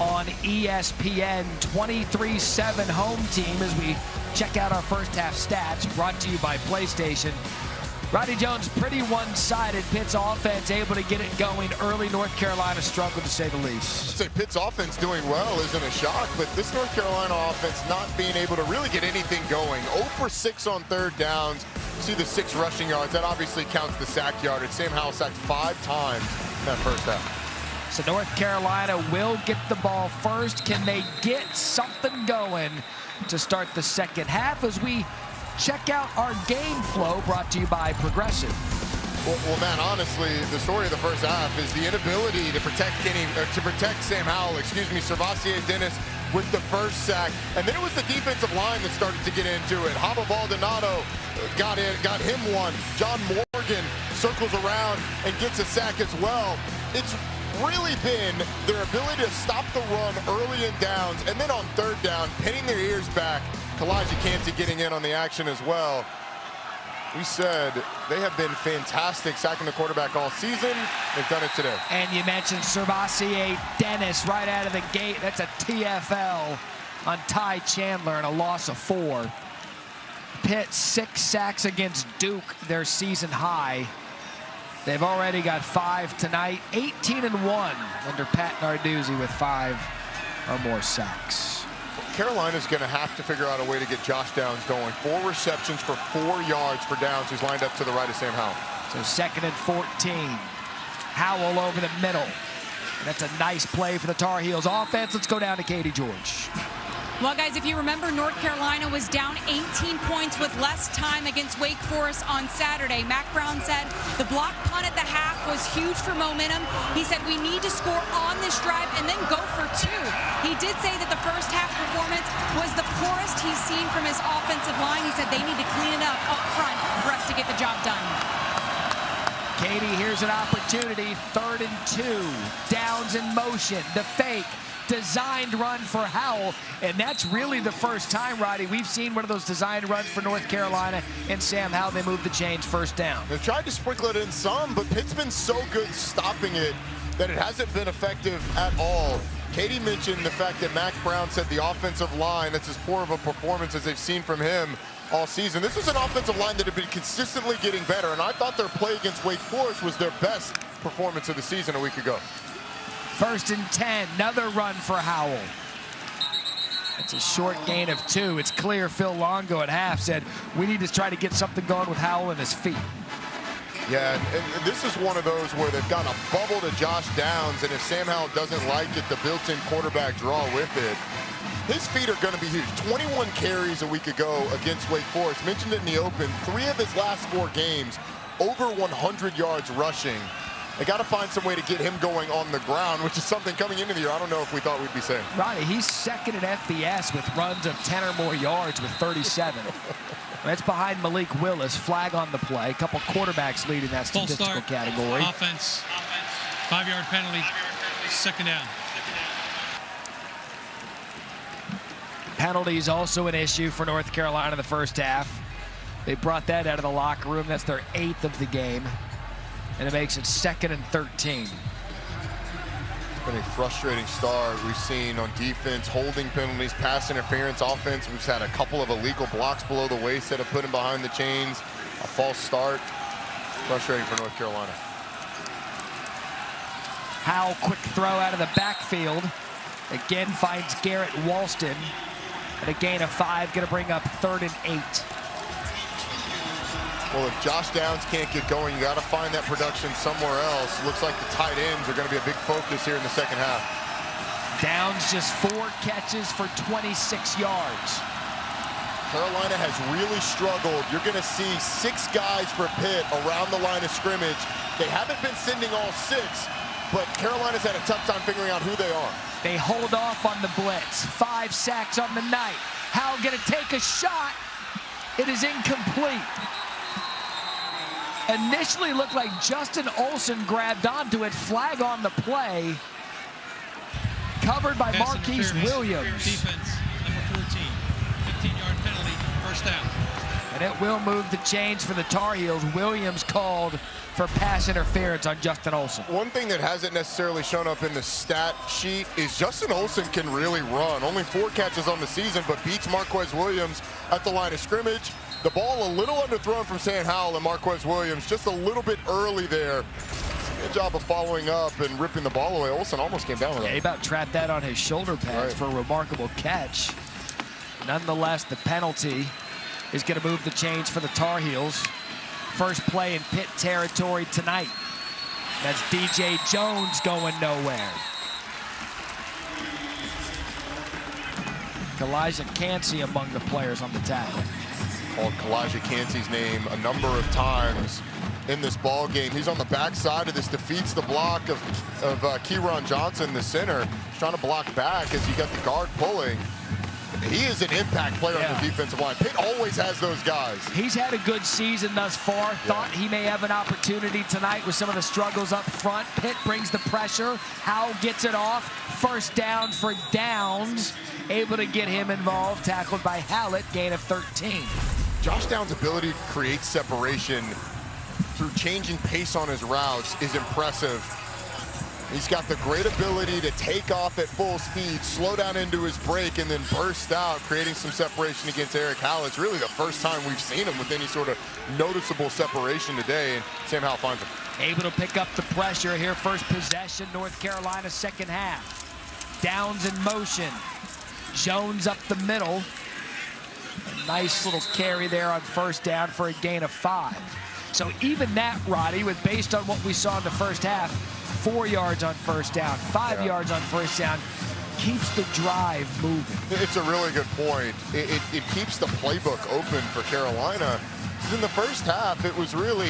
on ESPN. 23-7 home team as we check out our first half stats, brought to you by PlayStation. Rodney Jones, pretty one-sided. Pitt's offense able to get it going early. North Carolina struggled, to say the least. I'd say Pitt's offense doing well isn't a shock, but this North Carolina offense not being able to really get anything going. 0 for 6 on third downs. See the 6 rushing yards. That obviously counts the sack yardage. Sam Howell sacked 5 times in that first half. So North Carolina will get the ball first. Can they get something going to start the second half as we check out our game flow, brought to you by Progressive? Well, man, honestly, the story of the first half is the inability to protect Sam Howell, Servassier Dennis with the first sack. And then it was the defensive line that started to get into it. Haba Baldonado got him one. John Morgan circles around and gets a sack as well. It's really been their ability to stop the run early in downs, and then on third down, pinning their ears back. Kalijah Kancey getting in on the action as well. We said they have been fantastic sacking the quarterback all season. They've done it today. And you mentioned Servassier Dennis right out of the gate. That's a TFL on Ty Chandler and a loss of 4. Pitt 6 sacks against Duke, their season high. They've already got 5 tonight. 18-1 under Pat Narduzzi with 5 or more sacks. Carolina's going to have to figure out a way to get Josh Downs going. 4 receptions for 4 yards for Downs, who's lined up to the right of Sam Howell. So 2nd and 14. Howell over the middle. And that's a nice play for the Tar Heels offense. Let's go down to Katie George. Well, guys, if you remember, North Carolina was down 18 points with less time against Wake Forest on Saturday. Mac Brown said the block punt at the half was huge for momentum. He said we need to score on this drive and then go for 2. He did say that the first half performance was the poorest he's seen from his offensive line. He said they need to clean it up front for us to get the job done. Katie, here's an opportunity. 3rd and 2. Downs in motion. The fake. Designed run for Howell, and that's really the first time, Roddy, we've seen one of those designed runs for North Carolina, and Sam Howell, they moved the chains, first down. They've tried to sprinkle it in some, but Pitt's been so good stopping it that it hasn't been effective at all. Katie mentioned the fact that Mac Brown said the offensive line, that's as poor of a performance as they've seen from him all season. This was an offensive line that had been consistently getting better, and I thought their play against Wake Forest was their best performance of the season a week ago. 1st and 10, another run for Howell. It's a short gain of 2. It's clear Phil Longo at half said, we need to try to get something going with Howell and his feet. Yeah, and this is one of those where they've got a bubble to Josh Downs, and if Sam Howell doesn't like it, the built-in quarterback draw with it. His feet are going to be huge. 21 carries a week ago against Wake Forest. Mentioned it in the open, 3 of his last 4 games, over 100 yards rushing. They got to find some way to get him going on the ground, which is something coming into the year I don't know if we thought we'd be saying. Ronnie, he's second in FBS with runs of 10 or more yards with 37. That's behind Malik Willis. Flag on the play. A couple quarterbacks leading that statistical category. Offense. 5-yard penalty. Second down. Penalties also an issue for North Carolina in the first half. They brought that out of the locker room. That's their 8th of the game. And it makes it 2nd and 13. It's been a frustrating start. We've seen on defense, holding penalties, pass interference, offense. We've had a couple of illegal blocks below the waist that have put him behind the chains. A false start. Frustrating for North Carolina. Howell, quick throw out of the backfield. Again finds Garrett Walston. And a gain of 5, going to bring up 3rd and 8. Well, if Josh Downs can't get going, you got to find that production somewhere else. Looks like the tight ends are going to be a big focus here in the second half. Downs just 4 catches for 26 yards. Carolina has really struggled. You're going to see 6 guys for Pitt around the line of scrimmage. They haven't been sending all 6, but Carolina's had a tough time figuring out who they are. They hold off on the blitz. 5 sacks on the night. Howell going to take a shot. It is incomplete. Initially looked like Justin Olson grabbed onto it. Flag on the play. Covered by Marquise Williams. Defense, number 14. 15-yard penalty, first down. And it will move the chains for the Tar Heels. Williams called for pass interference on Justin Olson. One thing that hasn't necessarily shown up in the stat sheet is Justin Olson can really run. Only 4 catches on the season, but beats Marquise Williams at the line of scrimmage. The ball a little underthrown from Sam Howell and Marquise Williams, just a little bit early there. Good job of following up and ripping the ball away. Olson almost came down with it. He about trapped that on his shoulder pads for a remarkable catch. Nonetheless, the penalty is going to move the chains for the Tar Heels. First play in Pitt territory tonight. That's DJ Jones going nowhere. Kalijah Cansey among the players on the tackle. Called Kalijah Cansey's name a number of times in this ball game. He's on the backside of this, defeats the block of Kieron Johnson, the center. He's trying to block back as you got the guard pulling. He is an impact player on the defensive line. Pitt always has those guys. He's had a good season thus far. Thought he may have an opportunity tonight with some of the struggles up front. Pitt brings the pressure. Howell gets it off. First down for Downs. Able to get him involved. Tackled by Hallett. Gain of 13. Josh Downs' ability to create separation through changing pace on his routes is impressive. He's got the great ability to take off at full speed, slow down into his break, and then burst out, creating some separation against Eric Howell. It's really the first time we've seen him with any sort of noticeable separation today, and Sam Howell finds him. Able to pick up the pressure here. First possession, North Carolina, second half. Downs in motion. Jones up the middle. A nice little carry there on first down for a gain of 5. So even that, Roddy, with based on what we saw in the first half, 4 yards on first down, 5 yards on first down, keeps the drive moving. It's a really good point. It keeps the playbook open for Carolina. In the first half, it was really,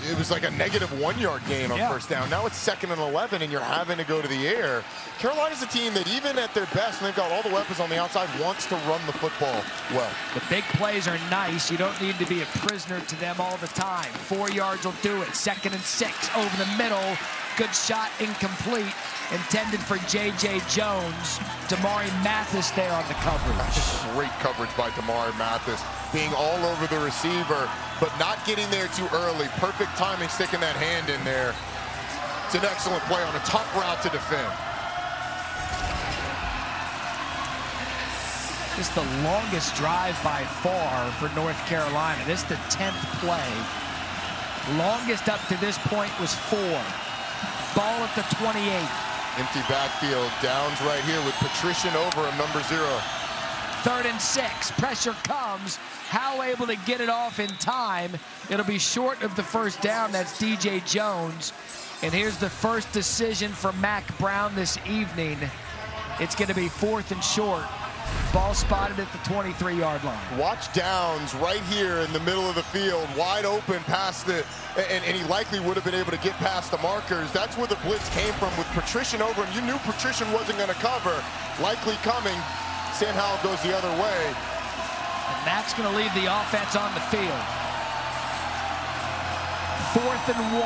it was like a negative -1 yard gain on first down. Now it's 2nd and 11, and you're having to go to the air. Carolina's a team that even at their best, and they've got all the weapons on the outside, wants to run the football well. The big plays are nice. You don't need to be a prisoner to them all the time. 4 yards will do it. 2nd and 6 over the middle. Good shot, incomplete. Intended for J.J. Jones. Damari Mathis there on the coverage. Great coverage by Damari Mathis. Being all over the receiver, but not getting there too early. Perfect timing, sticking that hand in there. It's an excellent play on a tough route to defend. This is the longest drive by far for North Carolina. This is the 10th play. Longest up to this point was 4. Ball at the 28. Empty backfield. Downs right here with Patrician over him, number 0. 3rd and 6. Pressure comes. How able to get it off in time. It'll be short of the first down. That's DJ Jones. And here's the first decision for Mack Brown this evening. It's going to be 4th and short Ball spotted at the 23-yard line. Watch Downs right here in the middle of the field, wide open past the, and he likely would have been able to get past the markers. That's where the blitz came from with Patrician over him. You knew Patrician wasn't going to cover. Likely coming. Sam Howell goes the other way. And that's going to leave the offense on the field. 4th and 1.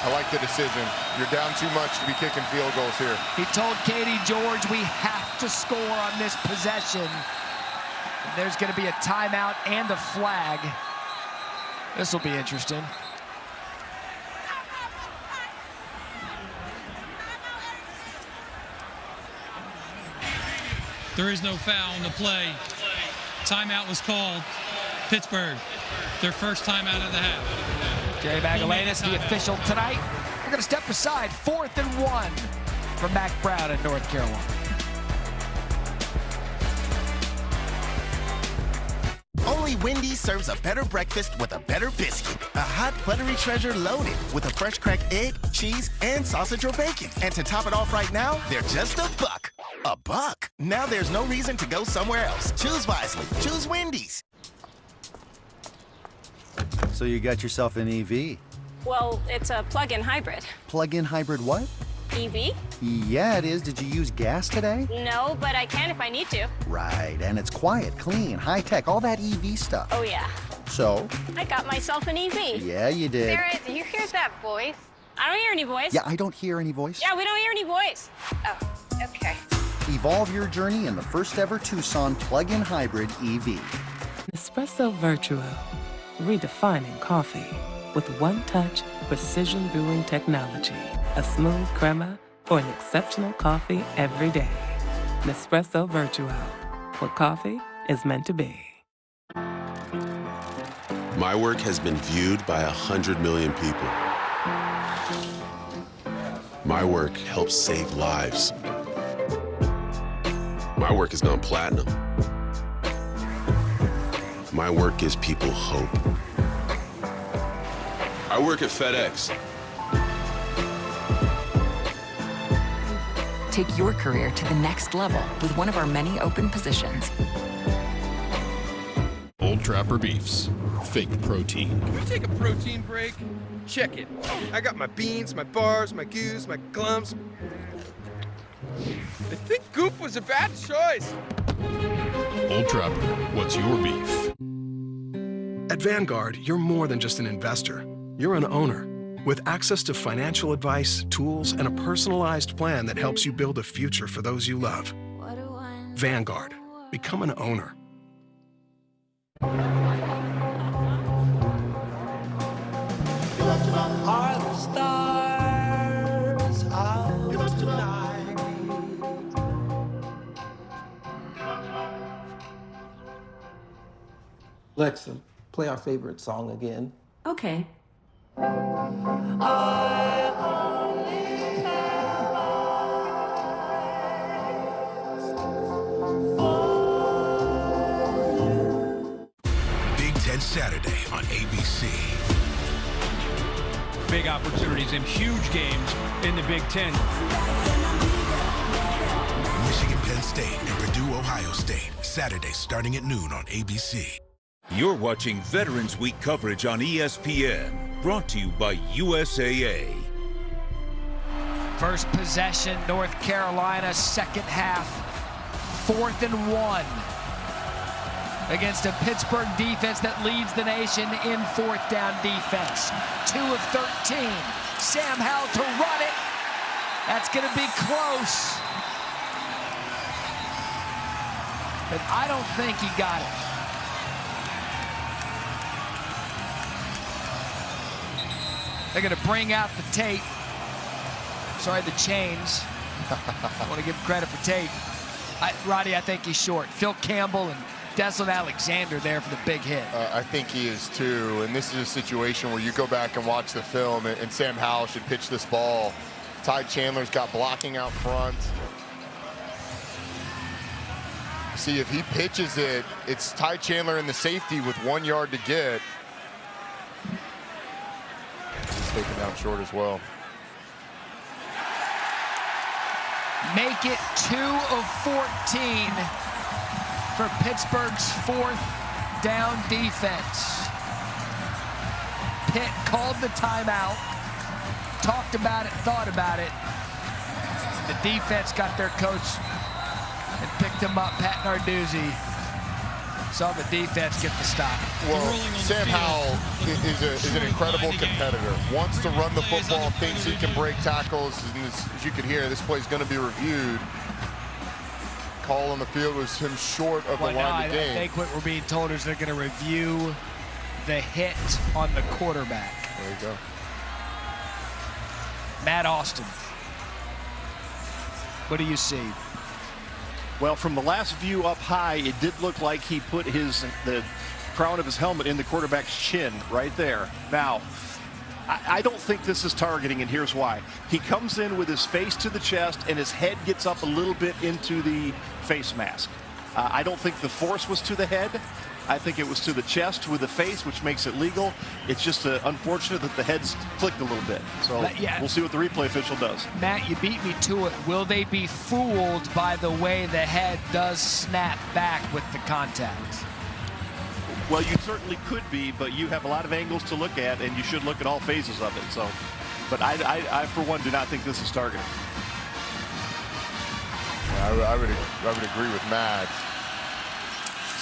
I like the decision. You're down too much to be kicking field goals here. He told Katie George, we have to score on this possession. And there's going to be a timeout and a flag. This will be interesting. There is no foul on the play. Timeout was called. Pittsburgh, their first timeout of the half. Jay Magalanis, the official tonight. We're going to step aside. 4th and 1 from Mac Brown in North Carolina. Only Wendy's serves a better breakfast with a better biscuit. A hot, buttery treasure loaded with a fresh cracked egg, cheese, and sausage or bacon. And to top it off right now, they're just $1. $1? Now there's no reason to go somewhere else. Choose wisely. Choose Wendy's. So you got yourself an EV? Well, it's a plug-in hybrid. Plug-in hybrid what? EV? Yeah, it is. Did you use gas today? No, but I can if I need to. Right, and it's quiet, clean, high-tech, all that EV stuff. Oh, yeah. So? I got myself an EV. Yeah, you did. Sarah, do you hear that voice? I don't hear any voice. Yeah, I don't hear any voice. Yeah, we don't hear any voice. Oh, okay. Evolve your journey in the first ever Tucson plug-in hybrid EV. Nespresso Virtuo, redefining coffee with one-touch precision brewing technology. A smooth crema for an exceptional coffee every day. Nespresso Virtuo, what coffee is meant to be. My work has been viewed by 100 million people. My work helps save lives. My work has gone platinum. My work gives people hope. I work at FedEx. Take your career to the next level with one of our many open positions. Old Trapper Beefs. Fake protein. Can we take a protein break? Check it. I got my beans, my bars, my goos, my glums. I think Goop was a bad choice. Old Trapper, what's your beef? At Vanguard, you're more than just an investor. You're an owner with access to financial advice, tools, and a personalized plan that helps you build a future for those you love. Vanguard. Become an owner. Are the stars out tonight? Alexa, play our favorite song again. Okay. Big Ten Saturday on ABC. Big opportunities and huge games in the Big Ten. Michigan, Penn State, and Purdue, Ohio State. Saturday starting at noon on ABC. You're watching Veterans Week coverage on ESPN, brought to you by USAA. First possession, North Carolina, second half, 4th and 1 against a Pittsburgh defense that leads the nation in 4th down defense. 2 of 13. Sam Howell to run it. That's going to be close. But I don't think he got it. They're going to bring out the tape. Sorry, the chains. I want to give credit for tape. Roddy, I think he's short. Phil Campbell and Deslin Alexander there for the big hit. I think he is too. And this is a situation where you go back and watch the film, and Sam Howell should pitch this ball. Ty Chandler's got blocking out front. See, if he pitches it, it's Ty Chandler in the safety with 1 yard to get. He's taken down short as well. make it 2 of 14 for Pittsburgh's 4th down defense. Pitt called the timeout, talked about it, thought about it. The defense got their coach and picked him up. Pat Narduzzi saw the defense get the stop. Well, Sam Howell is an incredible competitor. Wants to run the football, thinks he can break tackles. And as you can hear, this play is going to be reviewed. Call on the field was him short of the line of game. I think what we're being told is they're going to review the hit on the quarterback. There you go. Matt Austin, what do you see? Well, from the last view up high, it did look like he put the crown of his helmet in the quarterback's chin right there. Now, I don't think this is targeting, and here's why. He comes in with his face to the chest, and his head gets up a little bit into the face mask. I don't think the force was to the head. I think it was to the chest with the face, which makes it legal. It's just unfortunate that the head's clicked a little bit. So we'll see what the replay official does. Matt, you beat me to it. Will they be fooled by the way the head does snap back with the contact? Well, you certainly could be, but you have a lot of angles to look at, and you should look at all phases of it. So, but I for one, do not think this is targeted. Yeah, I would agree with Matt.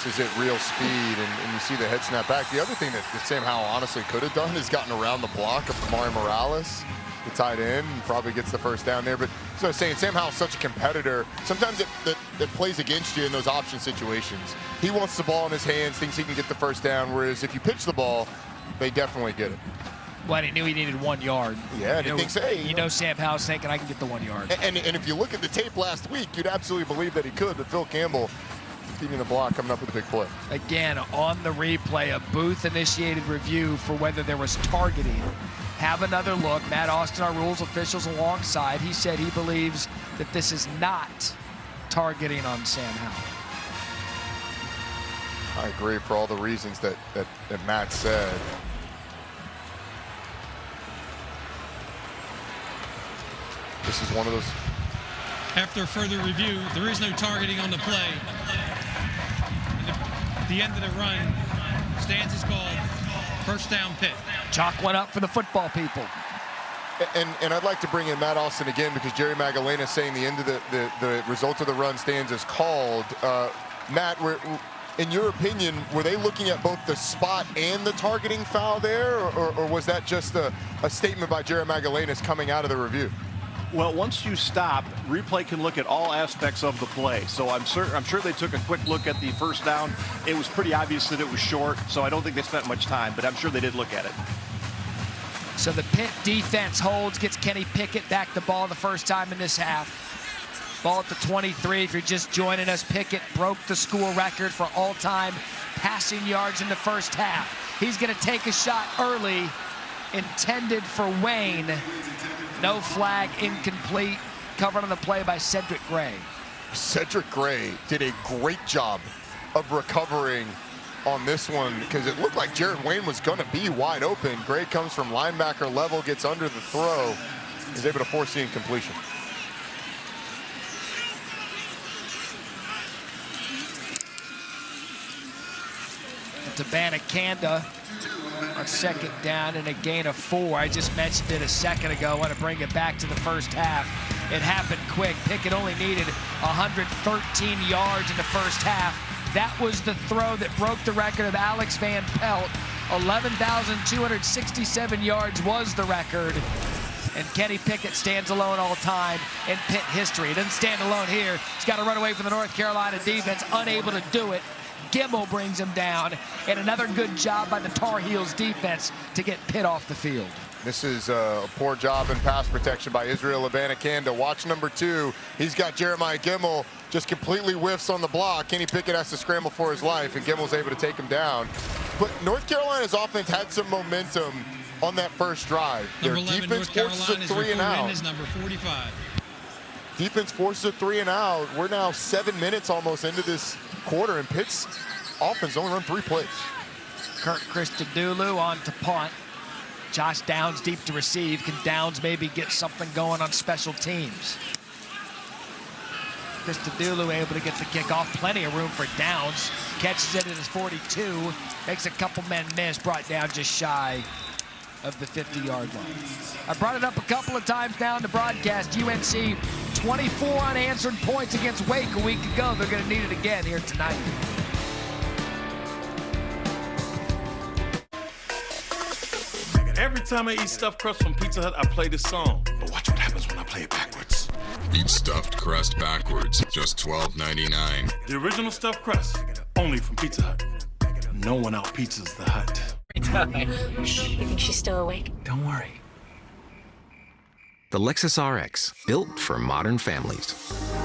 This is at real speed, and you see the head snap back. The other thing that Sam Howell honestly could have done is gotten around the block of Kamari Morales, the tight end, and probably gets the first down there. But so I was saying, Sam Howell's such a competitor. Sometimes it plays against you in those option situations. He wants the ball in his hands, thinks he can get the first down, whereas if you pitch the ball, they definitely get it. Well, he knew he needed 1 yard. Yeah, and he thinks, hey. You know Sam Howell's thinking, I can get the 1 yard. And if you look at the tape last week, you'd absolutely believe that he could, but Phil Campbell feeding the block, coming up with a big play. Again, on the replay, a booth-initiated review for whether there was targeting. Have another look. Matt Austin, our rules officials, alongside. He said he believes that this is not targeting on Sam Howell. I agree for all the reasons that Matt said. This is one of those. After further review, there is no targeting on the play. At the end of the run, stands is called. First down, Pitt. Chalk went up for the football people. And I'd like to bring in Matt Austin again because Jerry Magdalena saying the end of the result of the run stands is called. Matt, in your opinion, were they looking at both the spot and the targeting foul there, or was that just a statement by Jerry Magdalena's coming out of the review? Well, once you stop, replay can look at all aspects of the play. So I'm sure they took a quick look at the first down. It was pretty obvious that it was short, so I don't think they spent much time, but I'm sure they did look at it. So the Pitt defense holds, gets Kenny Pickett back the ball the first time in this half. Ball at the 23. If you're just joining us, Pickett broke the school record for all-time passing yards in the first half. He's going to take a shot early, intended for Wayne. No flag, incomplete. Covered on the play by Cedric Gray. Cedric Gray did a great job of recovering on this one because it looked like Jared Wayne was going to be wide open. Gray comes from linebacker level, gets under the throw, is able to force the incompletion. To Banakanda on second down and a gain of 4. I just mentioned it a second ago. I want to bring it back to the first half. It happened quick. Pickett only needed 113 yards in the first half. That was the throw that broke the record of Alex Van Pelt. 11,267 yards was the record. And Kenny Pickett stands alone all time in Pitt history. He doesn't stand alone here. He's got to run away from the North Carolina defense, unable to do it. Gimmel brings him down, and another good job by the Tar Heels defense to get Pitt off the field. This is a poor job in pass protection by Israel Abanikanda. Watch number 2. He's got Jeremiah Gimmel, just completely whiffs on the block. Kenny Pickett has to scramble for his life, and Gimmel's able to take him down. But North Carolina's offense had some momentum on that first drive. Their defense forces a 3 and out. Is number 45. Defense forces a 3 and out. We're now 7 minutes almost into this quarter, and Pitt's offense only run 3 plays. Kirk Christodoulou on to punt. Josh Downs deep to receive. Can Downs maybe get something going on special teams? Christodoulou able to get the kickoff. Plenty of room for Downs. Catches it at his 42. Makes a couple men miss. Brought down just shy of the 50-yard line. I brought it up a couple of times now in the broadcast. UNC 24 unanswered points against Wake a week ago. They're going to need it again here tonight. Every time I eat stuffed crust from Pizza Hut, I play this song. But watch what happens when I play it backwards. Eat stuffed crust backwards, just $12.99. The original stuffed crust, only from Pizza Hut. No one out pizzas the Hut. You think she's still awake? Don't worry. The Lexus RX, built for modern families.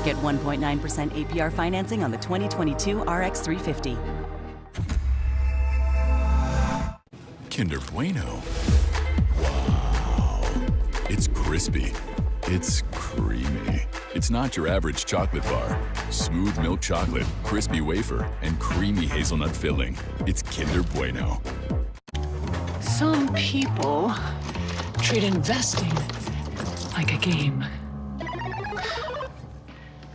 Get 1.9% APR financing on the 2022 RX 350. Kinder Bueno. Wow. It's crispy. It's creamy. It's not your average chocolate bar. Smooth milk chocolate, crispy wafer, and creamy hazelnut filling. It's Kinder Bueno. Some people treat investing like a game.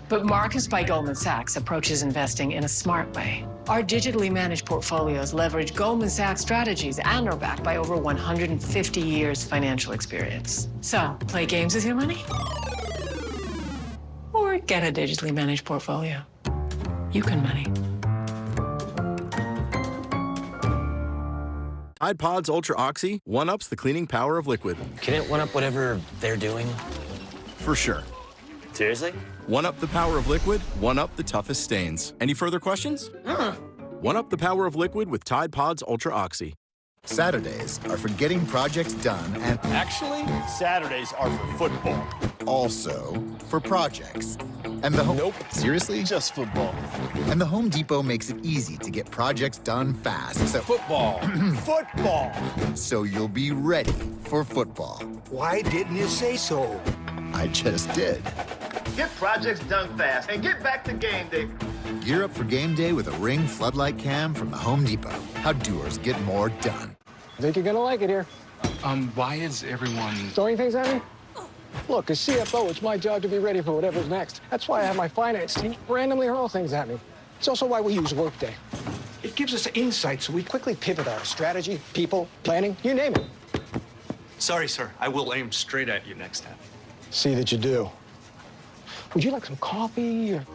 But Marcus by Goldman Sachs approaches investing in a smart way. Our digitally managed portfolios leverage Goldman Sachs strategies and are backed by over 150 years financial experience. So, play games with your money? Or get a digitally managed portfolio. You can money. Tide Pods Ultra Oxy one-ups the cleaning power of liquid. Can it one-up whatever they're doing? For sure. Seriously? One-up the power of liquid, one-up the toughest stains. Any further questions? One-up the power of liquid with Tide Pods Ultra Oxy. Saturdays are for getting projects done and... Actually, Saturdays are for football. Also for projects. And the home... Nope. Seriously? Just football. And the Home Depot makes it easy to get projects done fast, so... Football. Football. So you'll be ready for football. Why didn't you say so? I just did. Get projects done fast and get back to game day. Gear up for game day with a Ring floodlight cam from the Home Depot. How doers get more done. I think you're gonna like it here. Why is everyone... Throwing things at me? Look, as CFO, it's my job to be ready for whatever's next. That's why I have my finance team randomly hurl things at me. It's also why we use Workday. It gives us insight so we quickly pivot our strategy, people, planning, you name it. Sorry, sir. I will aim straight at you next time. See that you do. Would you like some coffee? Or...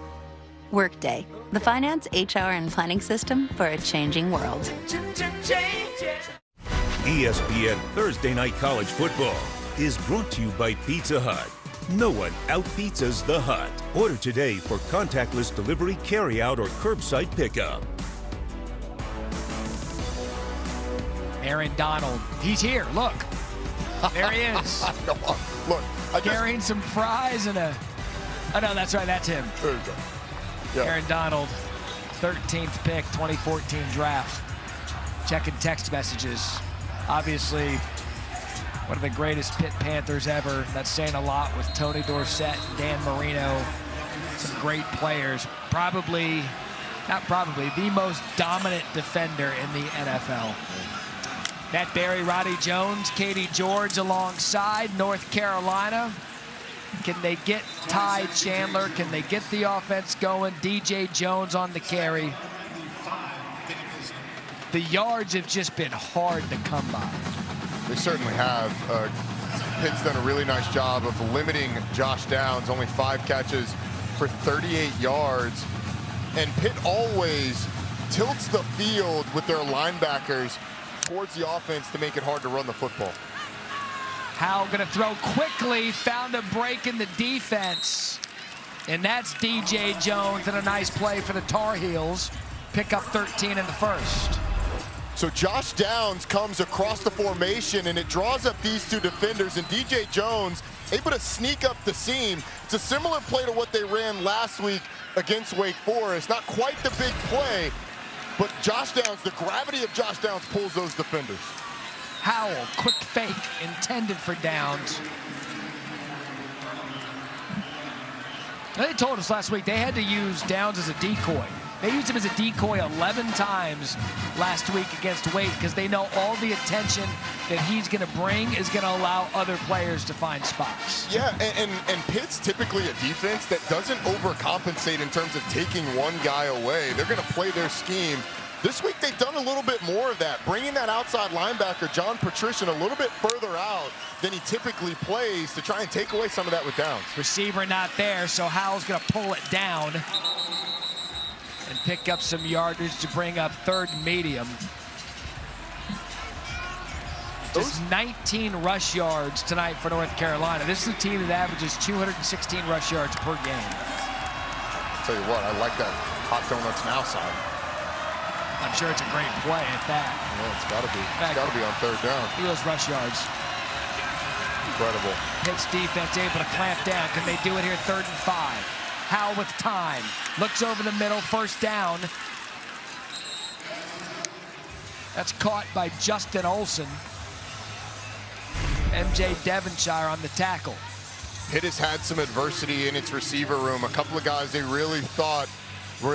Workday, the finance, HR, and planning system for a changing world. ESPN Thursday Night College Football is brought to you by Pizza Hut. No one out-pizzas the Hut. Order today for contactless delivery, carry-out, or curbside pickup. Aaron Donald, he's here, look. There he is. Look, carrying some fries and a... Oh, no, that's right, that's him. There you go. Yeah. Aaron Donald, 13th pick, 2014 draft. Checking text messages. Obviously, one of the greatest Pitt Panthers ever. That's saying a lot with Tony Dorsett and Dan Marino. Some great players. The most dominant defender in the NFL. Matt Berry, Roddy Jones, Katie George alongside North Carolina. Can they get Ty Chandler? Can they get the offense going? DJ Jones on the carry. The yards have just been hard to come by. They certainly have. Pitt's done a really nice job of limiting Josh Downs, only 5 catches for 38 yards. And Pitt always tilts the field with their linebackers towards the offense to make it hard to run the football. Howe gonna throw quickly, found a break in the defense. And that's DJ Jones, and a nice play for the Tar Heels. Pick up 13 in the first. So Josh Downs comes across the formation, and it draws up these 2 defenders, and DJ Jones able to sneak up the seam. It's a similar play to what they ran last week against Wake Forest. Not quite the big play, but Josh Downs, the gravity of Josh Downs pulls those defenders. Howell, quick fake, intended for Downs. They told us last week they had to use Downs as a decoy. They used him as a decoy 11 times last week against Wake because they know all the attention that he's going to bring is going to allow other players to find spots. Yeah, and Pitt's typically a defense that doesn't overcompensate in terms of taking one guy away. They're going to play their scheme. This week they've done a little bit more of that, bringing that outside linebacker, John Patrician, a little bit further out than he typically plays to try and take away some of that with downs. Receiver not there, so Howell's going to pull it down and pick up some yardage to bring up third and medium. Just 19 rush yards tonight for North Carolina. This is a team that averages 216 rush yards per game. I'll tell you what, I like that hot donuts now side. I'm sure it's a great play at that. Yeah, it's got to be. It's got to be on third down. Look at those rush yards. Incredible. Pitt's defense able to clamp down. Can they do it here? 3rd and 5. Howell with time. Looks over the middle. First down. That's caught by Justin Olsen. MJ Devonshire on the tackle. Pitt has had some adversity in its receiver room. A couple of guys they really thought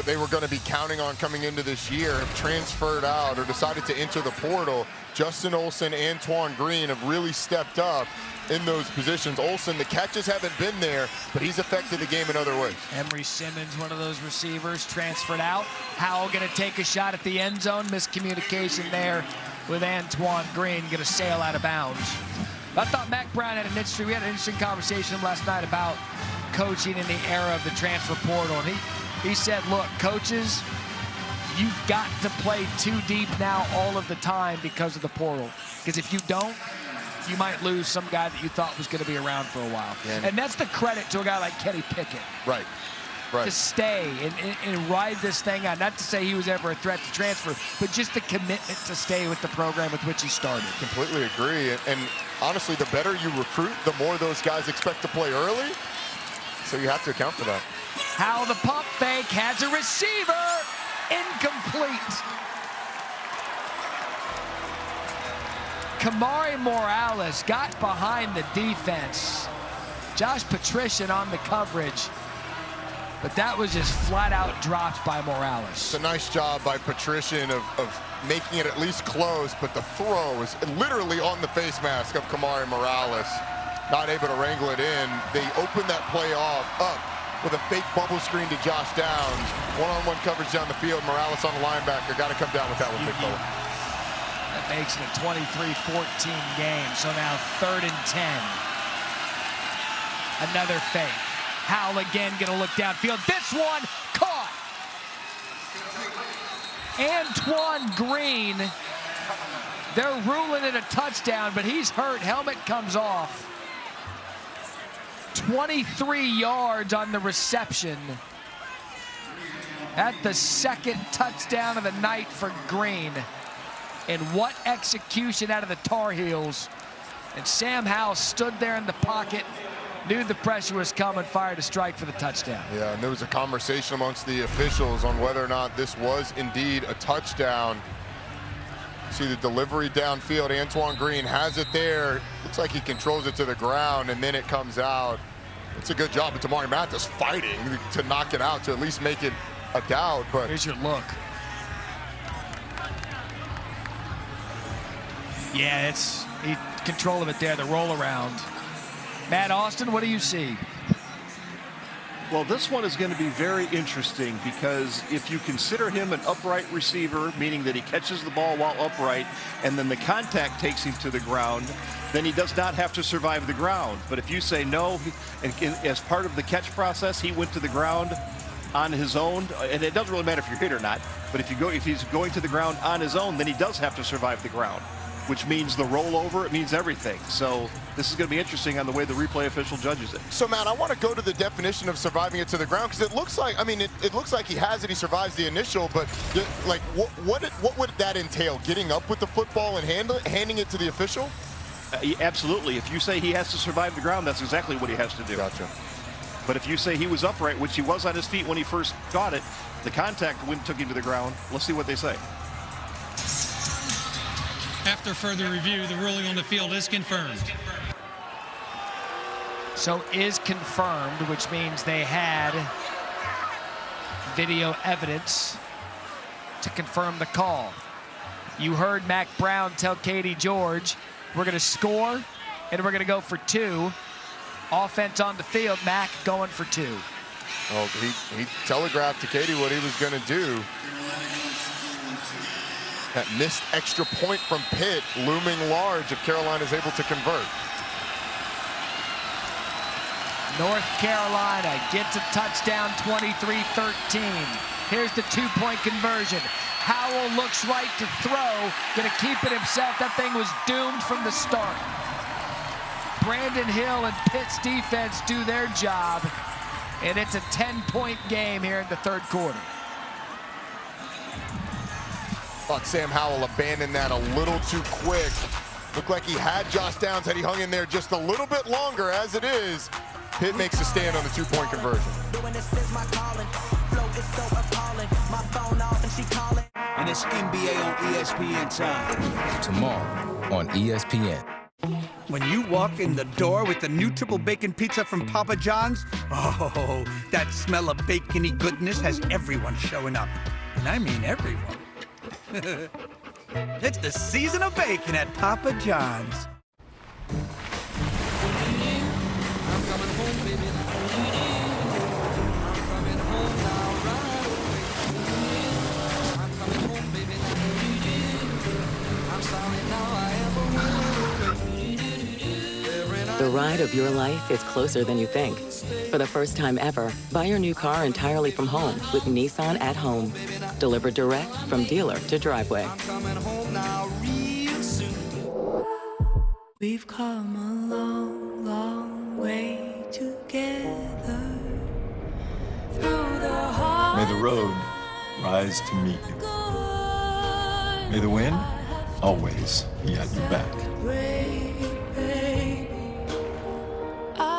they were going to be counting on coming into this year have transferred out or decided to enter the portal. Justin Olsen, Antoine Green have really stepped up in those positions. Olsen, the catches haven't been there, but he's affected the game in other ways. Emery Simmons, one of those receivers, transferred out. Howell going to take a shot at the end zone. Miscommunication there with Antoine Green, going to sail out of bounds. I thought Mac Brown had an interesting, we had an interesting conversation last night about coaching in the era of the transfer portal. And he said, look, coaches, you've got to play too deep now all of the time because of the portal. Because if you don't, you might lose some guy that you thought was going to be around for a while. Yeah. And that's the credit to a guy like Kenny Pickett. Right. Right. To stay and ride this thing out. Not to say he was ever a threat to transfer, but just the commitment to stay with the program with which he started. Completely agree. And honestly, the better you recruit, the more those guys expect to play early. So you have to account for that. How the pump fake has a receiver. Incomplete. Kamari Morales got behind the defense. Josh Patrician on the coverage. But that was just flat out dropped by Morales. It's a nice job by Patrician of making it at least close, but the throw is literally on the face mask of Kamari Morales. Not able to wrangle it in. They opened that play off up with a fake bubble screen to Josh Downs. One-on-one coverage down the field. Morales on the linebacker. Got to come down with that one, big fella. That makes it a 23-14 game. So now 3rd and 10. Another fake. Howell again going to look downfield. This one caught. Antoine Green. They're ruling it a touchdown, but he's hurt. Helmet comes off. 23 yards on the reception. At the 2nd touchdown of the night for Green. And what execution out of the Tar Heels. And Sam Howell stood there in the pocket, knew the pressure was coming, fired a strike for the touchdown. Yeah, and there was a conversation amongst the officials on whether or not this was indeed a touchdown. See the delivery downfield. Antoine Green has it there. Looks like he controls it to the ground, and then it comes out. It's a good job of Tamari Mathis fighting to knock it out, to at least make it a doubt. But here's your look. Yeah, it's control of it there, the roll around. Matt Austin, what do you see? Well, this one is going to be very interesting because if you consider him an upright receiver, meaning that he catches the ball while upright, and then the contact takes him to the ground, then he does not have to survive the ground. But if you say no, as part of the catch process, he went to the ground on his own, and it doesn't really matter if you're hit or not, but if he's going to the ground on his own, then he does have to survive the ground, which means the rollover, it means everything. So this is going to be interesting on the way the replay official judges it. So, Matt, I want to go to the definition of surviving it to the ground, because it looks like, I mean, it looks like he has it, he survives the initial, but like, what would that entail? Getting up with the football and handing it to the official? Absolutely. If you say he has to survive the ground, that's exactly what he has to do. Gotcha. But if you say he was upright, which he was on his feet when he first got it, the contact took him to the ground. Let's see what they say. After further review, the ruling on the field is confirmed. So is confirmed, which means they had video evidence to confirm the call. You heard Mac Brown tell Katie George, we're going to score and we're going to go for 2. Offense on the field, Mac going for 2. Well, he telegraphed to Katie what he was going to do. That missed extra point from Pitt looming large if Carolina's able to convert. North Carolina gets a touchdown, 23-13. Here's the 2-point conversion. Howell looks right to throw, gonna keep it himself. That thing was doomed from the start. Brandon Hill and Pitt's defense do their job, and it's a 10-point game here in the third quarter. Thought Sam Howell abandoned that a little too quick. Looked like he had Josh Downs had he hung in there just a little bit longer. As it is, Pitt makes a stand on the 2-point conversion. And it's NBA on ESPN time. Tomorrow on ESPN. When you walk in the door with the new triple bacon pizza from Papa John's, oh, that smell of bacony goodness has everyone showing up. And I mean everyone. It's the season of bacon at Papa John's. The ride of your life is closer than you think. For the first time ever, buy your new car entirely from home with Nissan at Home. Delivered direct from dealer to driveway. We've come a long, long way together. Through the heart. May the road rise to meet you. May the wind always be at your back.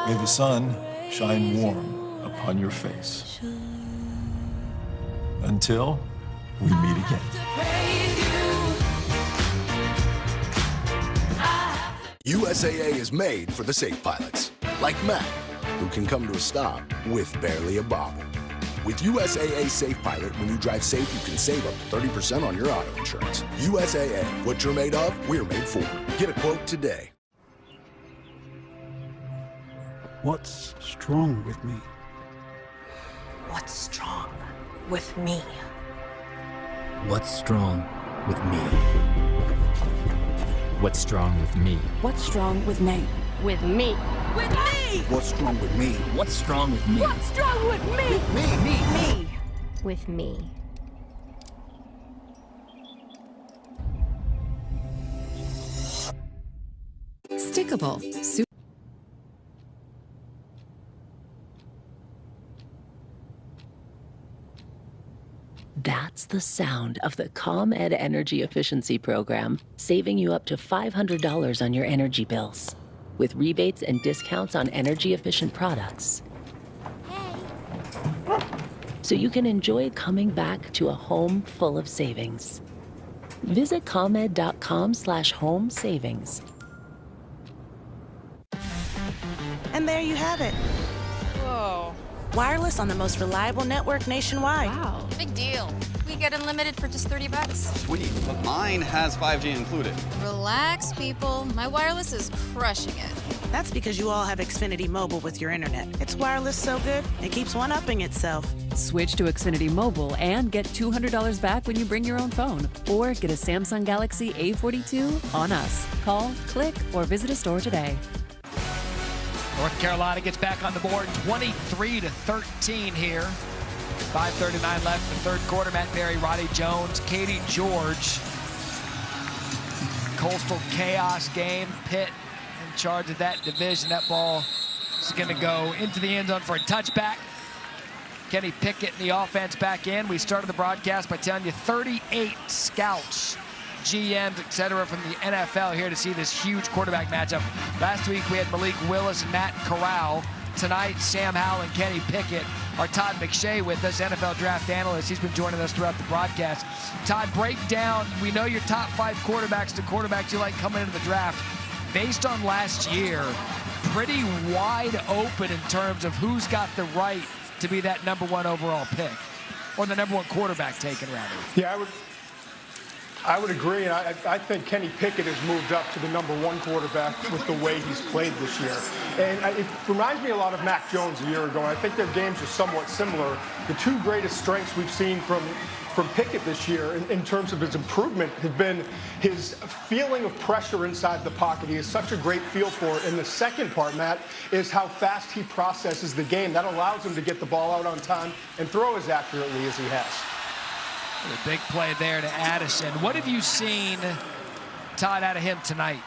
May the sun shine warm upon your face. Until we meet again. USAA is made for the safe pilots, like Matt, who can come to a stop with barely a bobble. With USAA Safe Pilot, when you drive safe, you can save up to 30% on your auto insurance. USAA, what you're made of, we're made for. Get a quote today. What's strong with me? What's strong with me? What's strong with me? What's strong with me? What's strong with me? With me. With me! What's strong with me? What's strong with me? What's strong with me? Me. With me. Stickable. That's the sound of the ComEd Energy Efficiency Program, saving you up to $500 on your energy bills. With rebates and discounts on energy-efficient products. So you can enjoy coming back to a home full of savings. Visit ComEd.com/home savings. And there you have it. Whoa. Wireless on the most reliable network nationwide. Wow. Big deal. We get unlimited for just $30. Sweet, but mine has 5G included. Relax, people. My wireless is crushing it. That's because you all have Xfinity Mobile with your internet. It's wireless so good, it keeps one-upping itself. Switch to Xfinity Mobile and get $200 back when you bring your own phone. Or get a Samsung Galaxy A42 on us. Call, click, or visit a store today. North Carolina gets back on the board, 23-13 here. 5:39 left in the third quarter. Matt Berry, Roddy Jones, Katie George. Coastal chaos game. Pitt in charge of that division. That ball is going to go into the end zone for a touchback. Kenny Pickett and the offense back in. We started the broadcast by telling you 38 scouts, GMs, etc. from the NFL here to see this huge quarterback matchup. Last week we had Malik Willis and Matt Corral. Tonight, Sam Howell and Kenny Pickett. Our Todd McShay with us, NFL draft analyst. He's been joining us throughout the broadcast. Todd, break down, we know your top 5 quarterbacks, the quarterbacks you like coming into the draft. Based on last year, pretty wide open in terms of who's got the right to be that #1 overall pick. or the #1 quarterback taken, rather. Yeah, I would agree, and I think Kenny Pickett has moved up to the #1 quarterback with the way he's played this year. And it reminds me a lot of Mac Jones a year ago, and I think their games are somewhat similar. The two greatest strengths we've seen from Pickett this year in terms of his improvement have been his feeling of pressure inside the pocket. He has such a great feel for it. And the second part, Matt, is how fast he processes the game. That allows him to get the ball out on time and throw as accurately as he has. A big play there to Addison. What have you seen, Todd, out of him tonight?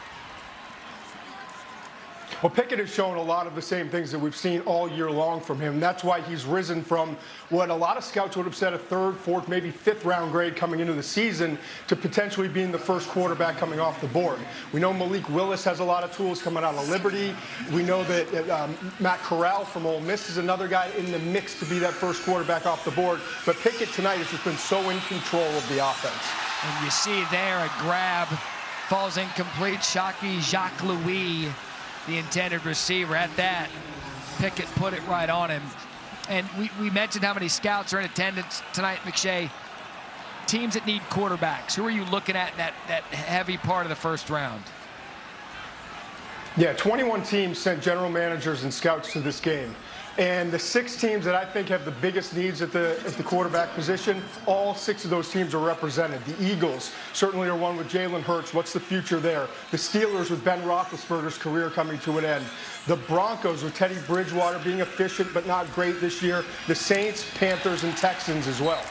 Well, Pickett has shown a lot of the same things that we've seen all year long from him. That's why he's risen from what a lot of scouts would have said a 3rd, 4th, maybe 5th round grade coming into the season to potentially being the first quarterback coming off the board. We know Malik Willis has a lot of tools coming out of Liberty. We know that Matt Corral from Ole Miss is another guy in the mix to be that first quarterback off the board. But Pickett tonight has just been so in control of the offense. And you see there a grab, falls incomplete. Shockey Jacques Louis, the intended receiver. At that, Pickett put it right on him. And we mentioned how many scouts are in attendance tonight, McShay. Teams that need quarterbacks. Who are you looking at in that heavy part of the first round? Yeah, 21 teams sent general managers and scouts to this game. And the 6 teams that I think have the biggest needs at the quarterback position, all 6 of those teams are represented. The Eagles certainly are one with Jalen Hurts. What's the future there? The Steelers with Ben Roethlisberger's career coming to an end. The Broncos with Teddy Bridgewater being efficient but not great this year. The Saints, Panthers, and Texans as well.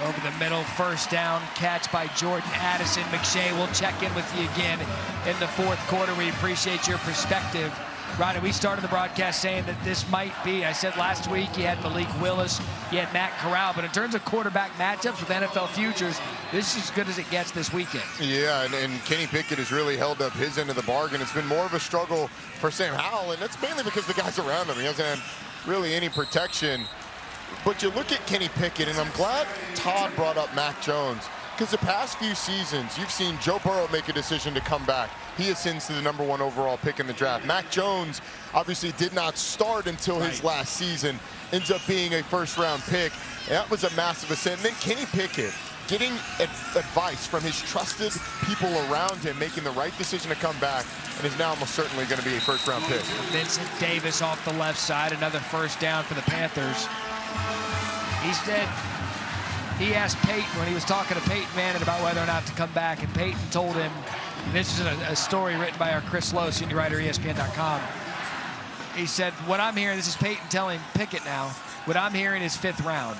Over the middle, first down catch by Jordan Addison. McShay, we'll check in with you again in the 4th quarter. We appreciate your perspective. Rodney, we started the broadcast saying that this might be, I said last week you had Malik Willis, you had Matt Corral, but in terms of quarterback matchups with NFL futures, this is as good as it gets this weekend. Yeah, and Kenny Pickett has really held up his end of the bargain. It's been more of a struggle for Sam Howell, and that's mainly because the guys around him. He hasn't had really any protection. But you look at Kenny Pickett, and I'm glad Todd brought up Mac Jones, because the past few seasons, you've seen Joe Burrow make a decision to come back. He ascends to the #1 overall pick in the draft. Mac Jones obviously did not start until his last season, ends up being a first-round pick. And that was a massive ascent. And then Kenny Pickett getting advice from his trusted people around him, making the right decision to come back, and is now almost certainly going to be a first-round pick. Vincent Davis off the left side, another first down for the Panthers. He said, he asked Peyton when he was talking to Peyton Manning about whether or not to come back, and Peyton told him, and this is a story written by our Chris Lowe, senior writer, ESPN.com. He said, what I'm hearing, this is Peyton telling Pickett now, what I'm hearing is 5th round.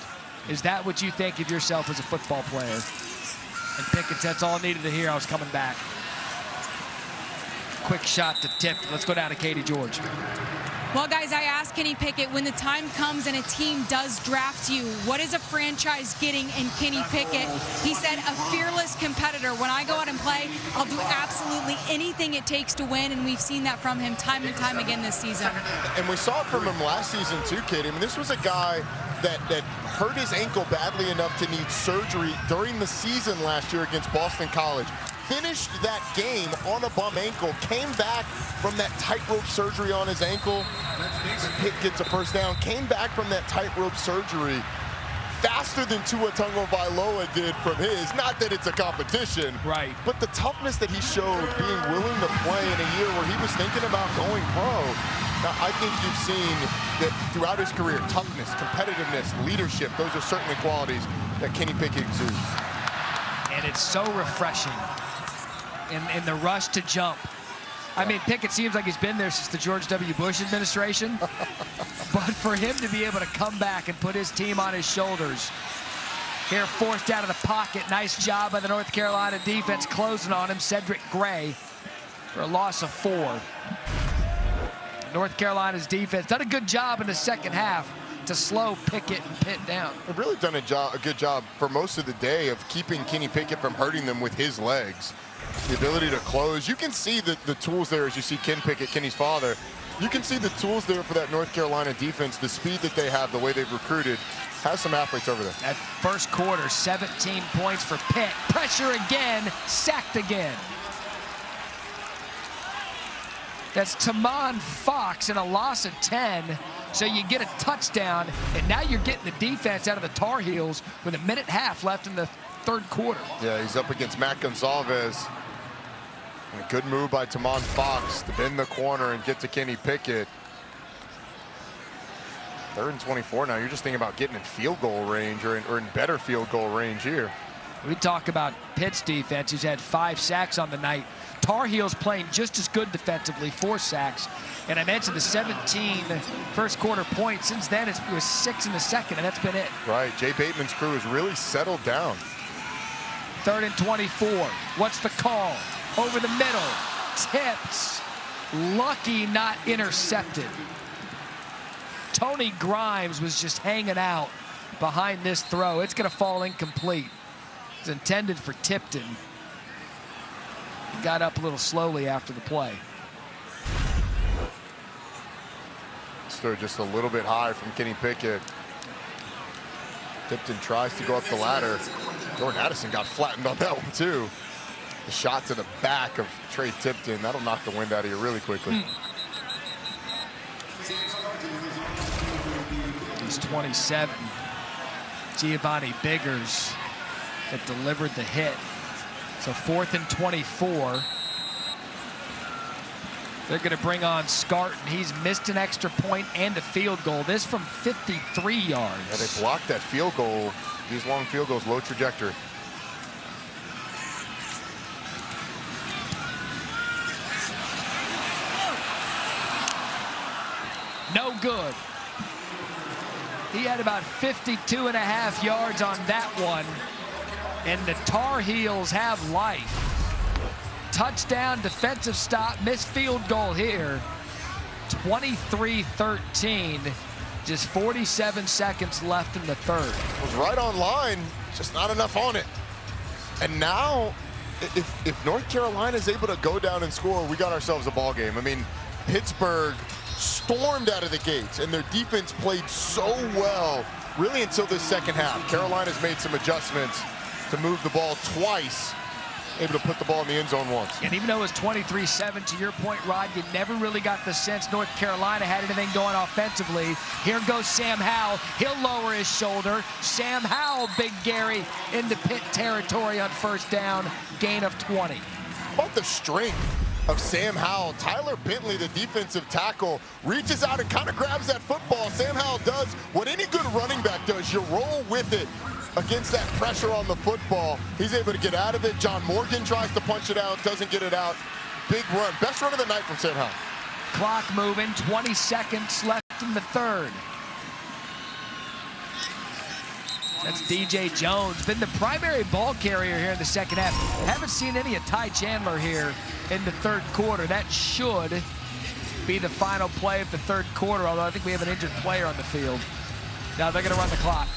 Is that what you think of yourself as a football player? And Pickett said, that's all I needed to hear. I was coming back. Quick shot to tip. Let's go down to Katie George. Well, guys, I asked Kenny Pickett, when the time comes and a team does draft you, what is a franchise getting in Kenny Pickett? He said, a fearless competitor. When I go out and play, I'll do absolutely anything it takes to win, and we've seen that from him time and time again this season. And we saw it from him last season, too, Katie. I mean, this was a guy that hurt his ankle badly enough to need surgery during the season last year against Boston College. Finished that game on a bum ankle, came back from that tightrope surgery on his ankle. Pitt gets a first down, came back from that tightrope surgery faster than Tua Tagovailoa did from his. Not that it's a competition, right? But the toughness that he showed, being willing to play in a year where he was thinking about going pro. Now, I think you've seen that throughout his career, toughness, competitiveness, leadership, those are certainly qualities that Kenny Pickett exudes. And it's so refreshing in the rush to jump. I mean, Pickett seems like he's been there since the George W. Bush administration. But for him to be able to come back and put his team on his shoulders. Here, forced out of the pocket. Nice job by the North Carolina defense closing on him. Cedric Gray for a loss of 4. North Carolina's defense done a good job in the second half to slow Pickett and Pitt down. They've really done a good job for most of the day of keeping Kenny Pickett from hurting them with his legs. The ability to close. You can see the tools there as you see Ken Pickett, Kenny's father. You can see the tools there for that North Carolina defense, the speed that they have, the way they've recruited. Has some athletes over there. That first quarter, 17 points for Pitt. Pressure again, sacked again. That's Tamon Fox in a loss of 10. So you get a touchdown, and now you're getting the defense out of the Tar Heels with a minute and a half left in the third quarter. Yeah, he's up against Matt Gonzalez. And a good move by Tamon Fox to bend the corner and get to Kenny Pickett. 3rd and 24 now. You're just thinking about getting in field goal range or in better field goal range here. We talk about Pitt's defense, who's had 5 sacks on the night. Tar Heels playing just as good defensively, 4 sacks. And I mentioned the 17 first quarter points. Since then, it was 6 in the second, and that's been it. Right, Jay Bateman's crew has really settled down. 3rd and 24. What's the call? Over the middle. Tips. Lucky not intercepted. Tony Grimes was just hanging out behind this throw. It's going to fall incomplete. It's intended for Tipton. He got up a little slowly after the play. Stood just a little bit high from Kenny Pickett. Tipton tries to go up the ladder. Jordan Addison got flattened on that one too. The shot to the back of Trey Tipton, that'll knock the wind out of you really quickly. He's 27. Giovanni Biggers that delivered the hit. So 4th and 24. They're going to bring on Scarton. He's missed an extra point and a field goal. This from 53 yards. Yeah, they blocked that field goal. These long field goals, low trajectory. No good. He had about 52.5 yards on that one. And the Tar Heels have life. Touchdown, defensive stop, missed field goal here. 23-13. Just 47 seconds left in the third. It was right on line, just not enough on it. And now, if North Carolina is able to go down and score, we got ourselves a ball game. I mean, Pittsburgh stormed out of the gates, and their defense played so well, really until this second half. Carolina's made some adjustments to move the ball twice, able to put the ball in the end zone once. And even though it was 23-7, to your point, Rod, you never really got the sense North Carolina had anything going offensively. Here goes Sam Howell. He'll lower his shoulder. Sam Howell, Big Gary, into Pitt territory on first down, gain of 20. About the strength of Sam Howell. Tyler Bentley, the defensive tackle, reaches out and kind of grabs that football. Sam Howell does what any good running back does. You roll with it against that pressure on the football. He's able to get out of it. John Morgan tries to punch it out, doesn't get it out. Big run. Best run of the night from Sam Howell. Clock moving, 20 seconds left in the third. That's DJ Jones, been the primary ball carrier here in the second half. Haven't seen any of Ty Chandler here in the third quarter. That should be the final play of the third quarter, although I think we have an injured player on the field. Now they're going to run the clock.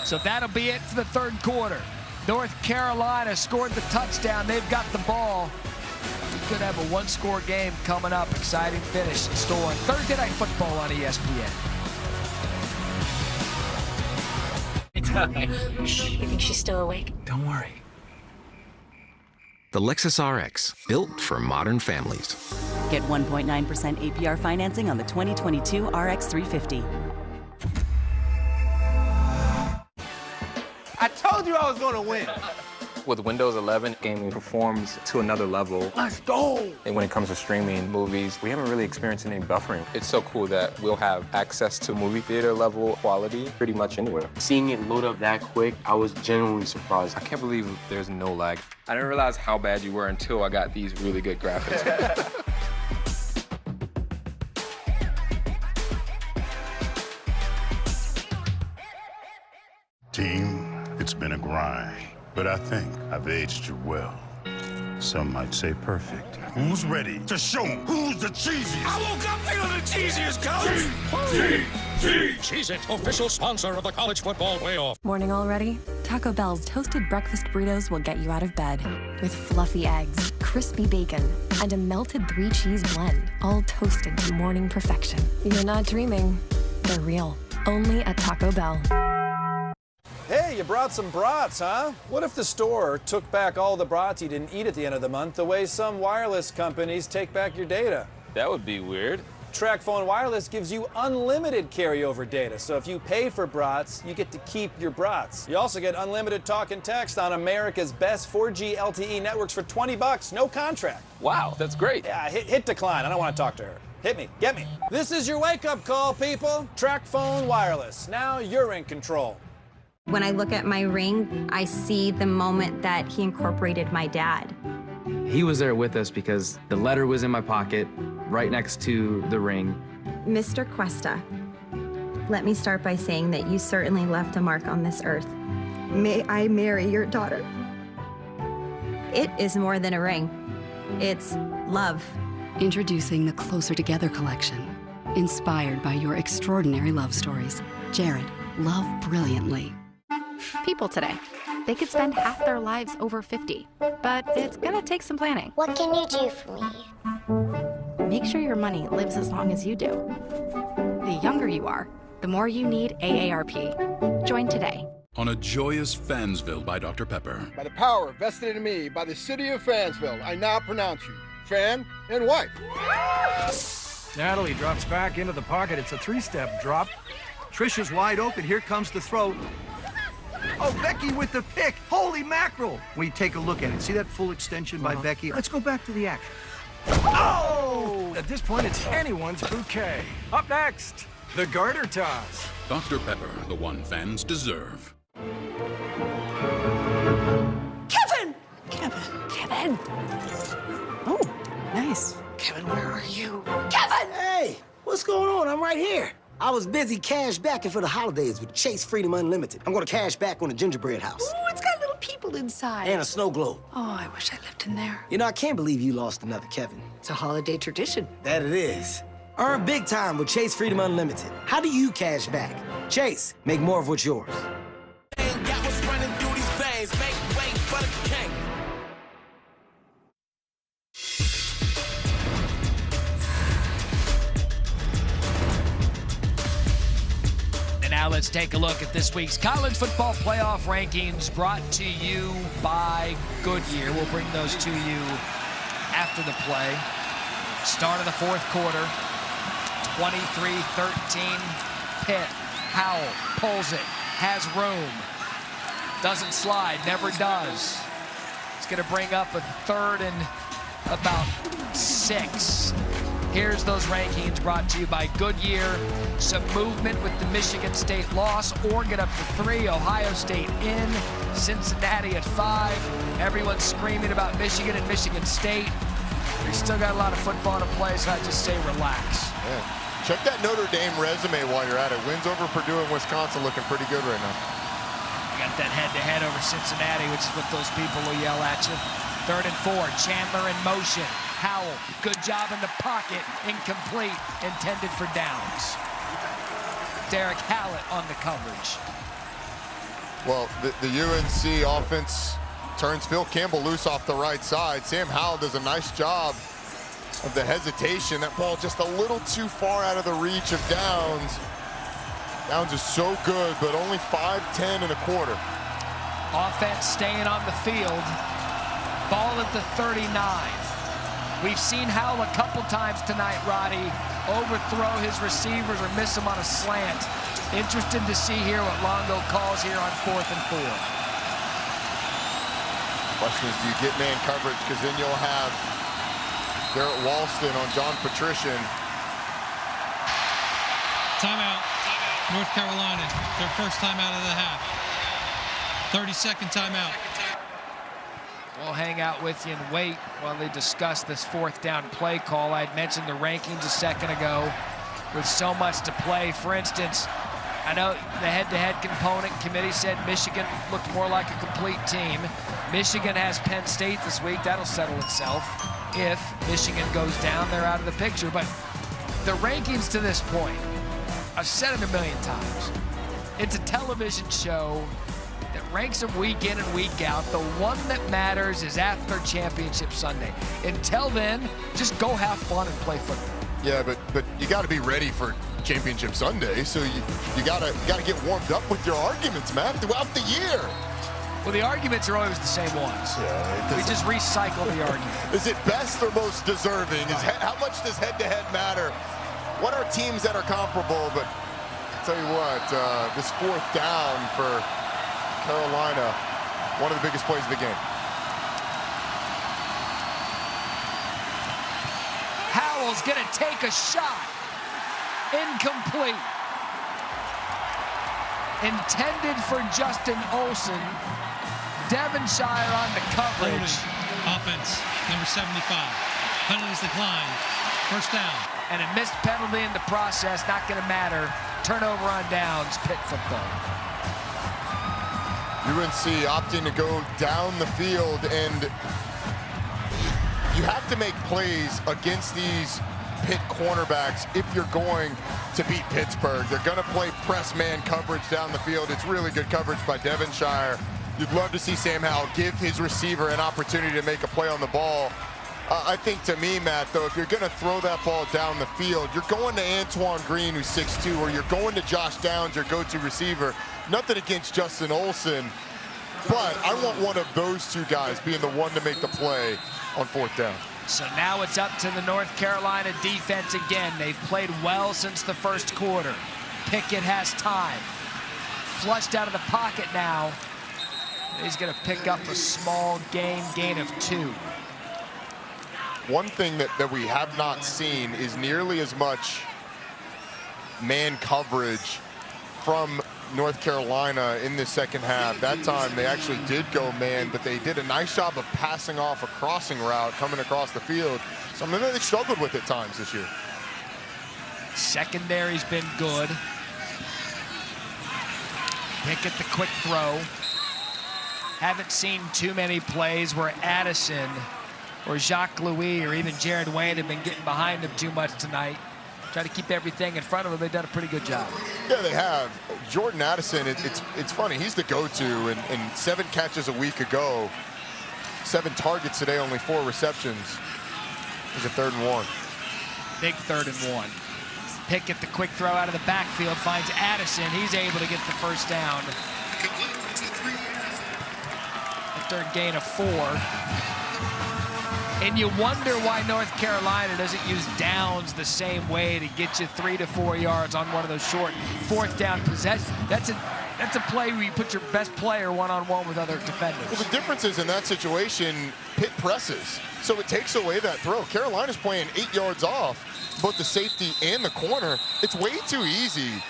So that'll be it for the third quarter. North Carolina scored the touchdown. They've got the ball. We could have a one-score game coming up. Exciting finish in store. Thursday Night Football on ESPN. It's okay. You think she's still awake? Don't worry. The Lexus RX, built for modern families. Get 1.9% APR financing on the 2022 RX 350. I told you I was gonna win. With Windows 11, gaming performs to another level. Let's go! And when it comes to streaming movies, we haven't really experienced any buffering. It's so cool that we'll have access to movie theater level quality pretty much anywhere. Seeing it load up that quick, I was genuinely surprised. I can't believe there's no lag. I didn't realize how bad you were until I got these really good graphics. Team, it's been a grind, but I think I've aged you well. Some might say perfect. Who's ready to show 'em who's the cheesiest? I woke up feeling the cheesiest, coach! Cheez-It, official sponsor of the college football playoff. Morning already? Taco Bell's toasted breakfast burritos will get you out of bed. With fluffy eggs, crispy bacon, and a melted 3-cheese blend, all toasted to morning perfection. You're not dreaming. They're real. Only at Taco Bell. Hey, you brought some brats, huh? What if the store took back all the brats you didn't eat at the end of the month the way some wireless companies take back your data? That would be weird. TracFone Wireless gives you unlimited carryover data, so if you pay for brats, you get to keep your brats. You also get unlimited talk and text on America's best 4G LTE networks for $20, no contract. Wow, that's great. Yeah, hit decline. I don't want to talk to her. Hit me, get me. This is your wake-up call, people. TracFone Wireless. Now you're in control. When I look at my ring, I see the moment that he incorporated my dad. He was there with us because the letter was in my pocket, right next to the ring. Mr. Cuesta, let me start by saying that you certainly left a mark on this earth. May I marry your daughter? It is more than a ring. It's love. Introducing the Closer Together collection, inspired by your extraordinary love stories. Jared, love brilliantly. People today, they could spend half their lives over 50, but it's gonna take some planning. What can you do for me? Make sure your money lives as long as you do. The younger you are, the more you need AARP. Join today. On a joyous Fansville by Dr. Pepper. By the power vested in me by the city of Fansville, I now pronounce you fan and wife. Natalie drops back into the pocket. It's a three-step drop. Trish is wide open. Here comes the throw. Oh, Becky with the pick. Holy mackerel. When you take a look at it, see that full extension by Becky? Let's go back to the action. Oh! At this point, it's anyone's bouquet. Up next, the garter toss. Dr. Pepper, the one fans deserve. Kevin! Kevin! Oh, nice. Kevin, where are you? Kevin! Hey, what's going on? I'm right here. I was busy cash backing for the holidays with Chase Freedom Unlimited. I'm gonna cash back on the gingerbread house. Ooh, it's got little people inside. And a snow globe. Oh, I wish I lived in there. You know, I can't believe you lost another Kevin. It's a holiday tradition. That it is. Earn big time with Chase Freedom Unlimited. How do you cash back? Chase, make more of what's yours. Now let's take a look at this week's college football playoff rankings brought to you by Goodyear. We'll bring those to you after the play. Start of the fourth quarter, 23-13, Pitt. Howell pulls it, has room, doesn't slide, never does. It's gonna bring up a third and about 6. Here's those rankings brought to you by Goodyear. Some movement with the Michigan State loss. Oregon up to 3, Ohio State in, Cincinnati at 5. Everyone's screaming about Michigan and Michigan State. We still got a lot of football to play, so I just say relax. Yeah. Check that Notre Dame resume while you're at it. Wins over Purdue and Wisconsin looking pretty good right now. You got that head-to-head over Cincinnati, which is what those people will yell at you. 3rd and 4, Chandler in motion. Howell, good job in the pocket, incomplete, intended for downs. Derek Hallett on the coverage. Well, the UNC offense turns Phil Campbell loose off the right side. Sam Howell does a nice job of the hesitation. That ball just a little too far out of the reach of Downs. Downs is so good, but only 5'10 and a quarter. Offense staying on the field. Ball at the 39. We've seen Howell a couple times tonight, Roddy, overthrow his receivers or miss them on a slant. Interested to see here what Longo calls here on 4th and 4. Question is, do you get man coverage? Because then you'll have Garrett Walston on John Patrician. Timeout. North Carolina, their first timeout of the half. 30-second timeout. We'll hang out with you and wait while they discuss this 4th down play call. I had mentioned the rankings a second ago with so much to play. For instance, I know the head-to-head component committee said Michigan looked more like a complete team. Michigan has Penn State this week. That'll settle itself. If Michigan goes down, they're out of the picture. But the rankings to this point, I've said it a million times. It's a television show that ranks them week in and week out. The one that matters is after Championship Sunday. Until then, just go have fun and play football. Yeah, but you got to be ready for championship Sunday, so you gotta get warmed up with your arguments, man, throughout the year. Well, the arguments are always the same ones. Yeah, we just recycle the argument. Is it best or most deserving? How much does head-to-head matter? What are teams that are comparable? But I'll tell you what, this 4th down for Carolina, one of the biggest plays of the game. Howell's going to take a shot. Incomplete. Intended for Justin Olsen. Devonshire on the coverage. Offense, number 75. Penalties decline. First down. And a missed penalty in the process, not going to matter. Turnover on downs, Pitt football. UNC opting to go down the field, and you have to make plays against these Pitt cornerbacks if you're going to beat Pittsburgh. They're going to play press man coverage down the field. It's really good coverage by Devonshire. You'd love to see Sam Howell give his receiver an opportunity to make a play on the ball. I think, to me, Matt, though, if you're going to throw that ball down the field, you're going to Antoine Green, who's 6'2", or you're going to Josh Downs, your go-to receiver. Nothing against Justin Olsen, but I want one of those two guys being the one to make the play on 4th down. So now it's up to the North Carolina defense again. They've played well since the first quarter. Pickett has time. Flushed out of the pocket now. He's going to pick up a small gain of 2. One thing that we have not seen is nearly as much man coverage from North Carolina in the second half. That time they actually did go man, but they did a nice job of passing off a crossing route coming across the field. Something that they struggled with at times this year. Secondary's been good. Pickett the quick throw. Haven't seen too many plays where Addison or Jacques Louis or even Jared Wayne have been getting behind him too much tonight. Try to keep everything in front of him. They've done a pretty good job. Yeah, they have. Jordan Addison, it's funny. He's the go-to, and 7 catches a week ago. 7 targets today, only 4 receptions. He's a 3rd and 1. Big 3rd and 1. Pickett the quick throw out of the backfield, finds Addison. He's able to get the first down. A 3rd gain of 4. And you wonder why North Carolina doesn't use downs the same way to get you 3 to 4 yards on one of those short 4th down possessions. That's a play where you put your best player one-on-one with other defenders. Well, the difference is in that situation, Pitt presses, so it takes away that throw. Carolina's playing 8 yards off, both the safety and the corner. It's way too easy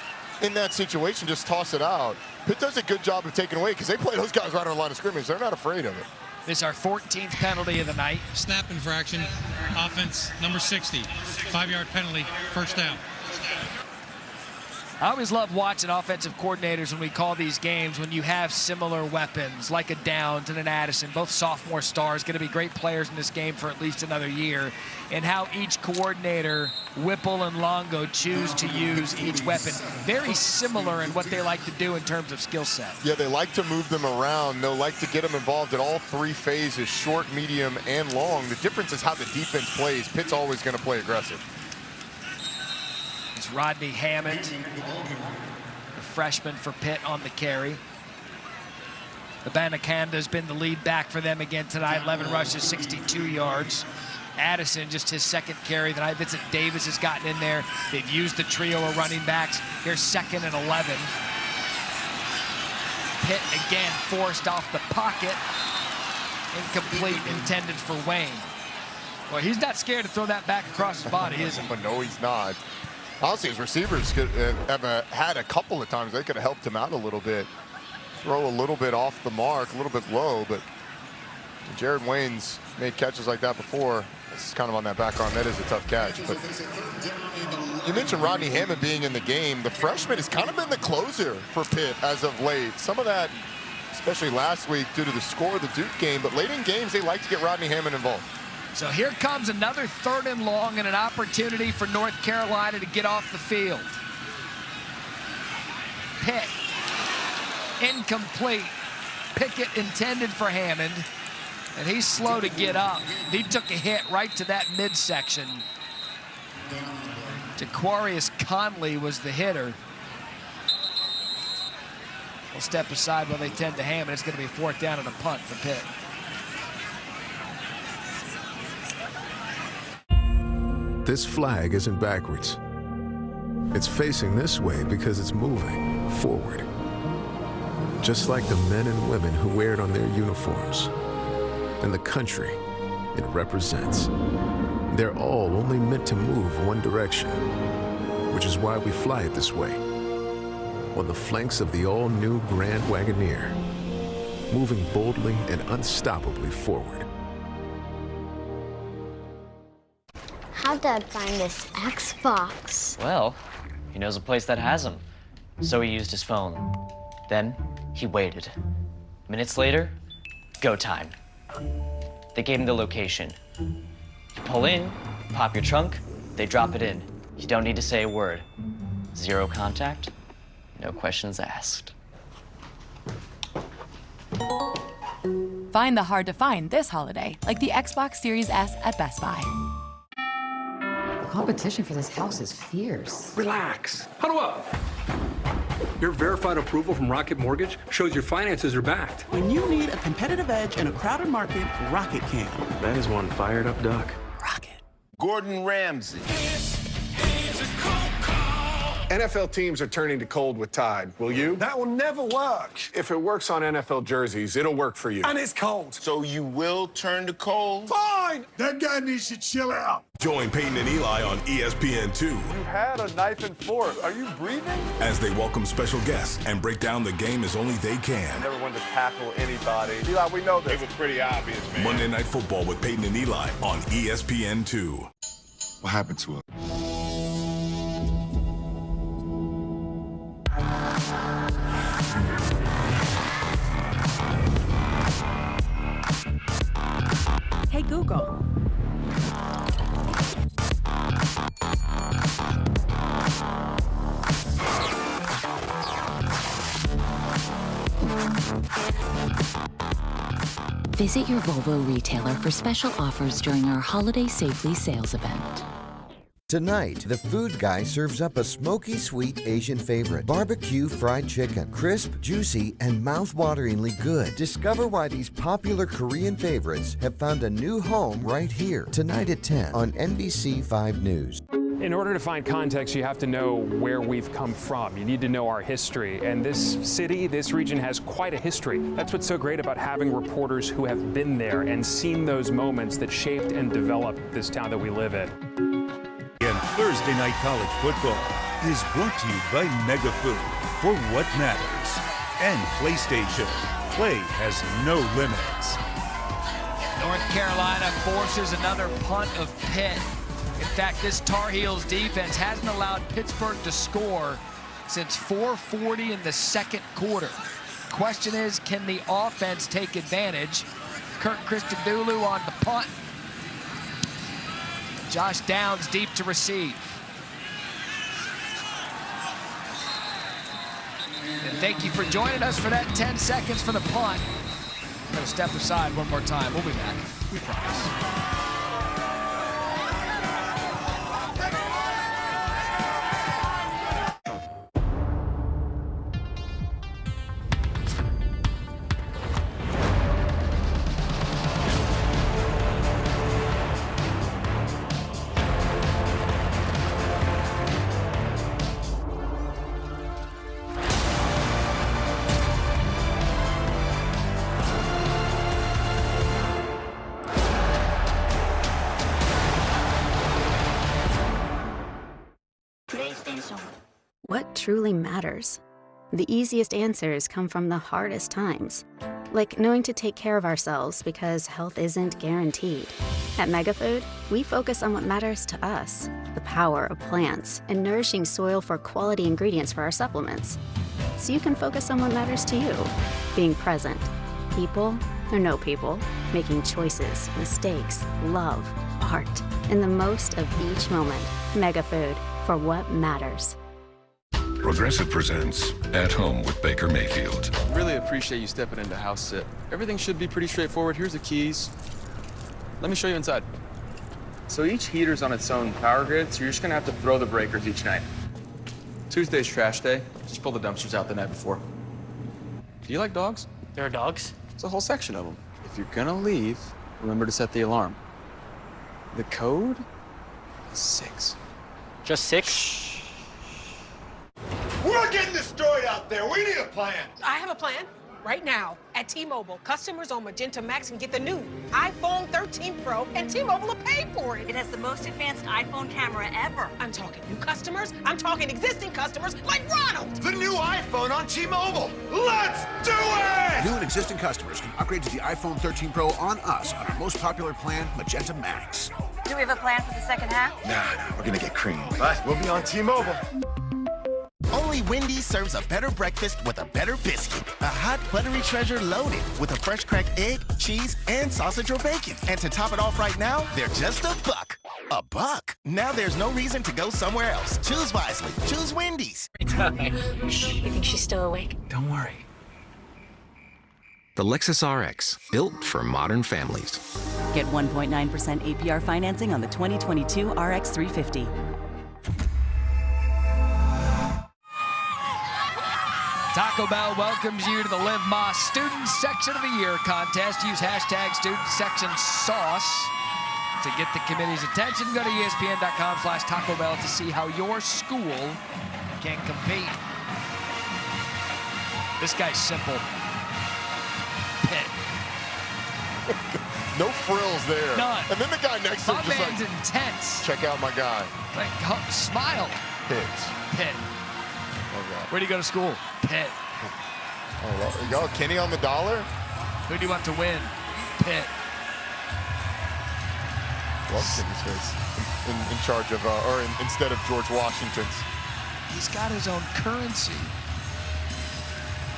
in that situation, just toss it out. Pitt does a good job of taking away because they play those guys right on the line of scrimmage. They're not afraid of it. This is our 14th penalty of the night. Snap infraction, offense, number 60. 5-yard penalty, first down. I always love watching offensive coordinators when we call these games when you have similar weapons like a Downs and an Addison, both sophomore stars, going to be great players in this game for at least another year, and how each coordinator, Whipple and Longo, choose to use each weapon. Very similar in what they like to do in terms of skill set. Yeah, they like to move them around. They'll like to get them involved in all 3 phases, short, medium, and long. The difference is how the defense plays. Pitt's always going to play aggressive. It's Rodney Hammond, the freshman for Pitt, on the carry. Abanakanda's been the lead back for them again tonight. 11 rushes, 62 yards. Addison, just his 2nd carry tonight. Vincent Davis has gotten in there. They've used the trio of running backs. Here's 2nd and 11. Pitt again forced off the pocket. Incomplete, intended for Wayne. Well, he's not scared to throw that back across his body, is he? But no, he's not. Honestly, his receivers could have had a couple of times they could have helped him out a little bit. Throw a little bit off the mark, a little bit low, but Jared Wayne's made catches like that before. This is kind of on that back arm. That is a tough catch. But you mentioned Rodney Hammond being in the game. The freshman has kind of been the closer for Pitt as of late. Some of that, especially last week, due to the score of the Duke game. But late in games, they like to get Rodney Hammond involved. So here comes another 3rd and long and an opportunity for North Carolina to get off the field. Pitt, incomplete. Pickett intended for Hammond, and he's slow to get up. He took a hit right to that midsection. Jaquarius Conley was the hitter. We'll step aside when they tend to ham, and it's going to be 4th down and a punt for Pitt. This flag isn't backwards. It's facing this way because it's moving forward. Just like the men and women who wear it on their uniforms and the country it represents. They're all only meant to move one direction, which is why we fly it this way, on the flanks of the all-new Grand Wagoneer, moving boldly and unstoppably forward. How'd Dad find this Xbox? Well, he knows a place that has them, so he used his phone. Then he waited. Minutes later, go time. They gave him the location. You pull in, pop your trunk, they drop it in. You don't need to say a word. 0 contact, no questions asked. Find the hard to find this holiday, like the Xbox Series S at Best Buy. The competition for this house is fierce. Relax. Huddle up. Your verified approval from Rocket Mortgage shows your finances are backed. When you need a competitive edge in a crowded market, Rocket can. That is one fired up duck. Gordon Ramsay. NFL teams are turning to cold with Tide. Will you? That will never work. If it works on NFL jerseys, it'll work for you. And it's cold. So you will turn to cold? Fine! That guy needs to chill out. Join Peyton and Eli on ESPN2. You had a knife and fork. Are you breathing? As they welcome special guests and break down the game as only they can. Never wanted to tackle anybody. Eli, we know this. It was pretty obvious, man. Monday Night Football with Peyton and Eli on ESPN2. What happened to him? Hey, Google. Visit your Volvo retailer for special offers during our Holiday Safely sales event. Tonight, the food guy serves up a smoky sweet Asian favorite, barbecue fried chicken. Crisp, juicy, and mouth-wateringly good. Discover why these popular Korean favorites have found a new home right here. Tonight at 10 on NBC 5 News. In order to find context, you have to know where we've come from. You need to know our history. And this city, this region has quite a history. That's what's so great about having reporters who have been there and seen those moments that shaped and developed this town that we live in. And Thursday Night College Football is brought to you by Mega Food for what matters. And PlayStation. Play has no limits. North Carolina forces another punt of Pitt. In fact, this Tar Heels defense hasn't allowed Pittsburgh to score since 4:40 in the second quarter. Question is, can the offense take advantage? Kirk Christodoulou on the punt. Josh Downs deep to receive. And thank you for joining us for that 10 seconds for the punt. I'm going to step aside one more time. We'll be back. We promise. What truly matters? The easiest answers come from the hardest times. Like knowing to take care of ourselves because health isn't guaranteed. At MegaFood, we focus on what matters to us, the power of plants, and nourishing soil for quality ingredients for our supplements. So you can focus on what matters to you, being present. People or no people, making choices, mistakes, love, art, and the most of each moment. MegaFood, for what matters. Progressive presents At Home with Baker Mayfield. Really appreciate you stepping into house sit. Everything should be pretty straightforward. Here's the keys. Let me show you inside. So each heater's on its own power grid, so you're just gonna have to throw the breakers each night. Tuesday's trash day. Just pull the dumpsters out the night before. Do you like dogs? There are dogs? There's a whole section of them. If you're gonna leave, remember to set the alarm. The code is 6. Just 6? We're not getting this story out there. We need a plan. I have a plan. Right now, at T-Mobile, customers on Magenta Max can get the new iPhone 13 Pro, and T-Mobile will pay for it. It has the most advanced iPhone camera ever. I'm talking new customers. I'm talking existing customers like Ronald. The new iPhone on T-Mobile. Let's do it! New and existing customers can upgrade to the iPhone 13 Pro on us on our most popular plan, Magenta Max. Do we have a plan for the second half? Nah, we're gonna get cream. But we'll be on T-Mobile. Only Wendy's serves a better breakfast with a better biscuit. A hot, buttery treasure loaded with a fresh cracked egg, cheese, and sausage or bacon. And to top it off right now, they're just $1. $1? Now there's no reason to go somewhere else. Choose wisely. Choose Wendy's. You think she's still awake? Don't worry. The Lexus RX, built for modern families. Get 1.9% APR financing on the 2022 RX 350. Taco Bell welcomes you to the Live Más Student Section of the Year contest. Use hashtag StudentSectionSauce to get the committee's attention. Go to ESPN.com/Taco Bell to see how your school can compete. This guy's simple. Pitt. No frills there. None. And then the guy next to him just man's like, intense. check out my guy. Like, smile. Pitt. Pitt. Oh, God. Where do you go to school? Pitt. Oh, well, Kenny on the dollar? Who do you want to win? Pitt. Love Kenny's face. In charge of, instead of George Washington's. He's got his own currency.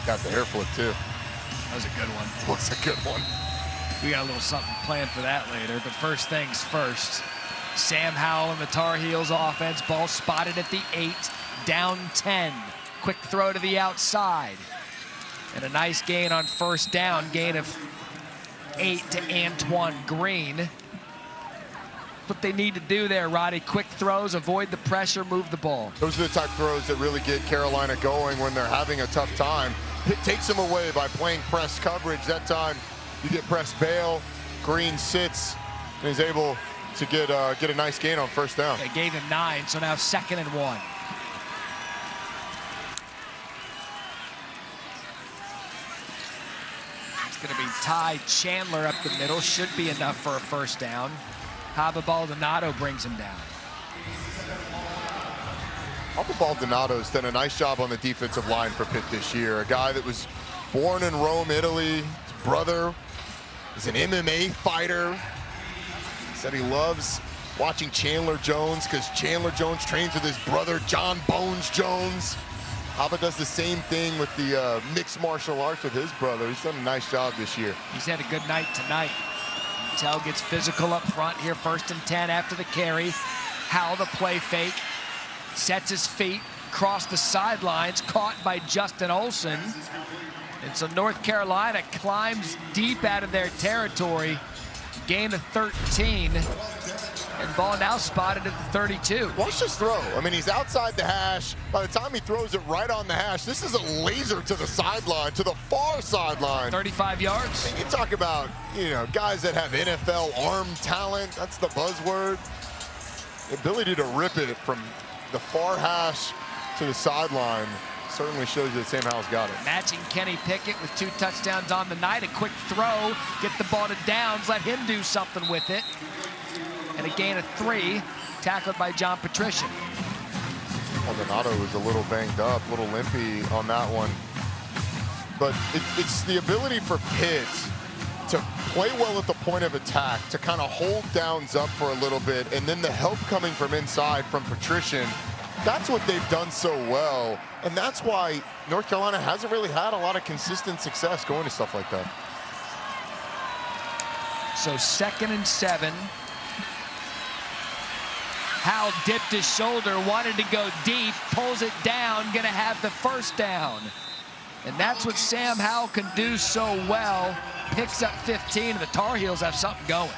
Got the hair flip, too. That was a good one. Was a good one. We got a little something planned for that later, but first things first. Sam Howell and the Tar Heels offense. Ball spotted at the 8, down 10. Quick throw to the outside. And a nice gain on first down, gain of 8 to Antoine Green. What they need to do there, Roddy. Quick throws, avoid the pressure, move the ball. Those are the type of throws that really get Carolina going when they're having a tough time. Pitt takes them away by playing press coverage. That time you get press bail. Green sits and is able to get a nice gain on first down. They gave him 9, so now 2nd and 1. It's going to be Ty Chandler up the middle. Should be enough for a first down. Haba Baldonado brings him down. Haba Baldonado's done a nice job on the defensive line for Pitt this year. A guy that was born in Rome, Italy. His brother is an MMA fighter. He said he loves watching Chandler Jones because Chandler Jones trains with his brother, John Bones Jones. Haba does the same thing with the mixed martial arts with his brother. He's done a nice job this year. He's had a good night tonight. Tell gets physical up front here, 1st and 10 after the carry. Howell the play fake, sets his feet, across the sidelines, caught by Justin Olsen. And so North Carolina climbs deep out of their territory, gain of 13, and ball now spotted at the 32. Watch this throw. I mean, he's outside the hash. By the time he throws it right on the hash, this is a laser to the sideline, to the far sideline. 35 yards. And you talk about, guys that have NFL arm talent. That's the buzzword. The ability to rip it from the far hash to the sideline certainly shows you that Sam Howell's got it. Matching Kenny Pickett with 2 touchdowns on the night. A quick throw, get the ball to Downs, let him do something with it. And a gain of 3, tackled by John Patrician. Maldonado was a little banged up, a little limpy on that one. But it's the ability for Pitt to play well at the point of attack, to kind of hold Downs up for a little bit, and then the help coming from inside from Patrician. That's what they've done so well, and that's why North Carolina hasn't really had a lot of consistent success going to stuff like that. So 2nd and 7. Howell dipped his shoulder, wanted to go deep, pulls it down, gonna have the first down. And that's what Sam Howell can do so well. Picks up 15, and the Tar Heels have something going.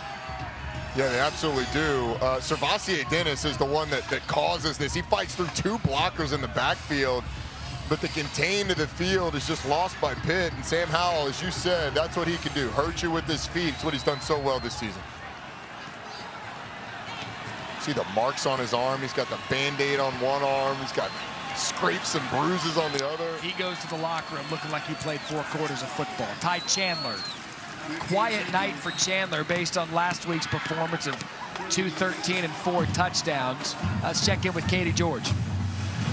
Yeah, they absolutely do. Servassier Dennis is the one that causes this. He fights through 2 blockers in the backfield, but the contain to the field is just lost by Pitt. And Sam Howell, as you said, that's what he can do. Hurt you with his feet. It's what he's done so well this season. See the marks on his arm. He's got the Band-Aid on one arm. He's got scrapes and bruises on the other. He goes to the locker room looking like he played 4 quarters of football. Ty Chandler. Quiet night for Chandler based on last week's performance of 213 and 4 touchdowns. Let's check in with Katie George.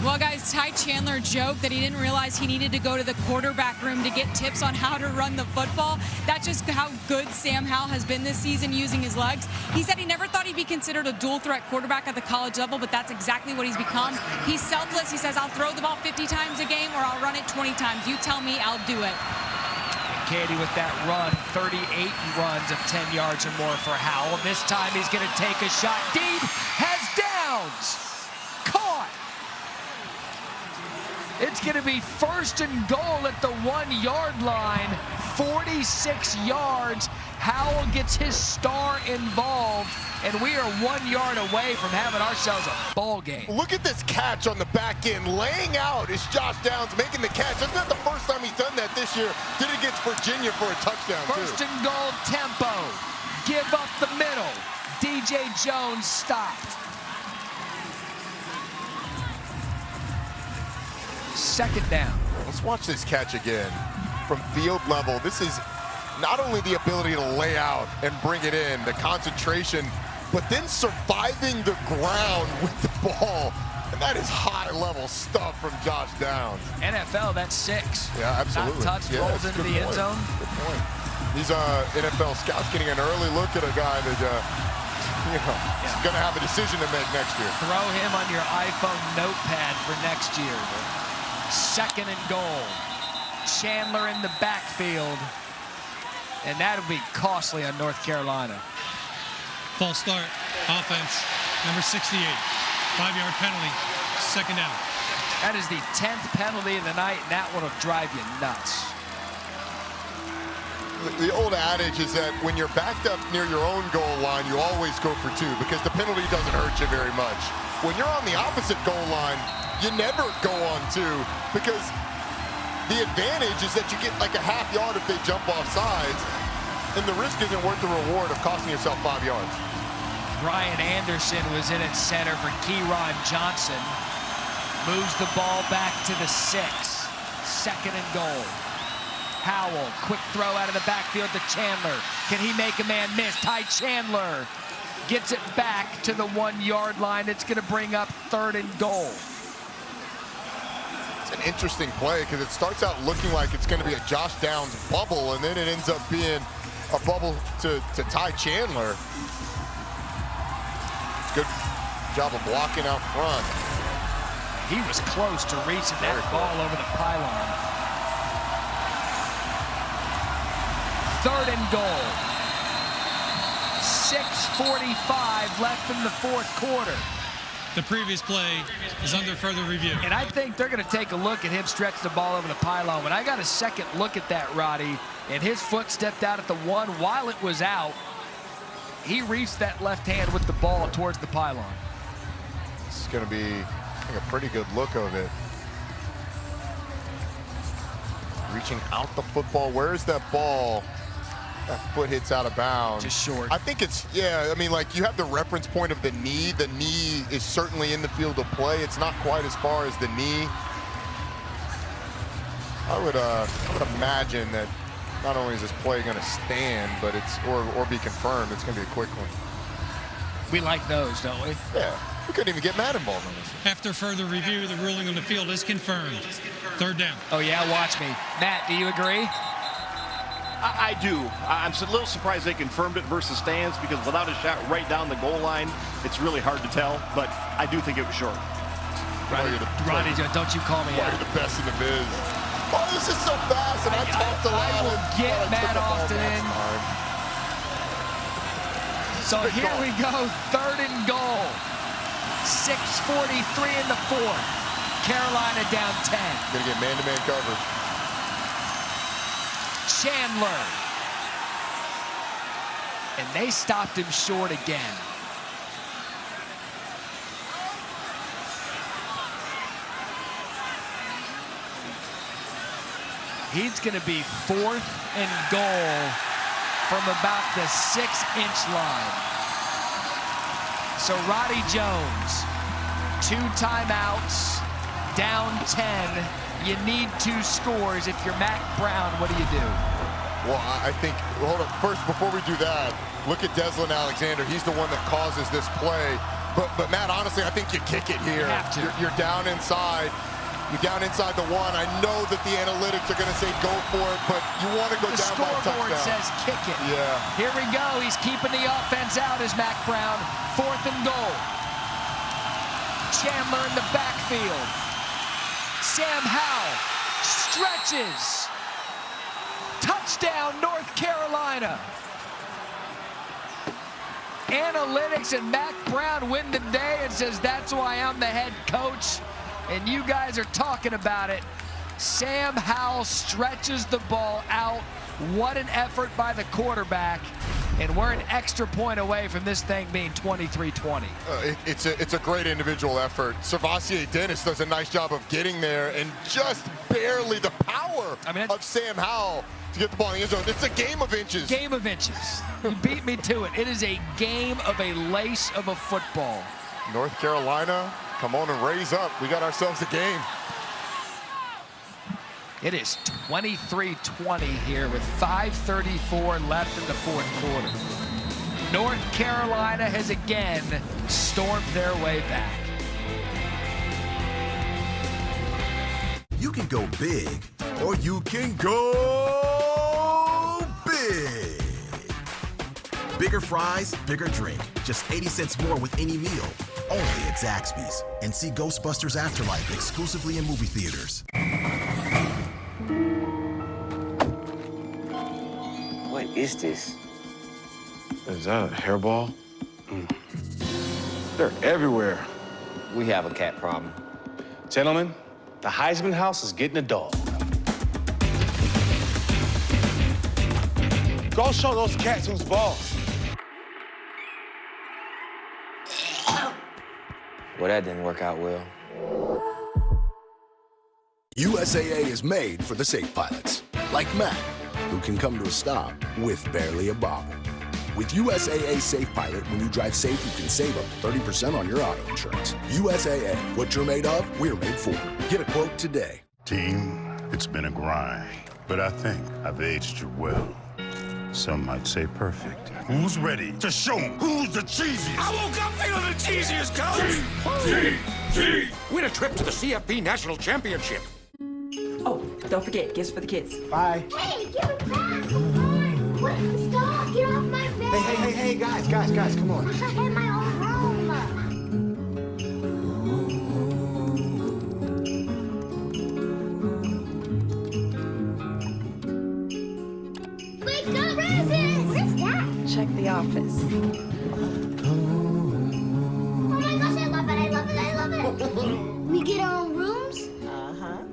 Well, guys, Ty Chandler joked that he didn't realize he needed to go to the quarterback room to get tips on how to run the football. That's just how good Sam Howell has been this season using his legs. He said he never thought he'd be considered a dual-threat quarterback at the college level, but that's exactly what he's become. He's selfless. He says, I'll throw the ball 50 times a game or I'll run it 20 times. You tell me, I'll do it. Katie with that run, 38 runs of 10 yards or more for Howell. This time he's going to take a shot deep, has downs, caught. It's going to be 1st and goal at the 1-yard line, 46 yards. Howell gets his star involved, and we are 1 yard away from having ourselves a ball game. Look at this catch on the back end. Laying out is Josh Downs making the catch. That's not the first time he's done that this year. Did it against Virginia for a touchdown, too. 1st and goal tempo. Give up the middle. DJ Jones stopped. 2nd down. Let's watch this catch again. From field level, this is not only the ability to lay out and bring it in, the concentration, but then surviving the ground with the ball. And that is high-level stuff from Josh Downs. NFL, that's 6. Yeah, absolutely. Not touched, rolls into the end zone. Good point. These NFL scouts getting an early look at a guy that, is going to have a decision to make next year. Throw him on your iPhone notepad for next year. 2nd and goal. Chandler in the backfield. And that'll be costly on North Carolina. False start. Offense. Number 68. 5-yard penalty. 2nd down. That is the 10th penalty of the night, and that one will drive you nuts. The old adage is that when you're backed up near your own goal line, you always go for 2 because the penalty doesn't hurt you very much. When you're on the opposite goal line, you never go on 2 because the advantage is that you get like a half yard if they jump off sides, and the risk isn't worth the reward of costing yourself 5 yards. Brian Anderson was in at center for Keyron Johnson. Moves the ball back to the 6. 2nd and goal. Howell, quick throw out of the backfield to Chandler. Can he make a man miss? Ty Chandler gets it back to the 1-yard line. It's going to bring up 3rd and goal. It's an interesting play because it starts out looking like it's going to be a Josh Downs bubble, and then it ends up being a bubble to Ty Chandler. Good job of blocking out front. He was close to reaching that ball over the pylon. 3rd and goal. 6:45 left in the 4th quarter. The previous play is under further review. And I think they're going to take a look at him stretch the ball over the pylon. When I got a second look at that, Roddy, and his foot stepped out at the 1 while it was out, he reached that left hand with the ball towards the pylon. This is going to be, I think, a pretty good look of it. Reaching out the football. Where is that ball? That foot hits out of bounds. Just short. I think it's, yeah, I mean, like, you have the reference point of the knee. The knee is certainly in the field of play. It's not quite as far as the knee. I would imagine that not only is this play going to stand, but it's, or be confirmed, it's going to be a quick one. We like those, don't we? Yeah. We couldn't even get Matt involved on this. After further review, the ruling on the field is confirmed. 3rd down. Oh, yeah, watch me. Matt, do you agree? I do. I'm a little surprised they confirmed it versus stands because without a shot right down the goal line, it's really hard to tell, but I do think it was short. Ronnie, don't you call me out. You're the best in the biz. Oh, this is so fast, and I talked a lot. I will get Matt Austin in. So here we go, 3rd and goal. 6:43 in the 4th. Carolina down 10. Gonna get man-to-man coverage. Chandler. And they stopped him short again. He's going to be 4th and goal from about the 6-inch line. So Roddy Jones, 2 timeouts, down 10. You need 2 scores. If you're Mac Brown, what do you do? Well, I think, hold on, first, before we do that, look at Deslin Alexander. He's the one that causes this play. But Matt, honestly, I think you kick it here. You have to. You're down inside. You're down inside the 1. I know that the analytics are going to say go for it, but you want to go down by a touchdown. The scoreboard says kick it. Yeah. Here we go. He's keeping the offense out as Mac Brown. 4th and goal. Chandler in the backfield. Sam Howell stretches. Touchdown, North Carolina. Analytics and Mac Brown win the day and says, that's why I'm the head coach. And you guys are talking about it. Sam Howell stretches the ball out. What an effort by the quarterback. And we're an extra point away from this thing being 23-20. It's a great individual effort. Servassier Dennis does a nice job of getting there, and just barely the power of Sam Howell to get the ball in the end zone. It's a game of inches. Game of inches. You beat me to it. It is a game of a lace of a football. North Carolina, come on and raise up. We got ourselves a game. It is 23-20 here with 5:34 left in the 4th quarter. North Carolina has again stormed their way back. You can go big, or you can go big. Bigger fries, bigger drink. Just 80 cents more with any meal. Only at Zaxby's. And see Ghostbusters Afterlife exclusively in movie theaters. What is this? Is that a hairball? They're everywhere. We have a cat problem. Gentlemen, the Heisman house is getting a dog. Go show those cats who's boss. Well, that didn't work out well. USAA is made for the safe pilots, like Matt, who can come to a stop with barely a bobble. With USAA Safe Pilot, when you drive safe, you can save up to 30% on your auto insurance. USAA, what you're made of, we're made for. Get a quote today. Team, it's been a grind, but I think I've aged you well. Some might say perfect. Who's ready to show 'em who's the cheesiest? I woke up feeling the cheesiest, coach! Win a trip to the CFP National Championship. Oh, don't forget, gifts for the kids. Bye. Hey, give it back! Come on! What? Stop! Get off my bed! Hey, guys, come on. I had my own room! Wake up, Roses! Where's that? Check the office. Oh my gosh, I love it! We get our own rooms? Uh-huh.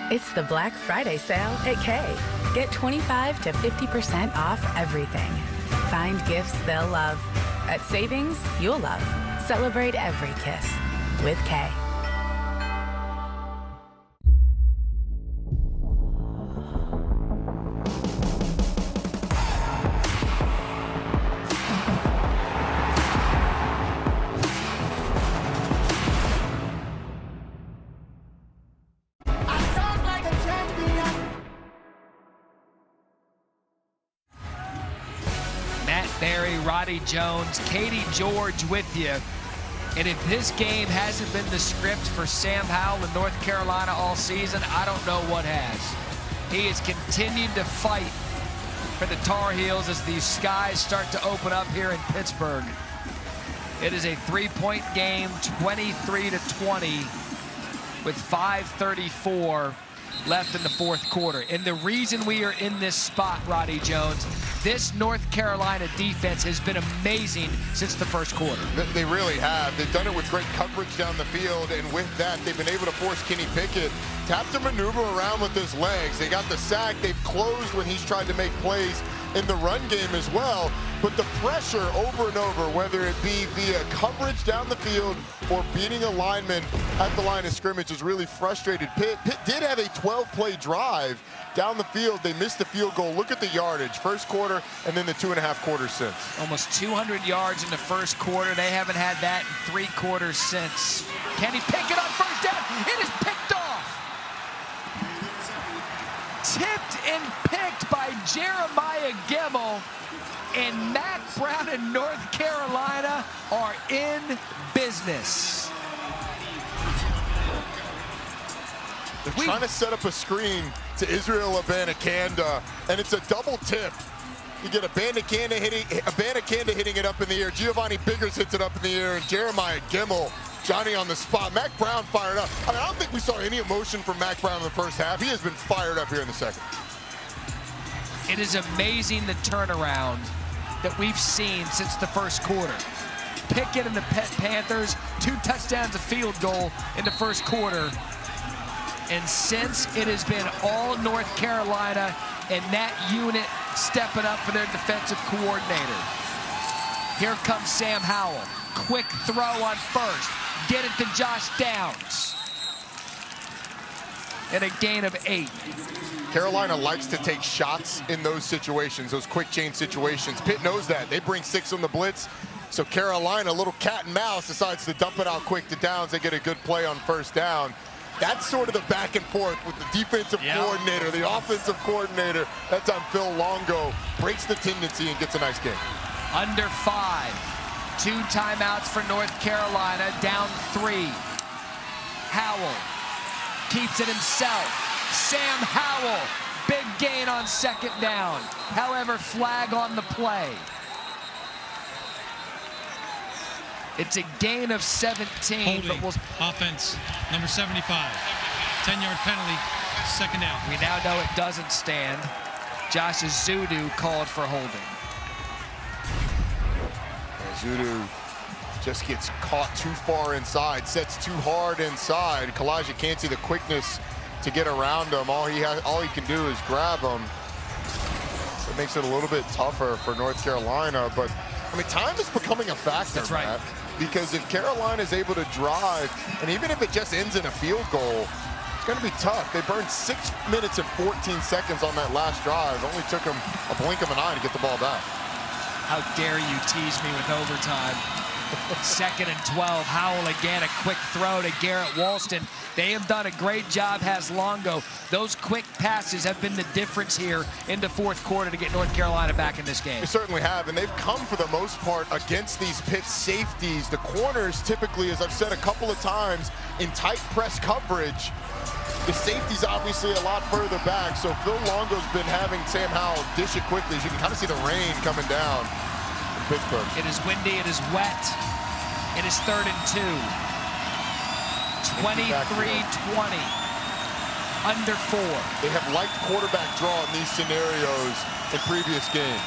It's the Black Friday sale at Kay. Get 25 to 50% off everything. Find gifts they'll love at savings you'll love. Celebrate every kiss with Kay. Roddy Jones, Katie George with you. And if this game hasn't been the script for Sam Howell in North Carolina all season, I don't know what has. He has continued to fight for the Tar Heels as these skies start to open up here in Pittsburgh. It is a 3-point game, 23-20, with 5:34 left in the 4th quarter. And the reason we are in this spot, Roddy Jones, This North Carolina defense has been amazing since the first quarter. They really have. They've done it with great coverage down the field, and with that, they've been able to force Kenny Pickett to have to maneuver around with his legs. They got the sack. They've closed when he's tried to make plays in the run game as well. But the pressure over and over, whether it be via coverage down the field or beating a lineman at the line of scrimmage, has really frustrated Pitt. Pitt did have a 12-play drive down the field. They missed the field goal. Look at the yardage. First quarter and then the 2.5 quarters since. Almost 200 yards in the first quarter. They haven't had that in 3 quarters since. Can he pick it on first down? It is picked off. Tipped and picked by Jeremiah Gemmel. And Mack Brown and North Carolina are in business. They're trying to set up a screen to Israel Abanikanda, and it's a double tip. You get Abanikanda hitting it up in the air. Giovanni Biggers hits it up in the air, and Jeremiah Gemmel, Johnny on the spot. Mack Brown fired up. I mean, I don't think we saw any emotion from Mack Brown in the first half. He has been fired up here in the second. It is amazing the turnaround that we've seen since the first quarter. Pickett and the Panthers, 2 touchdowns, a field goal in the first quarter. And since it has been all North Carolina and that unit stepping up for their defensive coordinator. Here comes Sam Howell. Quick throw on first. Get it to Josh Downs. And a gain of 8. Carolina likes to take shots in those situations, those quick chain situations. Pitt knows that. They bring 6 on the blitz. So Carolina, a little cat and mouse, decides to dump it out quick to Downs. They get a good play on first down. That's sort of the back and forth with the defensive coordinator, the offensive coordinator. That time Phil Longo breaks the tendency and gets a nice game. Under 5. 2 timeouts for North Carolina, down 3. Howell keeps it himself. Sam Howell, big gain on second down. However, flag on the play. It's a gain of 17. Holding, but we'll... offense, number 75. 10-yard penalty, second down. We now know it doesn't stand. Josh Ezeudu called for holding. Ezeudu just gets caught too far inside, sets too hard inside. Kalijah can't see the quickness to get around him. All he can do is grab him. So it makes it a little bit tougher for North Carolina, but I mean, time is becoming a factor. That's right. Matt, because if Carolina is able to drive, and even if it just ends in a field goal, it's going to be tough. They burned 6 minutes and 14 seconds on that last drive. It only took them a blink of an eye to get the ball back. How dare you tease me with overtime. 2nd and 12. Howell again, a quick throw to Garrett Walston. They have done a great job, has Longo. Those quick passes have been the difference here in the fourth quarter to get North Carolina back in this game. They certainly have, and they've come for the most part against these Pitt safeties. The corners typically, as I've said a couple of times, in tight press coverage. The safety's obviously a lot further back, so Phil Longo's been having Sam Howell dish it quickly. As you can kind of see the rain coming down in Pittsburgh. It is windy, it is wet. It is 3rd and 2. 23-20. Under 4. They have liked quarterback draw in these scenarios in previous games.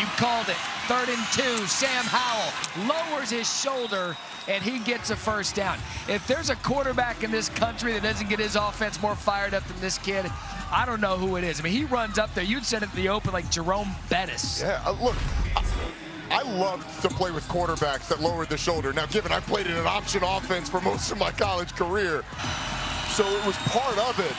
You called it. 3rd and 2. Sam Howell lowers his shoulder and he gets a first down. If there's a quarterback in this country that doesn't get his offense more fired up than this kid, I don't know who it is. I mean, he runs up there. You'd set it in the open like Jerome Bettis. Yeah, look, I love to play with quarterbacks that lowered the shoulder. Now, given I played in an option offense for most of my college career, so it was part of it.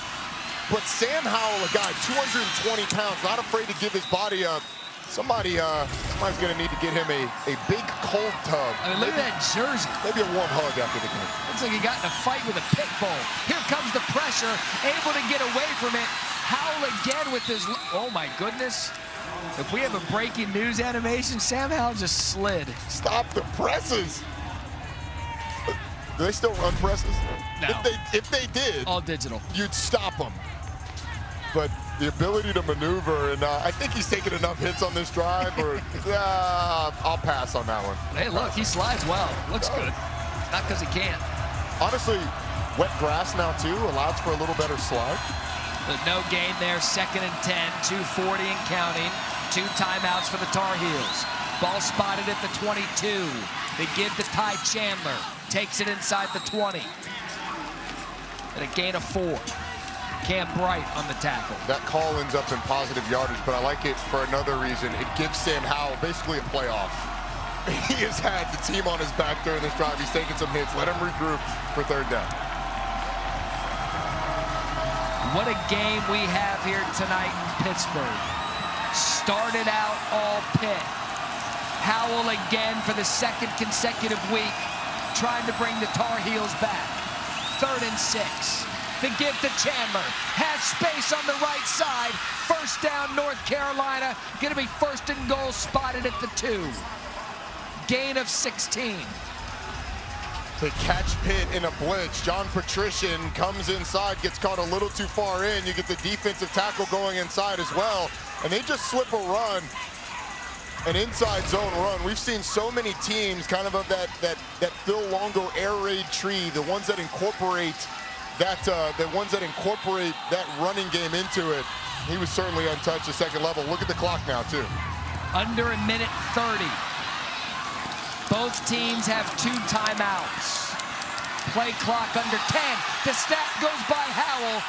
But Sam Howell, a guy 220 pounds, not afraid to give his body up. Somebody's going to need to get him a big cold tub. I mean, look at that jersey. Maybe a warm hug after the game. Looks like he got in a fight with a pit bull. Here comes the pressure, able to get away from it. Howell again with his, oh my goodness. If we have a breaking news animation, Sam Howell just slid. Stop the presses. Do they still run presses? No. If they did, all digital, you'd stop them. But the ability to maneuver, and I think he's taken enough hits on this drive, or I'll pass on that one. Hey, look, he slides well. Looks good. Not because he can't. Honestly, wet grass now, too, allows for a little better slide. But no gain there, 2nd and 10, 2:40 and counting. 2 timeouts for the Tar Heels. Ball spotted at the 22. They give to Ty Chandler. Takes it inside the 20. And a gain of 4. Cam Bright on the tackle. That call ends up in positive yardage, but I like it for another reason. It gives Sam Howell basically a playoff. He has had the team on his back during this drive. He's taking some hits. Let him regroup for 3rd down. What a game we have here tonight in Pittsburgh. Started out all Pitt. Howell again for the 2nd consecutive week, trying to bring the Tar Heels back. 3rd and 6. The give to Chandler. Has space on the right side. 1st down, North Carolina. Going to be 1st and goal, spotted at the 2. Gain of 16. They catch Pitt in a blitz. John Patrician comes inside, gets caught a little too far in. You get the defensive tackle going inside as well. And they just slip a run, an inside zone run. We've seen so many teams kind of that Phil Longo air raid tree, the ones that incorporate that running game into it. He was certainly untouched at 2nd level. Look at the clock now, too. Under a minute 30. Both teams have 2 timeouts. Play clock under 10. The snap goes by Howell.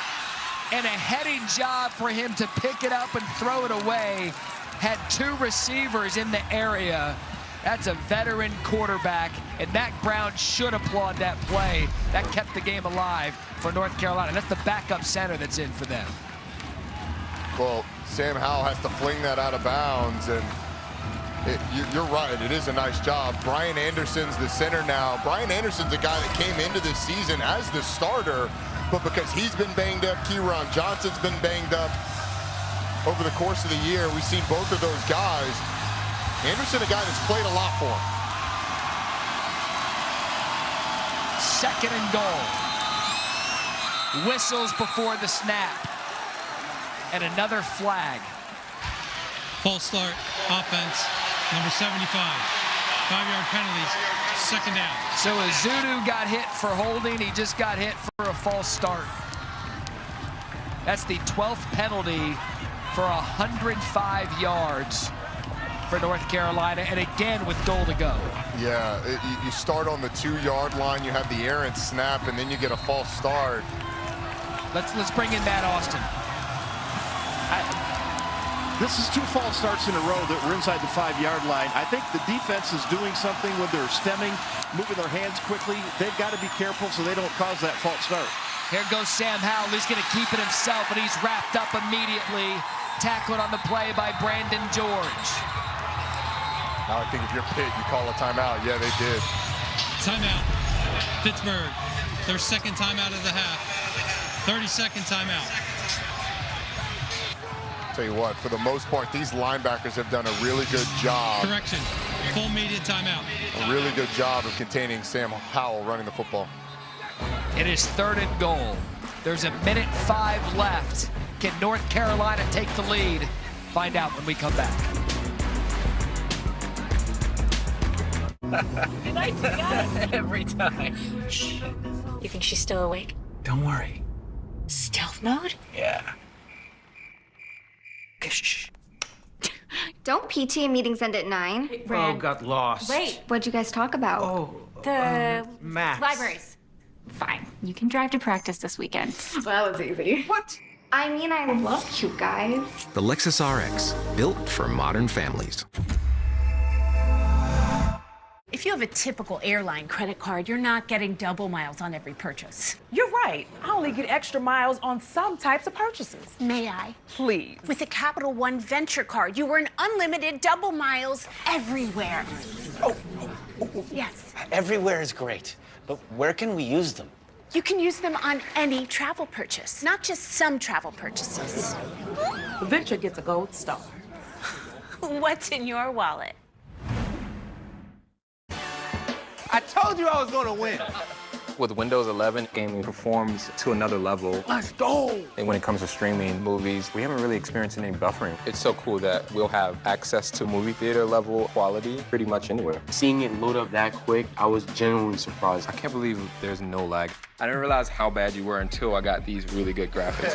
And a heading job for him to pick it up and throw it away. Had 2 receivers in the area. That's a veteran quarterback, and Mac Brown should applaud that play. That kept the game alive for North Carolina. That's the backup center that's in for them. Well, Sam Howell has to fling that out of bounds, and you're right, it is a nice job. Brian Anderson's the center now. Brian Anderson's a guy that came into this season as the starter, but because he's been banged up, Keyron Johnson's been banged up over the course of the year. We've seen both of those guys. Anderson, a guy that's played a lot for him. 2nd and goal. Whistles before the snap. And another flag. False start, offense, number 75. 5-yard penalties, 2nd down. So Azudu got hit for holding. He just got hit for a false start. That's the 12th penalty for 105 yards for North Carolina, and again with goal to go. Yeah, you start on the 2-yard line, you have the errant snap, and then you get a false start. Let's bring in Matt Austin. This is 2 false starts in a row that were inside the 5-yard line. I think the defense is doing something when they're stemming, moving their hands quickly. They've got to be careful so they don't cause that false start. Here goes Sam Howell. He's going to keep it himself, and he's wrapped up immediately. Tackled on the play by Brandon George. Now I think if you're Pitt, you call a timeout. Yeah, they did. Timeout. Pittsburgh, their 2nd timeout of the half. 32nd timeout. Tell you what, for the most part, these linebackers have done a really good job. Correction, full media timeout. A really good job of containing Sam Howell running the football. It is 3rd and goal. There's a minute 5 left. Can North Carolina take the lead? Find out when we come back. Good night, you guys. Every time. Shh. You think she's still awake? Don't worry. Stealth mode? Yeah. Shh. Don't PTA meetings end at 9? Oh, got lost. Wait, what'd you guys talk about? Oh, The Max. libraries. Fine. You can drive to practice this weekend. Well, that was easy. What? I mean, I love you guys. The Lexus RX, built for modern families. If you have a typical airline credit card, you're not getting double miles on every purchase. You're right. I only get extra miles on some types of purchases. May I? Please. With the Capital One Venture Card, you earn unlimited double miles everywhere. Yes. Everywhere is great, but where can we use them? You can use them on any travel purchase, not just some travel purchases. The Venture gets a gold star. What's in your wallet? I told you I was going to win. With Windows 11, gaming performs to another level. Let's go. And when it comes to streaming movies, we haven't really experienced any buffering. It's so cool that we'll have access to movie theater level quality pretty much anywhere. Seeing it load up that quick, I was genuinely surprised. I can't believe there's no lag. I didn't realize how bad you were until I got these really good graphics.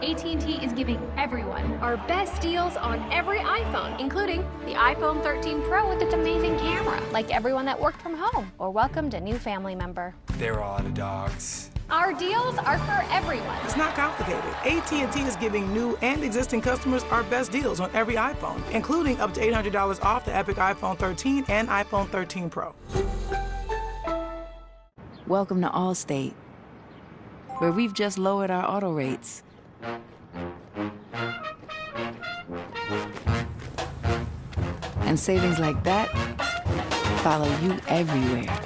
AT&T is giving everyone our best deals on every iPhone, including the iPhone 13 Pro with its amazing camera, like everyone that worked from home or welcomed a new family member. They're all the dogs. Our deals are for everyone. It's not complicated. AT&T is giving new and existing customers our best deals on every iPhone, including up to $800 off the Epic iPhone 13 and iPhone 13 Pro. Welcome to Allstate, where we've just lowered our auto rates. And savings like that follow you everywhere.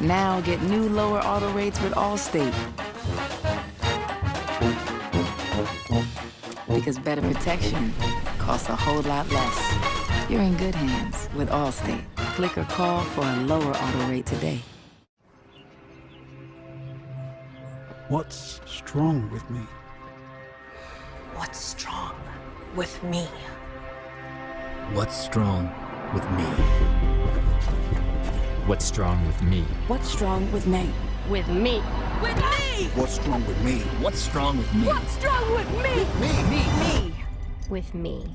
Now get new lower auto rates with Allstate. Because better protection costs a whole lot less. You're in good hands with Allstate. Click or call for a lower auto rate today. What's strong with me? What's strong with me? What's strong with me? What's strong with me? What's strong with me? With me. With me! What's strong with me? What's strong with me? What's strong with me? Me. With me.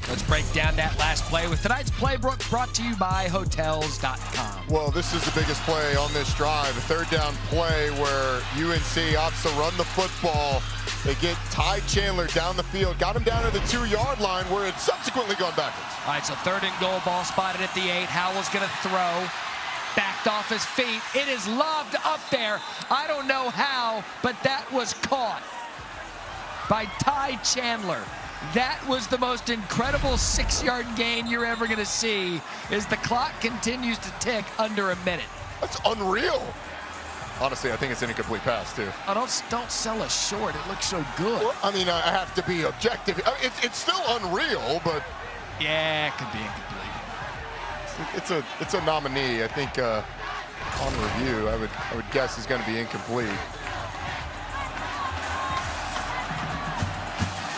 Let's break down that last play with tonight's playbook brought to you by Hotels.com. Well, this is the biggest play on this drive. A third down play where UNC opts to run the football. They get Ty Chandler down the field, got him down to the 2-yard line where it's subsequently gone backwards. All right, so 3rd and goal, ball spotted at the 8. Howell's going to throw. Backed off his feet. It is lobbed up there. I don't know how, but that was caught by Ty Chandler. That was the most incredible 6-yard gain you're ever going to see as the clock continues to tick under a minute. That's unreal. Honestly, I think it's an incomplete pass, too. Oh, don't sell us short. It looks so good. Well, I mean, I have to be objective. I mean, it's still unreal, but... Yeah, it could be incomplete. It's a nominee. I think on review, I would guess is going to be incomplete.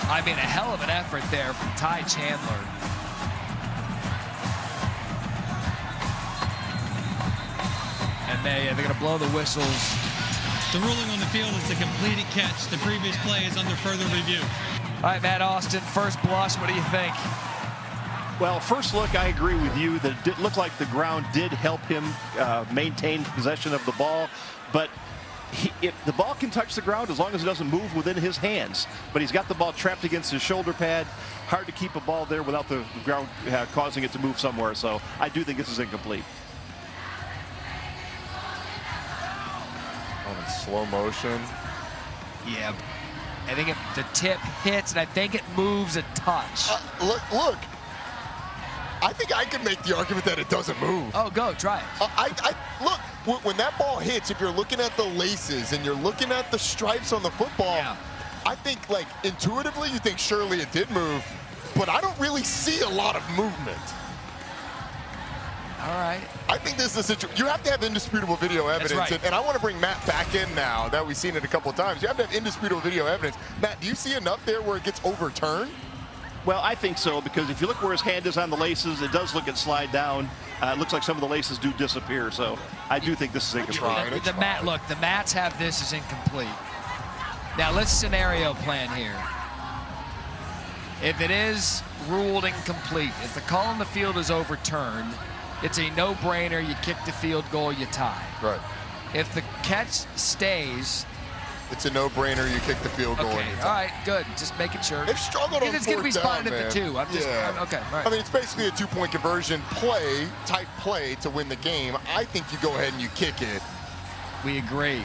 I mean, a hell of an effort there from Ty Chandler. And they're going to blow the whistles. The ruling on the field is a completed catch. The previous play is under further review. All right, Matt Austin, first blush, what do you think? Well, first look, I agree with you that it looked like the ground did help him maintain possession of the ball, but if the ball can touch the ground as long as it doesn't move within his hands. But he's got the ball trapped against his shoulder pad. Hard to keep a ball there without the ground causing it to move somewhere. So I do think this is incomplete. Oh, in slow motion. Yeah, I think the tip hits, and I think it moves a touch. Look. I think I can make the argument that it doesn't move. Oh, go, try it. Look, when that ball hits, if you're looking at the laces and you're looking at the stripes on the football, yeah. I think, like, intuitively you think surely it did move, but I don't really see a lot of movement. All right. I think this is a situation. You have to have indisputable video evidence, right. and I want to bring Matt back in now that we've seen it a couple of times. You have to have indisputable video evidence. Matt, do you see enough there where it gets overturned? Well, I think so, because if you look where his hand is on the laces, it does look it slide down. It looks like some of the laces do disappear, so I do think this is incomplete. The Mats have this as incomplete. Now let's scenario plan here. If it is ruled incomplete, if the call on the field is overturned, it's a no-brainer. You kick the field goal, you tie. Right. If the catch stays, it's a no-brainer. You kick the field goal. Okay. All right. Good. Just making sure. They've struggled on it's going to be spotted at the 2. Okay. All right. I mean, it's basically a 2-point conversion type play to win the game. I think you go ahead and you kick it. We agree.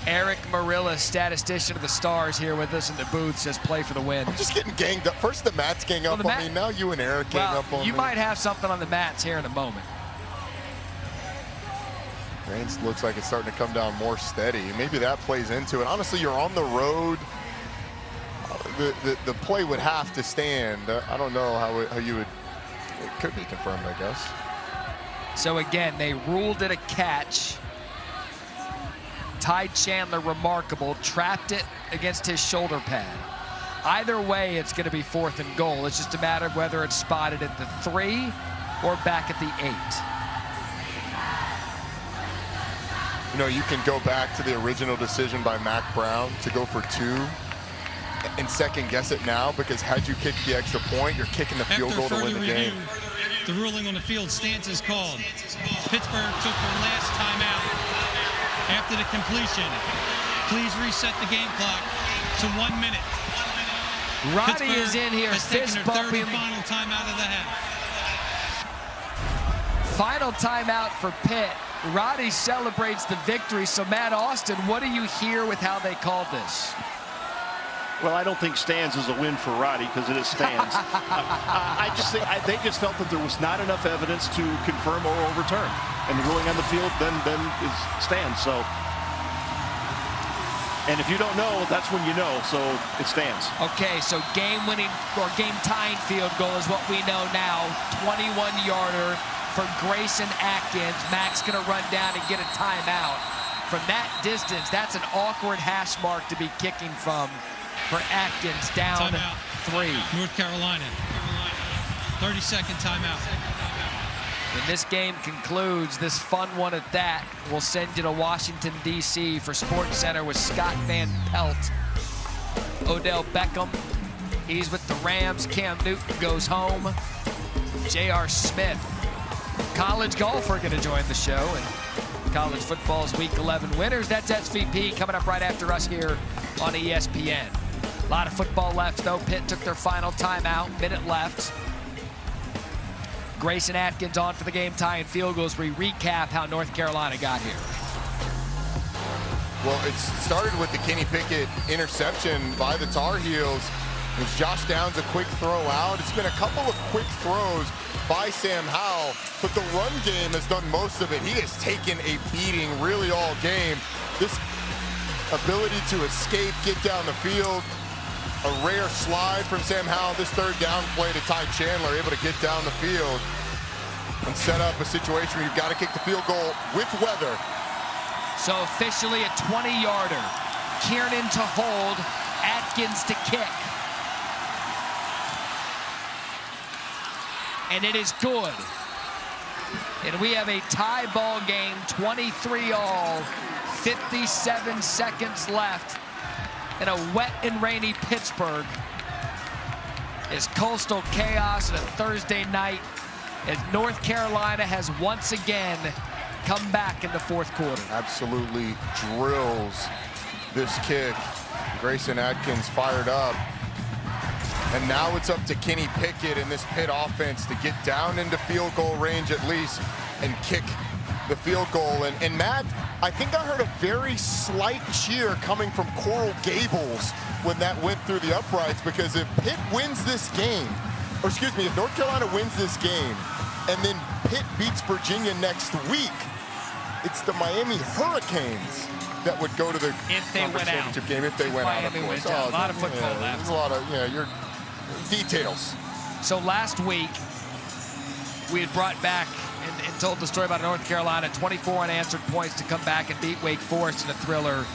Eric Marilla, statistician of the Stars, here with us in the booth, says play for the win. I'm just getting ganged up. First the Mats gang up on me. Now you and Eric gang up on me. You might have something on the Mats here in a moment. Rain looks like it's starting to come down more steady. Maybe that plays into it. Honestly, you're on the road. The play would have to stand. I don't know how you would. It could be confirmed, I guess. So again, they ruled it a catch. Ty Chandler, remarkable, trapped it against his shoulder pad. Either way, it's going to be 4th and goal. It's just a matter of whether it's spotted at the 3 or back at the 8. You know, you can go back to the original decision by Mac Brown to go for 2 and second guess it now, because had you kicked the extra point, you're kicking the field goal to win the game. The ruling on the field stance is called. Pittsburgh took their last timeout after the completion. Please reset the game clock to 1 minute. Roddy is in here, fist bumping. Final timeout of the half. Final timeout for Pitt. Roddy celebrates the victory. So Matt Austin, what do you hear with how they called this? Well, I don't think stands is a win for Roddy because it is stands. I just think they just felt that there was not enough evidence to confirm or overturn, and the ruling on the field then is stands. So, and if you don't know, that's when you know. So it stands. Okay, so game-winning or game-tying field goal is what we know now. 21-yarder for Grayson Atkins. Mac's going to run down and get a timeout. From that distance, that's an awkward hash mark to be kicking from for Atkins, down timeout. 3. North Carolina. 30-second timeout. When this game concludes, this fun one at that, we'll send you to Washington, D.C. for SportsCenter with Scott Van Pelt. Odell Beckham, he's with the Rams. Cam Newton goes home. J.R. Smith, college golfer, going to join the show. And college football's Week 11 winners. That's SVP coming up right after us here on ESPN. A lot of football left, though. Pitt took their final timeout, minute left. Grayson Atkins on for the game-tying field goals. We recap how North Carolina got here. Well, it started with the Kenny Pickett interception by the Tar Heels. It was Josh Downs, a quick throw out. It's been a couple of quick throws by Sam Howell, but the run game has done most of it. He has taken a beating really all game. This ability to escape, get down the field, a rare slide from Sam Howell. This third down play to Ty Chandler, able to get down the field and set up a situation where you've got to kick the field goal with weather. So officially a 20-yarder. Kiernan to hold, Atkins to kick. And it is good. And we have a tie ball game, 23-all, 57 seconds left in a wet and rainy Pittsburgh. It's coastal chaos on a Thursday night as North Carolina has once again come back in the fourth quarter. Absolutely drills this kick. Grayson Atkins fired up. And now it's up to Kenny Pickett and this Pitt offense to get down into field goal range at least and kick the field goal. And Matt, I think I heard a very slight cheer coming from Coral Gables when that went through the uprights, because if Pitt wins this game, or excuse me, if North Carolina wins this game and then Pitt beats Virginia next week, it's the Miami Hurricanes that would go to the conference championship game if they went out, of course. A lot of football left. There's a lot of, your details. So last week, we had brought back and told the story about North Carolina, 24 unanswered points to come back and beat Wake Forest in a thriller,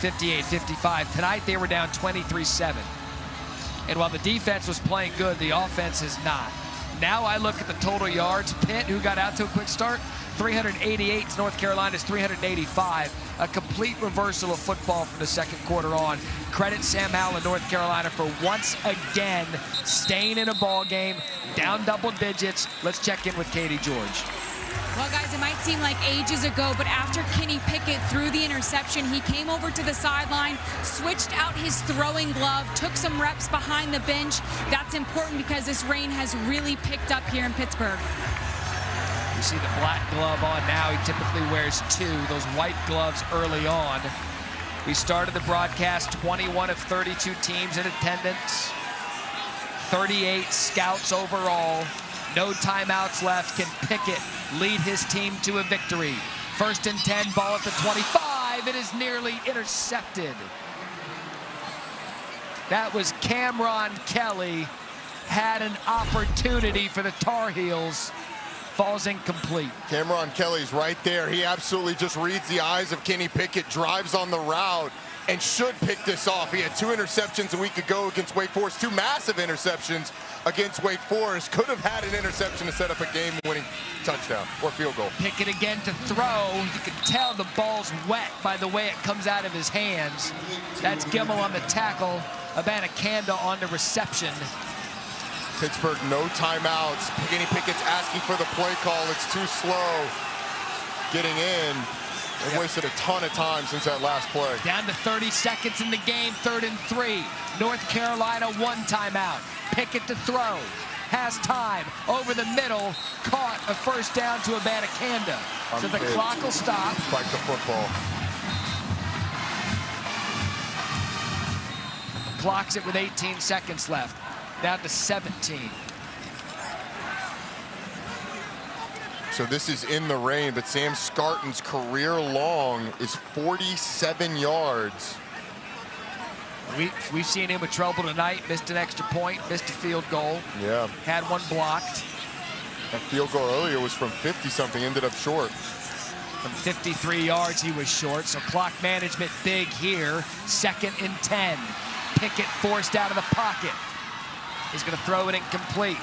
58-55. Tonight, they were down 23-7. And while the defense was playing good, the offense is not. Now I look at the total yards. Pitt, who got out to a quick start, 388 to North Carolina's 385. A complete reversal of football from the second quarter on. Credit Sam Howell and North Carolina for once again staying in a ball game, down double digits. Let's check in with Katie George. Well, guys, it might seem like ages ago, but after Kenny Pickett threw the interception, he came over to the sideline, switched out his throwing glove, took some reps behind the bench. That's important because this rain has really picked up here in Pittsburgh. You see the black glove on now. He typically wears 2, those white gloves early on. We started the broadcast, 21 of 32 teams in attendance, 38 scouts overall. No timeouts left. Can Pickett lead his team to a victory? 1st and 10, ball at the 25. It is nearly intercepted. That was Cameron Kelly. Had an opportunity for the Tar Heels. Falls incomplete. Cameron Kelly's right there. He absolutely just reads the eyes of Kenny Pickett, drives on the route, and should pick this off. He had 2 interceptions a week ago against Wake Forest, 2 massive interceptions against Wake Forest. Could have had an interception to set up a game-winning touchdown or field goal. Pickett again to throw. You can tell the ball's wet by the way it comes out of his hands. That's Gimmel on the tackle. Abanikanda on the reception. Pittsburgh, no timeouts. Kenny Pickett's asking for the play call. It's too slow getting in. They wasted a ton of time since that last play. Down to 30 seconds in the game, 3rd and 3. North Carolina 1 timeout. Pickett to throw. Has time. Over the middle. Caught a first down to Abanikanda. So the clock will stop. Spike the football. Clocks it with 18 seconds left. Down to 17. So this is in the rain, but Sam Scarton's career long is 47 yards. We've seen him with trouble tonight. Missed an extra point, missed a field goal. Yeah. Had one blocked. That field goal earlier was from 50-something, ended up short. From 53 yards, he was short. So clock management big here. 2nd and 10. Pickett forced out of the pocket. He's going to throw it incomplete.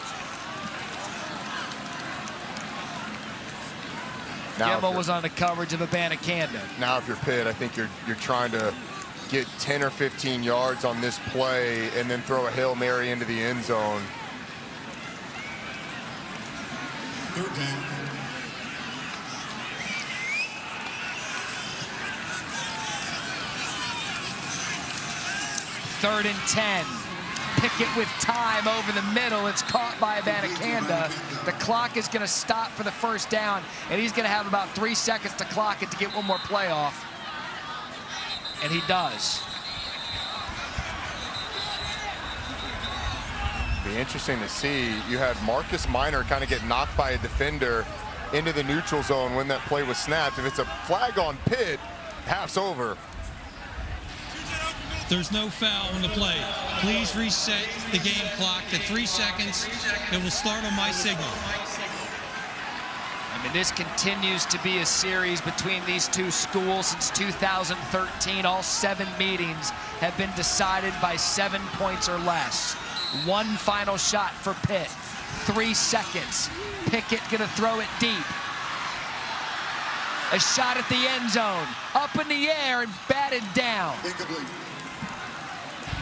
Gimmel was on the coverage of Abanikanda. Now if you're Pitt, I think you're trying to get 10 or 15 yards on this play and then throw a Hail Mary into the end zone. Third and 10. Pickett with time over the middle. It's caught by Abanikanda. The clock is going to stop for the first down, and he's going to have about 3 seconds to clock it to get one more play off. And he does. Be interesting to see. You had Marcus Minor kind of get knocked by a defender into the neutral zone when that play was snapped. If it's a flag on Pitt, half's over. There's no foul on the play. Please reset the game clock to 3 seconds. It will start on my signal. I mean, this continues to be a series between these two schools since 2013. All 7 meetings have been decided by 7 points or less. One final shot for Pitt. 3 seconds. Pickett gonna throw it deep. A shot at the end zone. Up in the air and batted down.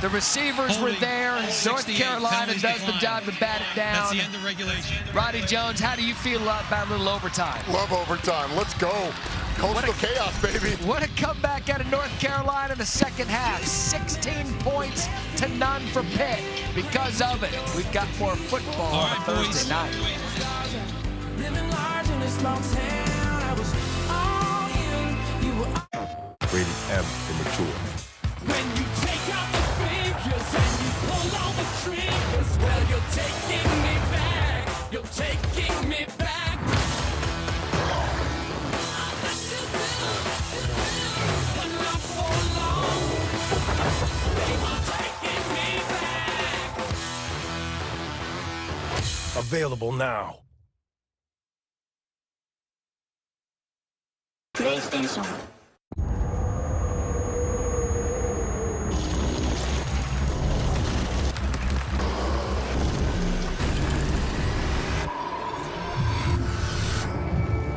The receivers were there. North Carolina does the job to bat it down. That's the end of regulation. Roddy Jones, how do you feel about a little overtime? Love overtime. Let's go. Coastal chaos, baby. What a comeback out of North Carolina in the second half. 16 points to none for Pitt. Because of it, we've got more football on Thursday night. Rated M for mature. When you take out the figures and you pull all the triggers, well, you're taking me back. You're taking me back. But not for long. They were taking me back. Available now. PlayStation.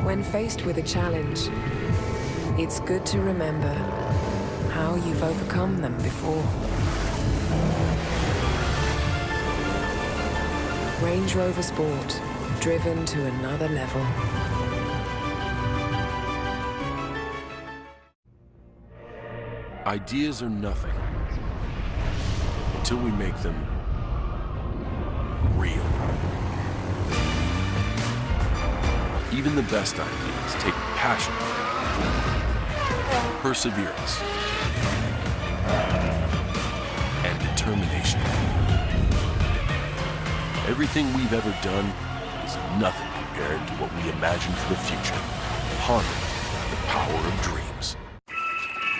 When faced with a challenge, it's good to remember how you've overcome them before. Range Rover Sport, driven to another level. Ideas are nothing until we make them real. Even the best ideas take passion, perseverance, and determination. Everything we've ever done is nothing compared to what we imagine for the future. Pondering the power of dreams.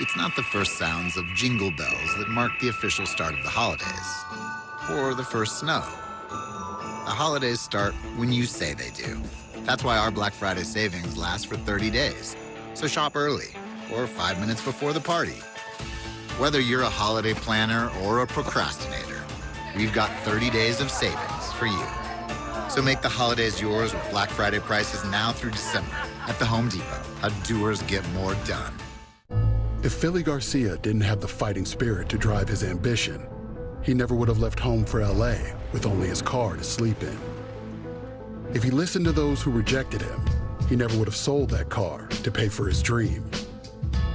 It's not the first sounds of jingle bells that mark the official start of the holidays, or the first snow. The holidays start when you say they do. That's why our Black Friday savings last for 30 days. So shop early, or 5 minutes before the party. Whether you're a holiday planner or a procrastinator, we've got 30 days of savings for you. So make the holidays yours with Black Friday prices now through December at the Home Depot. How doers get more done. If Philly Garcia didn't have the fighting spirit to drive his ambition, he never would have left home for LA with only his car to sleep in. If he listened to those who rejected him, he never would have sold that car to pay for his dream.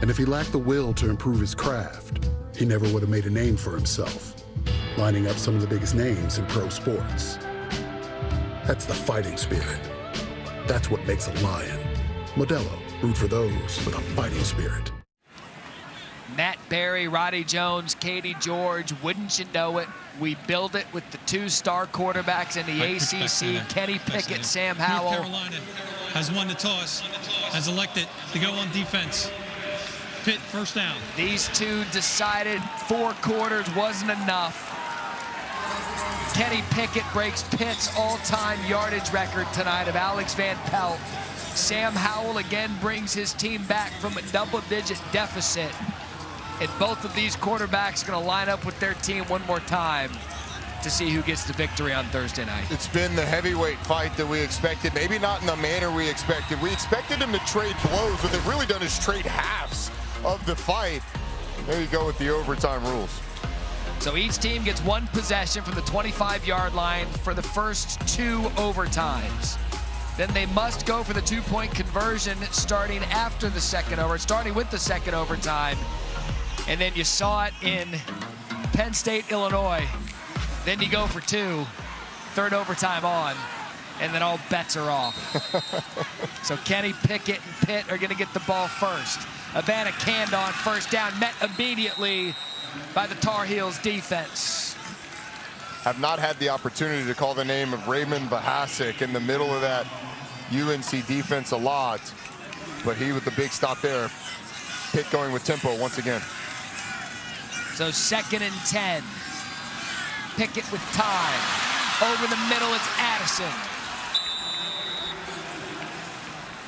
And if he lacked the will to improve his craft, he never would have made a name for himself, lining up some of the biggest names in pro sports. That's the fighting spirit. That's what makes a lion. Modelo, root for those with a fighting spirit. Matt Berry, Roddy Jones, Katie George, wouldn't you know it? We build it with the two-star quarterbacks in the ACC, Kenny Pickett, Sam Howell. North Carolina has won the toss, has elected to go on defense. Pitt, first down. These two decided 4 quarters wasn't enough. Kenny Pickett breaks Pitt's all-time yardage record tonight of Alex Van Pelt. Sam Howell again brings his team back from a double-digit deficit. And both of these quarterbacks are going to line up with their team one more time to see who gets the victory on Thursday night. It's been the heavyweight fight that we expected, maybe not in the manner we expected. We expected him to trade blows. What they've really done is trade halves of the fight. There you go with the overtime rules. So each team gets 1 possession from the 25-yard line for the first 2 overtimes. Then they must go for the 2-point conversion starting with the second overtime. And then you saw it in Penn State, Illinois. Then you go for 2, third overtime on, and then all bets are off. So Kenny Pickett and Pitt are going to get the ball first. Havana canned on first down, met immediately by the Tar Heels defense. Have not had the opportunity to call the name of Raymond Vahasek in the middle of that UNC defense a lot, but he with the big stop there. Pitt going with tempo once again. So 2nd and 10. Pickett with time. Over the middle, it's Addison.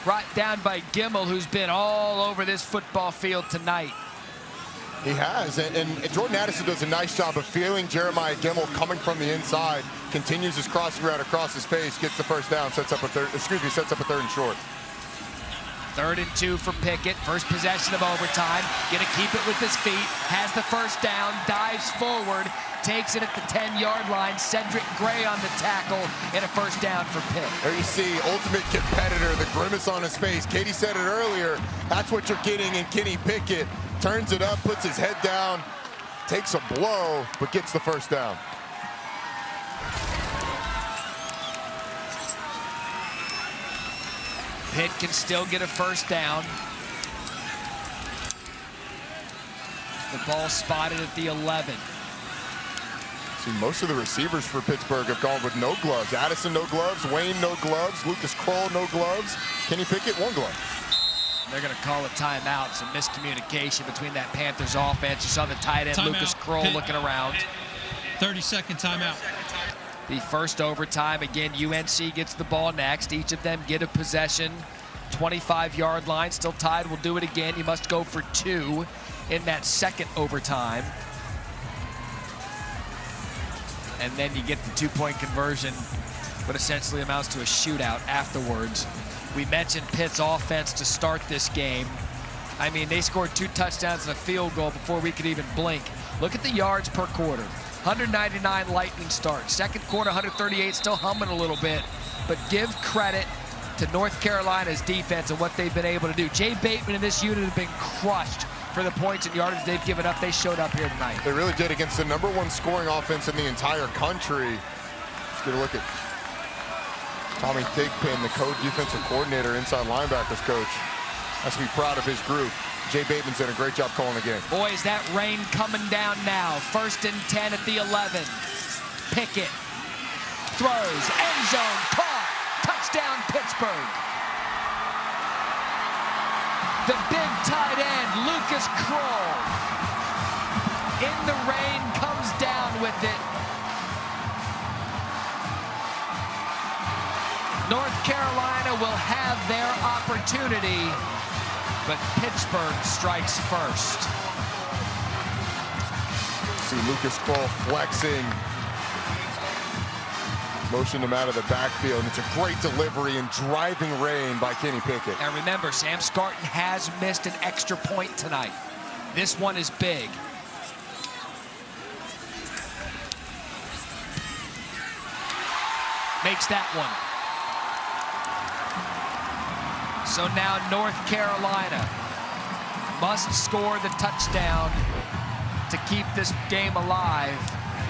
Brought down by Gimmel, who's been all over this football field tonight. He has, and Jordan Addison does a nice job of feeling Jeremiah Gimmel coming from the inside, continues his crossing route across his face, gets the first down, sets up a third and short. 3rd and 2 for Pickett. First possession of overtime. Gonna keep it with his feet. Has the first down. Dives forward. Takes it at the 10-yard line. Cedric Gray on the tackle. And a first down for Pitt. There you see ultimate competitor. The grimace on his face. Katie said it earlier. That's what you're getting in Kenny Pickett. Turns it up. Puts his head down. Takes a blow. But gets the first down. Pitt can still get a first down. The ball spotted at the 11. See, most of the receivers for Pittsburgh have gone with no gloves. Addison, no gloves. Wayne, no gloves. Lucas Kroll, no gloves. Kenny Pickett, 1 glove. They're going to call a timeout. Some miscommunication between that Panthers offense. You saw the tight end, Lucas Kroll, looking around. 30-second timeout. The first overtime, again, UNC gets the ball next. Each of them get a possession. 25-yard line, still tied. We'll do it again. You must go for 2 in that second overtime. And then you get the 2-point conversion, what essentially amounts to a shootout afterwards. We mentioned Pitt's offense to start this game. I mean, they scored 2 touchdowns and a field goal before we could even blink. Look at the yards per quarter. 199 lightning start. Second quarter, 138, still humming a little bit. But give credit to North Carolina's defense and what they've been able to do. Jay Bateman and this unit have been crushed for the points and yardage they've given up. They showed up here tonight. They really did against the #1 scoring offense in the entire country. Let's get a look at Tommy Thigpen, the defensive coordinator, inside linebackers coach. Has to be proud of his group. Jay Bateman's done a great job calling the game. Boy, is that rain coming down now. 1st and 10 at the 11. Pickett throws, end zone, caught, touchdown Pittsburgh. The big tight end, Lucas Kroll, in the rain, comes down with it. North Carolina will have their opportunity, but Pittsburgh strikes first. See Lucas Kroll flexing. Motion him out of the backfield. It's a great delivery and driving rain by Kenny Pickett. And remember, Sam Scarton has missed an extra point tonight. This one is big. Makes that one. So now North Carolina must score the touchdown to keep this game alive.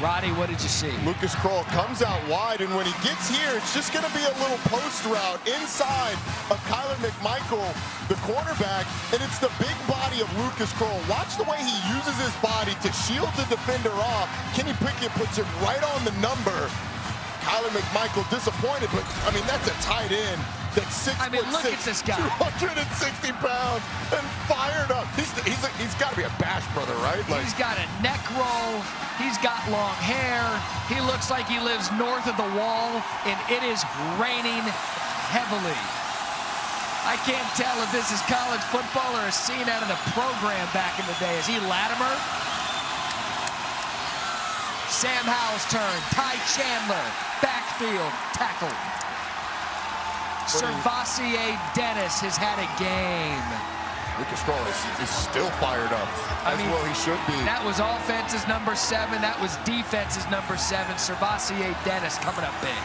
Roddy, what did you see? Lucas Kroll comes out wide, and when he gets here, it's just going to be a little post route inside of Kyler McMichael, the cornerback, and it's the big body of Lucas Kroll. Watch the way he uses his body to shield the defender off. Kenny Pickett puts it right on the number. Kyler McMichael disappointed, but, I mean, that's a tight end. That's 6 foot look 6, at this guy. 260 pounds, and fired up. He's got to be a Bash brother, right? Like, he's got a neck roll. He's got long hair. He looks like he lives north of the wall, and it is raining heavily. I can't tell if this is college football or a scene out of the program back in the day. Is he Latimer? Sam Howell's turn. Ty Chandler, backfield, tackle. Servassier Dennis has had a game. Lucas Kroll is still fired up. As well he should be. That was offense's number 7. That was defense's number 7. Servassier Dennis coming up big.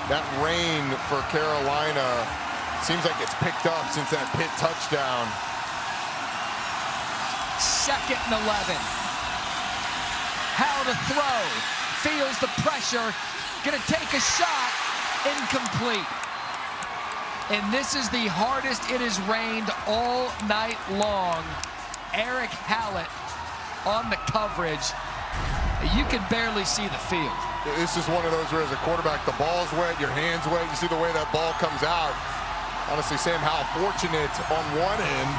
That rain for Carolina seems like it's picked up since that Pitt touchdown. 2nd and 11. How to throw. Feels the pressure. Gonna take a shot. Incomplete. And this is the hardest it has rained all night long. Eric Hallett on the coverage. You can barely see the field. This is one of those where as a quarterback, the ball's wet, your hand's wet, you see the way that ball comes out. Honestly, Sam Howell fortunate on one end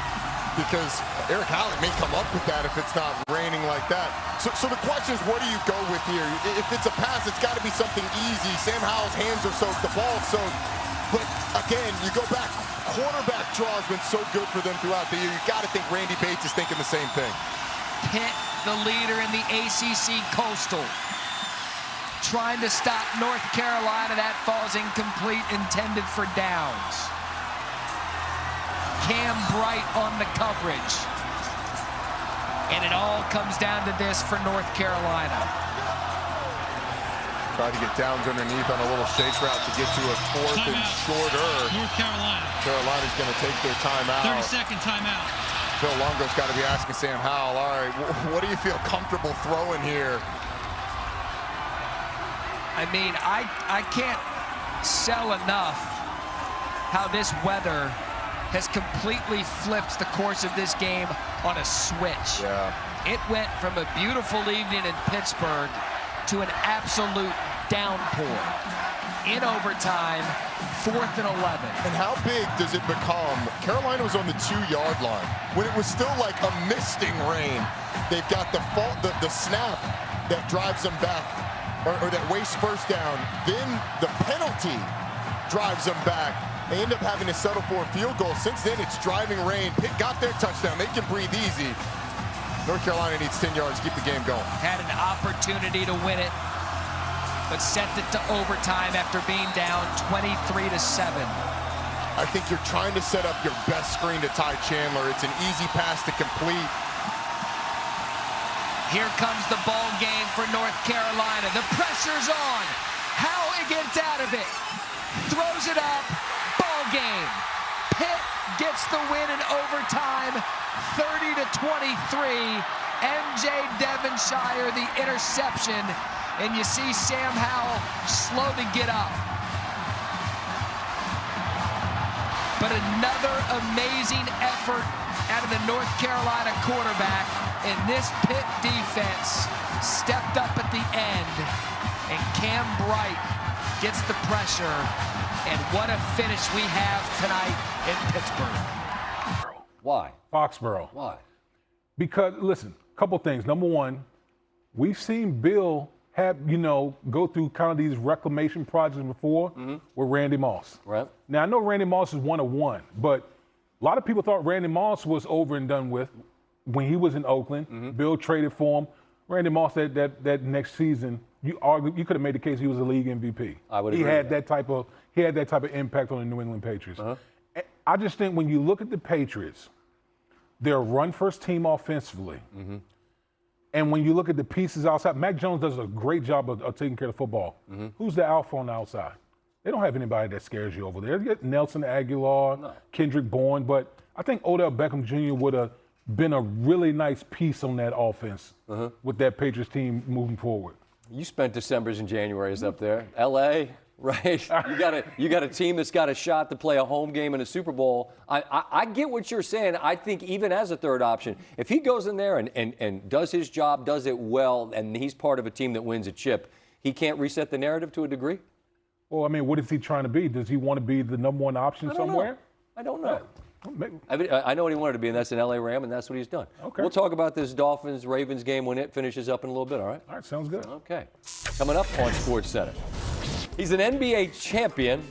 because Eric Hallett may come up with that if it's not raining like that. So the question is, what do you go with here? If it's a pass, it's got to be something easy. Sam Howell's hands are soaked, the ball's soaked. But again, you go back, quarterback draw has been so good for them throughout the year. You got to think Randy Bates is thinking the same thing. Pitt, the leader in the ACC Coastal, trying to stop North Carolina. That falls incomplete, intended for downs. Cam Bright on the coverage. And it all comes down to this for North Carolina. Try to get Downs underneath on a little shake route to get to a 4th and shorter. North Carolina. Carolina's going to take their timeout. 30-second timeout. Phil Longo's got to be asking Sam Howell, all right, what do you feel comfortable throwing here? I mean, I can't sell enough how this weather has completely flipped the course of this game on a switch. Yeah. It went from a beautiful evening in Pittsburgh to an absolute downpour. In overtime, 4th and 11. And how big does it become? Carolina was on the 2-yard line when it was still like a misting rain. They've got the snap that drives them back, or that wastes first down. Then the penalty drives them back. They end up having to settle for a field goal. Since then, it's driving rain. Pitt got their touchdown. They can breathe easy. North Carolina needs 10 yards to keep the game going. Had an opportunity to win it, but sent it to overtime after being down 23-7. I think you're trying to set up your best screen to Ty Chandler. It's an easy pass to complete. Here comes the ball game for North Carolina. The pressure's on. How it gets out of it. Throws it up. Ball game. Pitt gets the win in overtime, 30-23. MJ Devonshire, the interception. And you see Sam Howell slow to get up. But another amazing effort out of the North Carolina quarterback. And this Pitt defense stepped up at the end. And Cam Bright gets the pressure. And what a finish we have tonight in Pittsburgh. Why? Foxborough. Why? Because, listen, a couple things. Number one, we've seen Bill go through kind of these reclamation projects before with Randy Moss. Right. Now, I know Randy Moss is 1-1, but a lot of people thought Randy Moss was over and done with when he was in Oakland, Bill traded for him. Randy Moss that next season, you could have made the case he was a league MVP. I would agree. He had that type of impact on the New England Patriots. I just think when you look at the Patriots, they're a run-first team offensively. And when you look at the pieces outside, Mac Jones does a great job of taking care of the football. Who's the alpha on the outside? They don't have anybody that scares you over there. You get Nelson Aguilar, Kendrick Bourne, but I think Odell Beckham Jr. would have been a really nice piece on that offense with that Patriots team moving forward. You spent Decembers and Januaries up there. L.A., right? You got a team that's got a shot to play a home game in a Super Bowl. I get what you're saying. I think even as a third option, if he goes in there and does his job, does it well, and he's part of a team that wins a chip, he can't reset the narrative to a degree? Well, I mean, what is he trying to be? Does he want to be the number one option somewhere? I don't know. I know what he wanted to be, and that's an L.A. Ram, and that's what he's done. Okay. We'll talk about this Dolphins-Ravens game when it finishes up in a little bit, all right? All right, sounds good. Okay. Coming up on SportsCenter. He's an NBA champion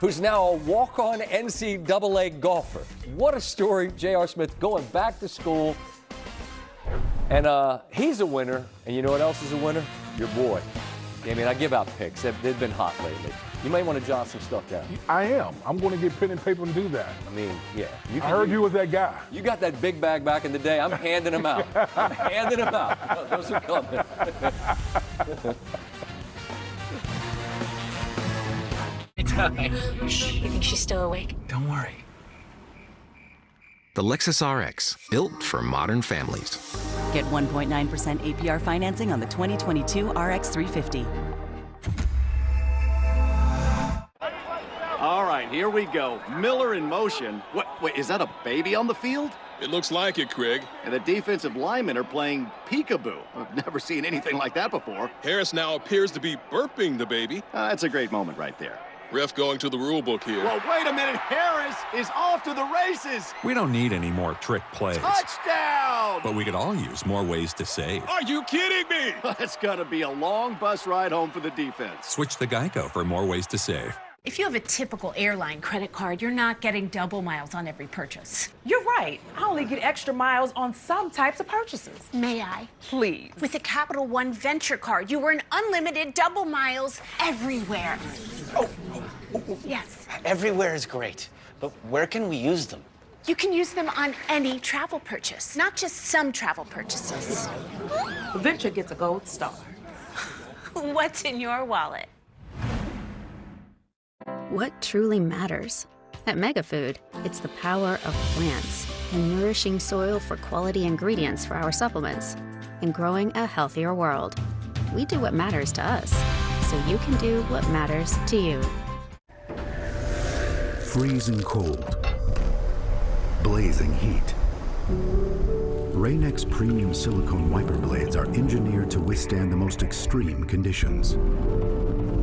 who's now a walk-on NCAA golfer. What a story. J.R. Smith going back to school. And he's a winner. And you know what else is a winner? Your boy. I mean, I give out picks. They've been hot lately. You might want to jot some stuff down. I am. I'm going to get pen and paper and do that. I mean, yeah. I heard you was that guy. You got that big bag back in the day. I'm handing them out. I'm handing them out. Those are coming. You think she's still awake? Don't worry. The Lexus RX, built for modern families. Get 1.9% APR financing on the 2022 RX 350. All right, here we go. Miller in motion. Wait, is that a baby on the field? It looks like it, Craig. And the defensive linemen are playing peekaboo. I've never seen anything like that before. Harris now appears to be burping the baby. That's a great moment right there. Ref going to the rule book here. Well, wait a minute. Harris is off to the races. We don't need any more trick plays. Touchdown! But we could all use more ways to save. Are you kidding me? That's got to be a long bus ride home for the defense. Switch to Geico for more ways to save. If you have a typical airline credit card, you're not getting double miles on every purchase. You're right. I only get extra miles on some types of purchases. May I? Please. With the Capital One Venture Card, you earn unlimited double miles everywhere. Yes. Everywhere is great, but where can we use them? You can use them on any travel purchase, not just some travel purchases. Venture gets a gold star. What's in your wallet? What truly matters? At MegaFood, it's the power of plants and nourishing soil for quality ingredients for our supplements and growing a healthier world. We do what matters to us, so you can do what matters to you. Freezing cold. Blazing heat. Rain-X premium silicone wiper blades are engineered to withstand the most extreme conditions.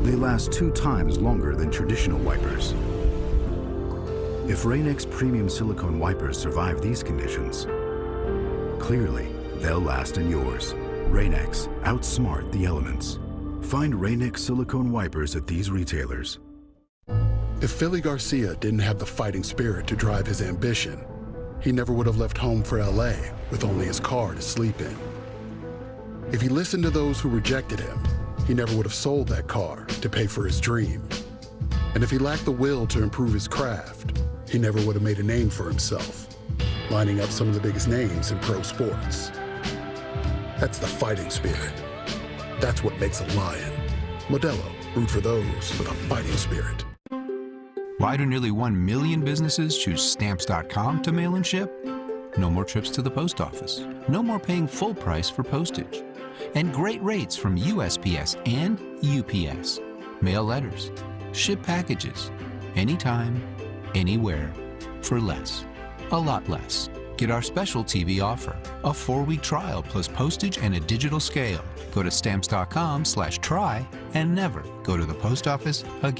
They last 2 times longer than traditional wipers. If Rain-X premium silicone wipers survive these conditions, clearly they'll last in yours. Rain-X, outsmart the elements. Find Rain-X silicone wipers at these retailers. If Philly Garcia didn't have the fighting spirit to drive his ambition, he never would have left home for LA with only his car to sleep in. If he listened to those who rejected him, he never would have sold that car to pay for his dream. And if he lacked the will to improve his craft, he never would have made a name for himself, lining up some of the biggest names in pro sports. That's the fighting spirit. That's what makes a lion. Modelo, root for those with a fighting spirit. Why do nearly 1 million businesses choose Stamps.com to mail and ship? No more trips to the post office. No more paying full price for postage. And great rates from USPS and UPS. Mail letters. Ship packages. Anytime, anywhere. For less. A lot less. Get our special TV offer. A 4-week trial plus postage and a digital scale. Go to Stamps.com/try and never go to the post office again.